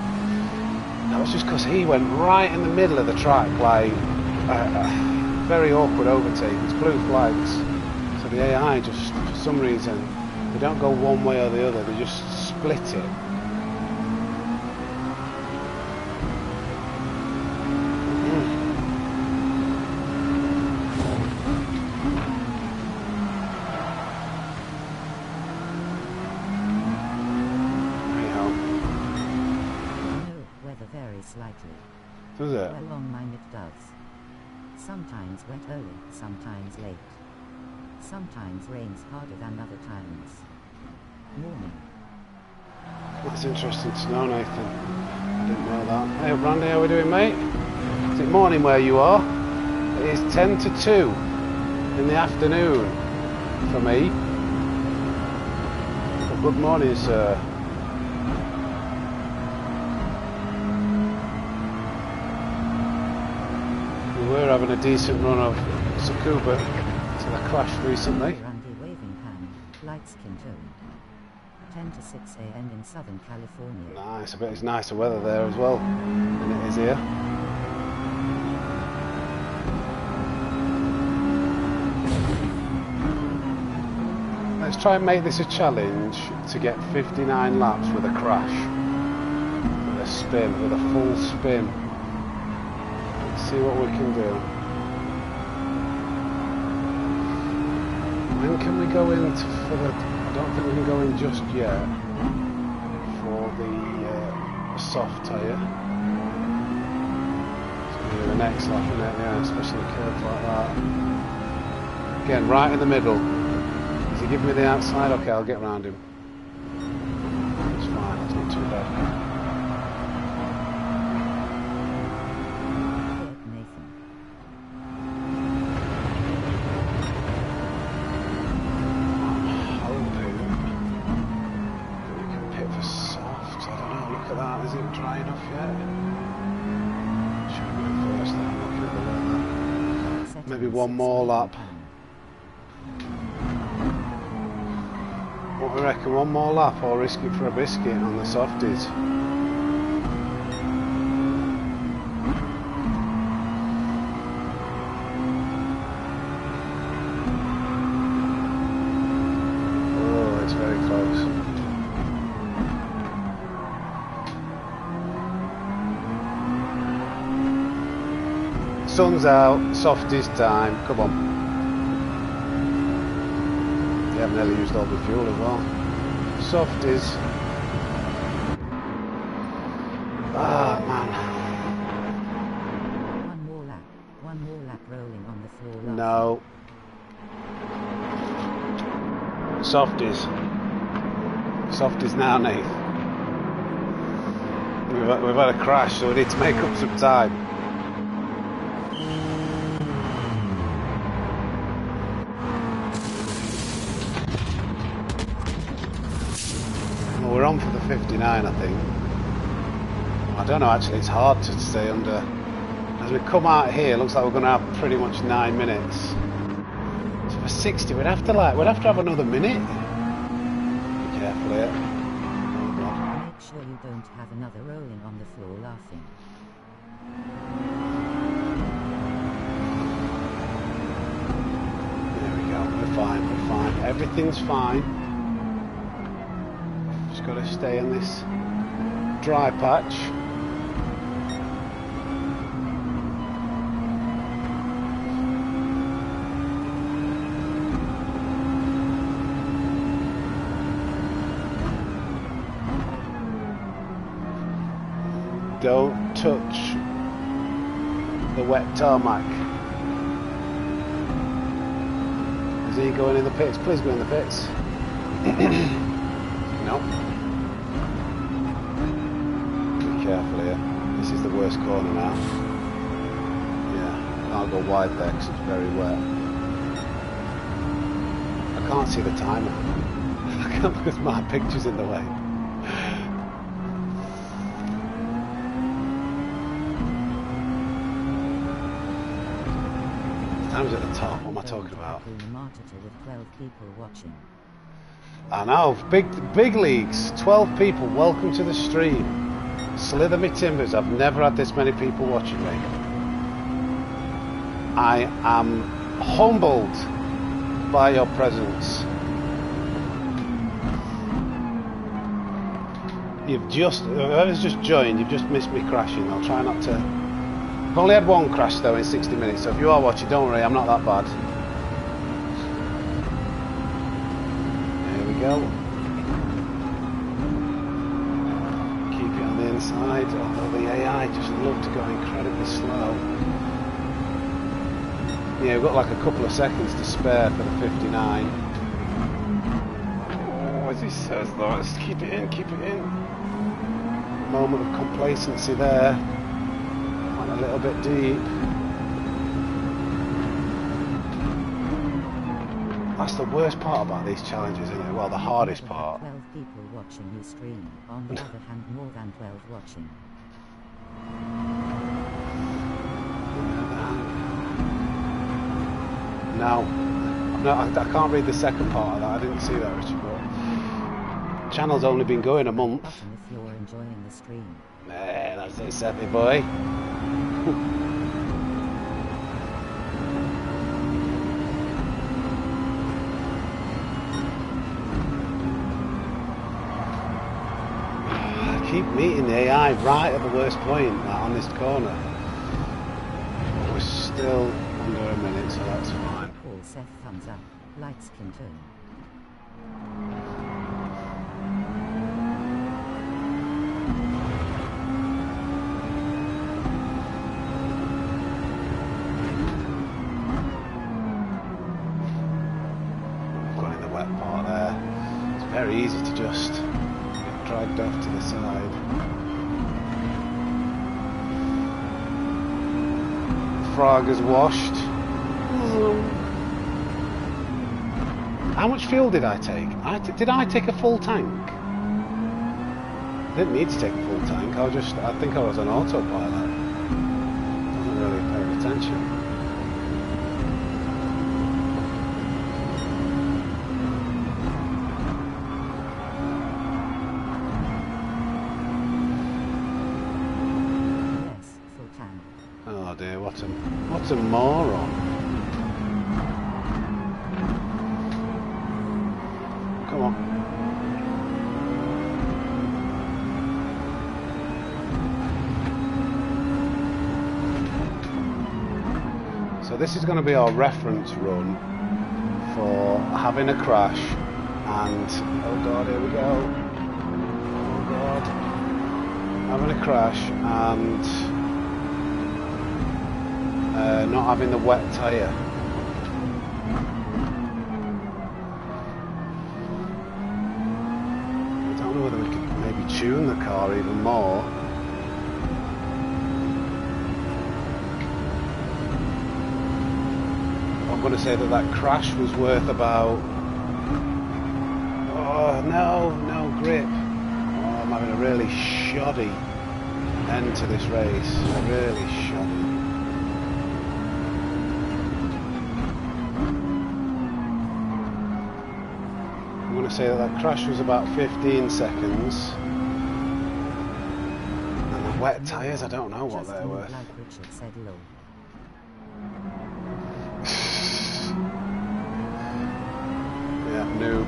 That was just because he went right in the middle of the track, like very awkward overtake. It's blue flags. So the AI just, for some reason, they don't go one way or the other, they just split it. Slightly. Does it? Well, on mine it does. Sometimes wet early, sometimes late. Sometimes rains harder than other times. Morning. That's interesting to know, Nathan. I didn't know that. Hey Randy, how are we doing, mate? Is it morning where you are? It is 10 to 2 in the afternoon for me. But good morning, sir. We were having a decent run of Tsukuba to the crash recently. Randy waving hand, light skin tone. 10 to 6 a.m. in Southern California. Nice, I bet it's nicer weather there as well than it is here. Let's try and make this a challenge to get 59 laps with a crash. With a spin, with a full spin. Let's see what we can do. When can we go in for the... I don't think we can go in just yet for the soft tyre. It's going to be the next lap, isn't it? Yeah, especially curves like that. Again, right in the middle. Does he give me the outside? Okay, I'll get around him. It's fine, that's not too bad. Is it dry enough yet? Should we go first then? Looking at the weather. Maybe one more lap. What do we reckon? One more lap or risk it for a biscuit on the softies? Oh, it's very close. Sun's out, softies time, come on. Yeah, I've nearly used all the fuel as well. Softies. Ah, man. One more lap rolling on the floor. No. Softies. Softies now, Nate. We've had a crash, so we need to make up some time. We're on for the 59, I think. I don't know, actually, it's hard to stay under. As we come out here, it looks like we're going to have pretty much 9 minutes. So for 60, we'd have to have another minute. Be careful here. Oh God. Make sure you don't have another rolling on the floor laughing. There we go, we're fine, we're fine. Everything's fine. Got to stay in this dry patch. Don't touch the wet tarmac. Is he going in the pits? Please go in the pits. No. Careful here. This is the worst corner now. Yeah, can't go wide there because it's very wet. I can't see the timer. I can't because my picture's in the way. The timer's at the top. What am I talking about? With 12 people watching. I know. Big leagues. 12 people. Welcome to the stream. Slither me timbers, I've never had this many people watching me. I am humbled by your presence. Whoever's just joined, you've just missed me crashing. I'll try not to. I've only had one crash though in 60 minutes, so if you are watching, don't worry, I'm not that bad. There we go. Inside, although the AI just love to go incredibly slow. Yeah, we've got like a couple of seconds to spare for the 59. Oh, as he says though, let's keep it in, keep it in. Moment of complacency there. Went a little bit deep. That's the worst part about these challenges, isn't it? Well, the hardest part. 12 people watching you stream. On the other hand, more than 12 watching. No. No, I can't read the second part of that. I didn't see that, Richard. But channel's only been going a month. Button if you're enjoying the stream. That's it, Seppi boy. I keep meeting the AI right at the worst point, like on this corner. We're still under a minute, so that's fine. Paul Seth thumbs up. Light skin tone. Got in the wet part there. It's very easy to just get dragged off to the side. Frog is washed. How much fuel did I take? Did I take a full tank? I didn't need to take a full tank. I think I was on autopilot. Wasn't really paying attention. Yes, full tank. Oh dear, what a moron. Come on. So this is going to be our reference run for having a crash and, oh god, here we go. Oh god. Having a crash and not having the wet tyre. I don't know whether we could maybe tune the car even more. I'm going to say that crash was worth about... Oh no grip. Oh, I'm having a really shoddy end to this race. Really shoddy. I'm going to say that crash was about 15 seconds. And the wet tyres, I don't know what they're worth. Like Richard said, low. Yeah, noob.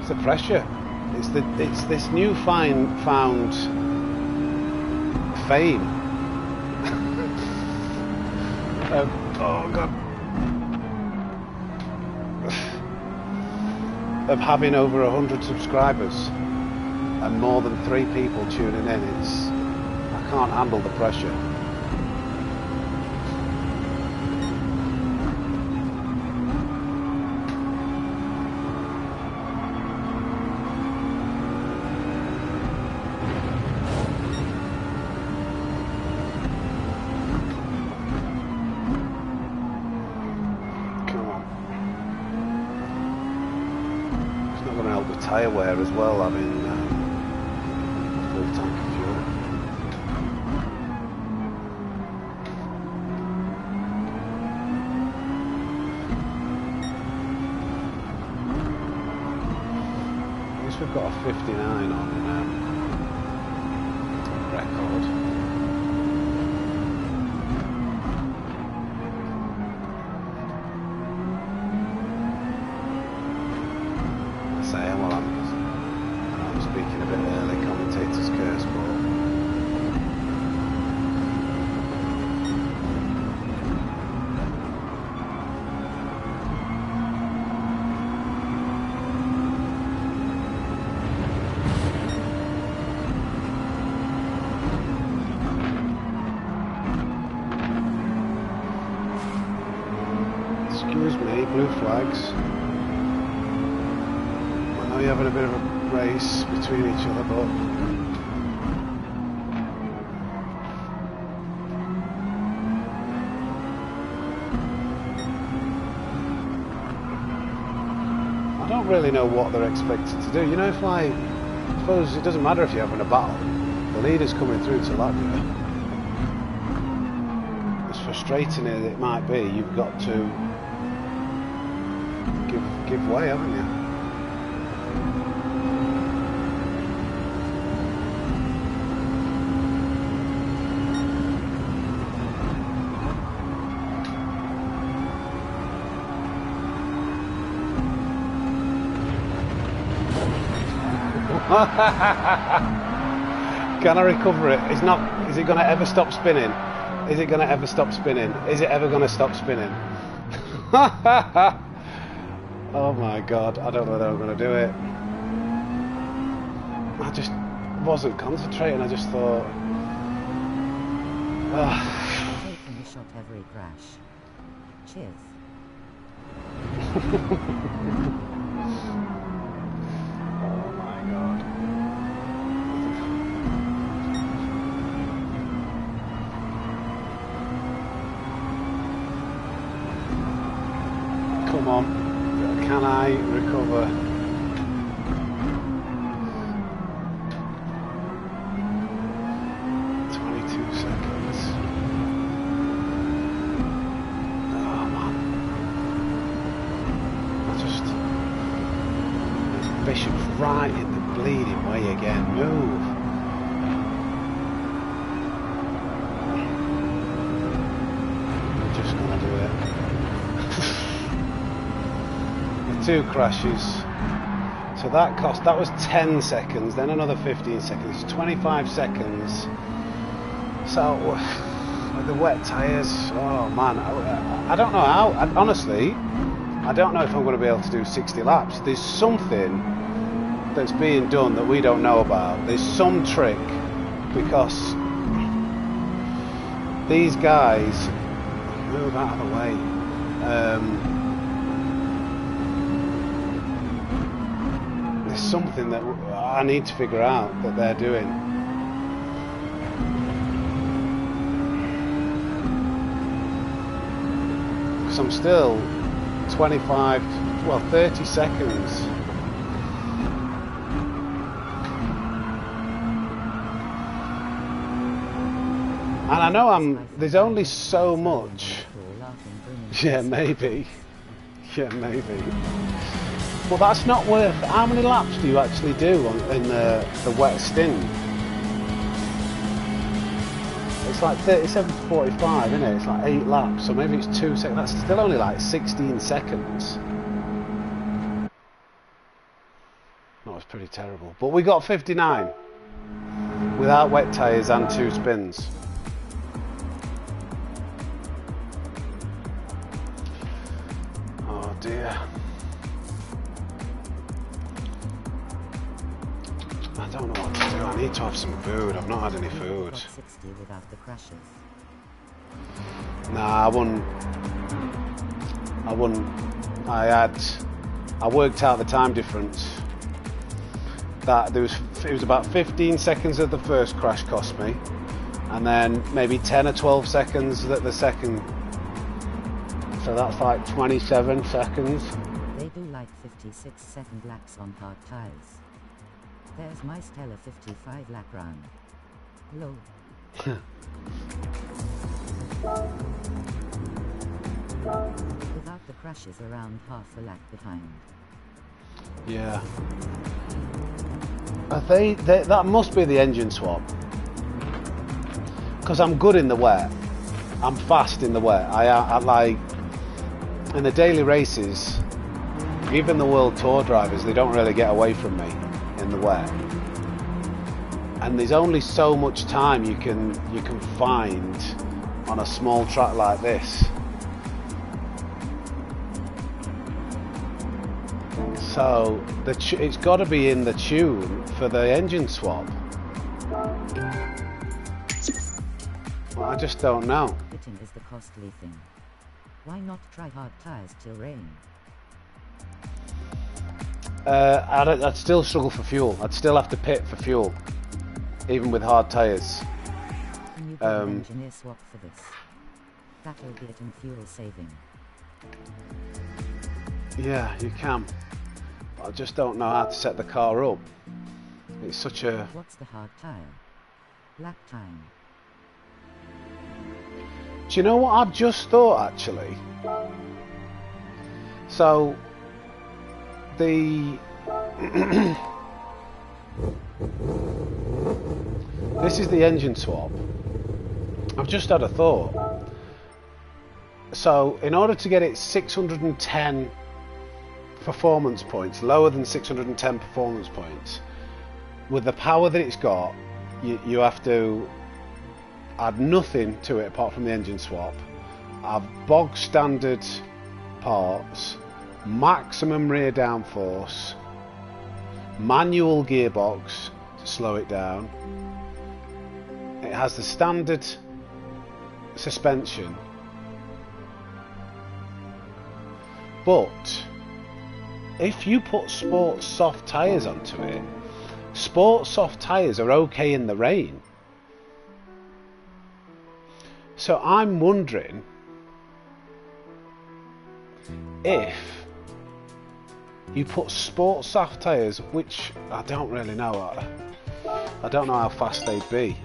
It's the pressure. It's this new found fame. Oh god. Of having over 100 subscribers and more than 3 people tuning in. I can't handle the pressure. Tyre wear as well, having full tank of fuel. At least we've got a 59 on record. I'm speaking a bit early, commentator's curse, but excuse me, blue flags. I know you're having a bit of a race between each other, but I don't really know what they're expected to do. You know, if I suppose it doesn't matter if you're having a battle, the leader's coming through to lap you. It's frustrating as it might be, you've got to give way, haven't you? Can I recover it? It's not. Is it going to ever stop spinning? Is it going to ever stop spinning? Is it ever going to stop spinning? Oh my god, I don't know whether I'm going to do it. I just wasn't concentrating, I just thought... Taking a shot every crash. Cheers. Oh my god. Come on, can I recover? Bishop's right in the bleeding way again. Move. I'm just gonna do it. The 2 crashes. So that was 10 seconds, then another 15 seconds, 25 seconds. So with the wet tyres, oh man, I don't know how. Honestly, I don't know if I'm going to be able to do 60 laps. There's something that's being done that we don't know about. There's some trick, because these guys move out of the way. There's something that I need to figure out that they're doing. Because I'm still 30 seconds. And I know there's only so much. Yeah, maybe. Yeah, maybe. Well, that's not worth... How many laps do you actually do in the wet stint? It's like 37 to 45, isn't it? It's like 8 laps, so maybe it's 2 seconds. That's still only like 16 seconds. That was pretty terrible. But we got 59 without wet tyres and 2 spins. Oh dear. I don't know what to do. I need to have some food. I've not had any food. 60 without the crashes. Nah, I wouldn't. I worked out the time difference. It was about 15 seconds that the first crash cost me, and then maybe 10 or 12 seconds that the second. So that's like 27 seconds. They do like 56-second laps on hard tires. There's my stellar 55 lap round. Low. Without the crashes, around half a lap behind. Yeah. That must be the engine swap. Because I'm good in the wet. I'm fast in the wet. I like... In the daily races, even the World Tour drivers, they don't really get away from me in the wet. And there's only so much time you can find on a small track like this. So it's got to be in the tune for the engine swap. Well, I just don't know. Pitting is the costly thing. Why not try hard tires till rain? I'd still struggle for fuel. I'd still have to pit for fuel, even with hard tyres. Can you get an engineer swap for this? That'll be it in fuel saving. Yeah, you can. I just don't know how to set the car up. It's such a... What's the hard tire? Lap time. Do you know what I've just thought actually? So the this is the engine swap. I've just had a thought. So in order to get it 610 performance points, lower than 610 performance points, with the power that it's got, you have to add nothing to it apart from the engine swap, have bog standard parts, maximum rear downforce, manual gearbox to slow it down. It has the standard suspension, but if you put sport soft tyres onto it, sport soft tyres are okay in the rain. So I'm wondering if you put sport soft tyres, which I don't really know, I don't know how fast they'd be.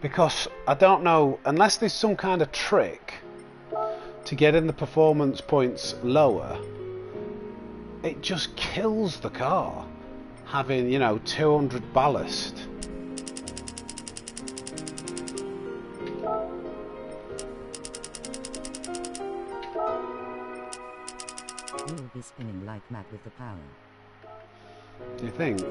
Because I don't know, unless there's some kind of trick to getting the performance points lower, it just kills the car having, you know, 200 ballast. You'll be spinning like mad with the power. Do you think?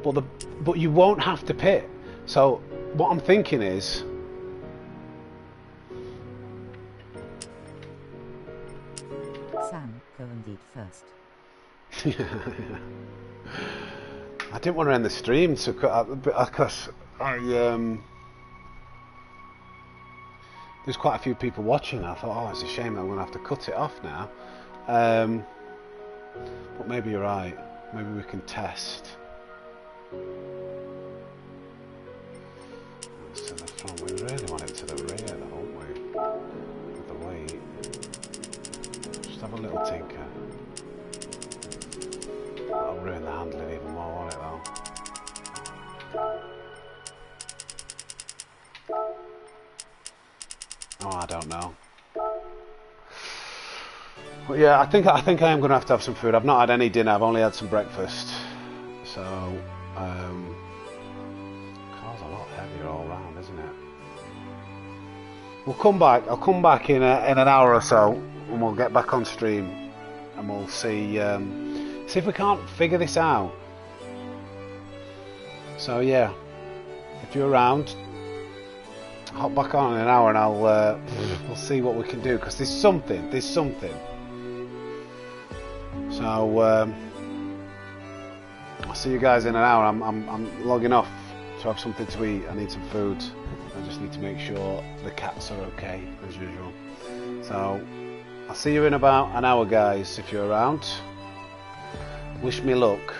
But you won't have to pit. So what I'm thinking is, Sam, go and eat first. I didn't want to end the stream because there's quite a few people watching. I thought, oh, it's a shame that I'm going to have to cut it off now. But maybe you're right. Maybe we can test. That's to the front. We really want it to the rear, though, don't we? With the weight. Just have a little tinker. That'll ruin the handling even more, won't it, though? Oh, I don't know. Well, yeah, I think I am going to have some food. I've not had any dinner. I've only had some breakfast. So, car's a lot heavier all round, isn't it? We'll come back. I'll come back in an hour or so, and we'll get back on stream, and we'll see if we can't figure this out. So yeah, if you're around, hop back on in an hour, and we'll see what we can do, because there's something. So I'll see you guys in an hour. I'm logging off to have something to eat. I need some food. I just need to make sure the cats are okay as usual. So I'll see you in about an hour, guys, if you're around. Wish me luck.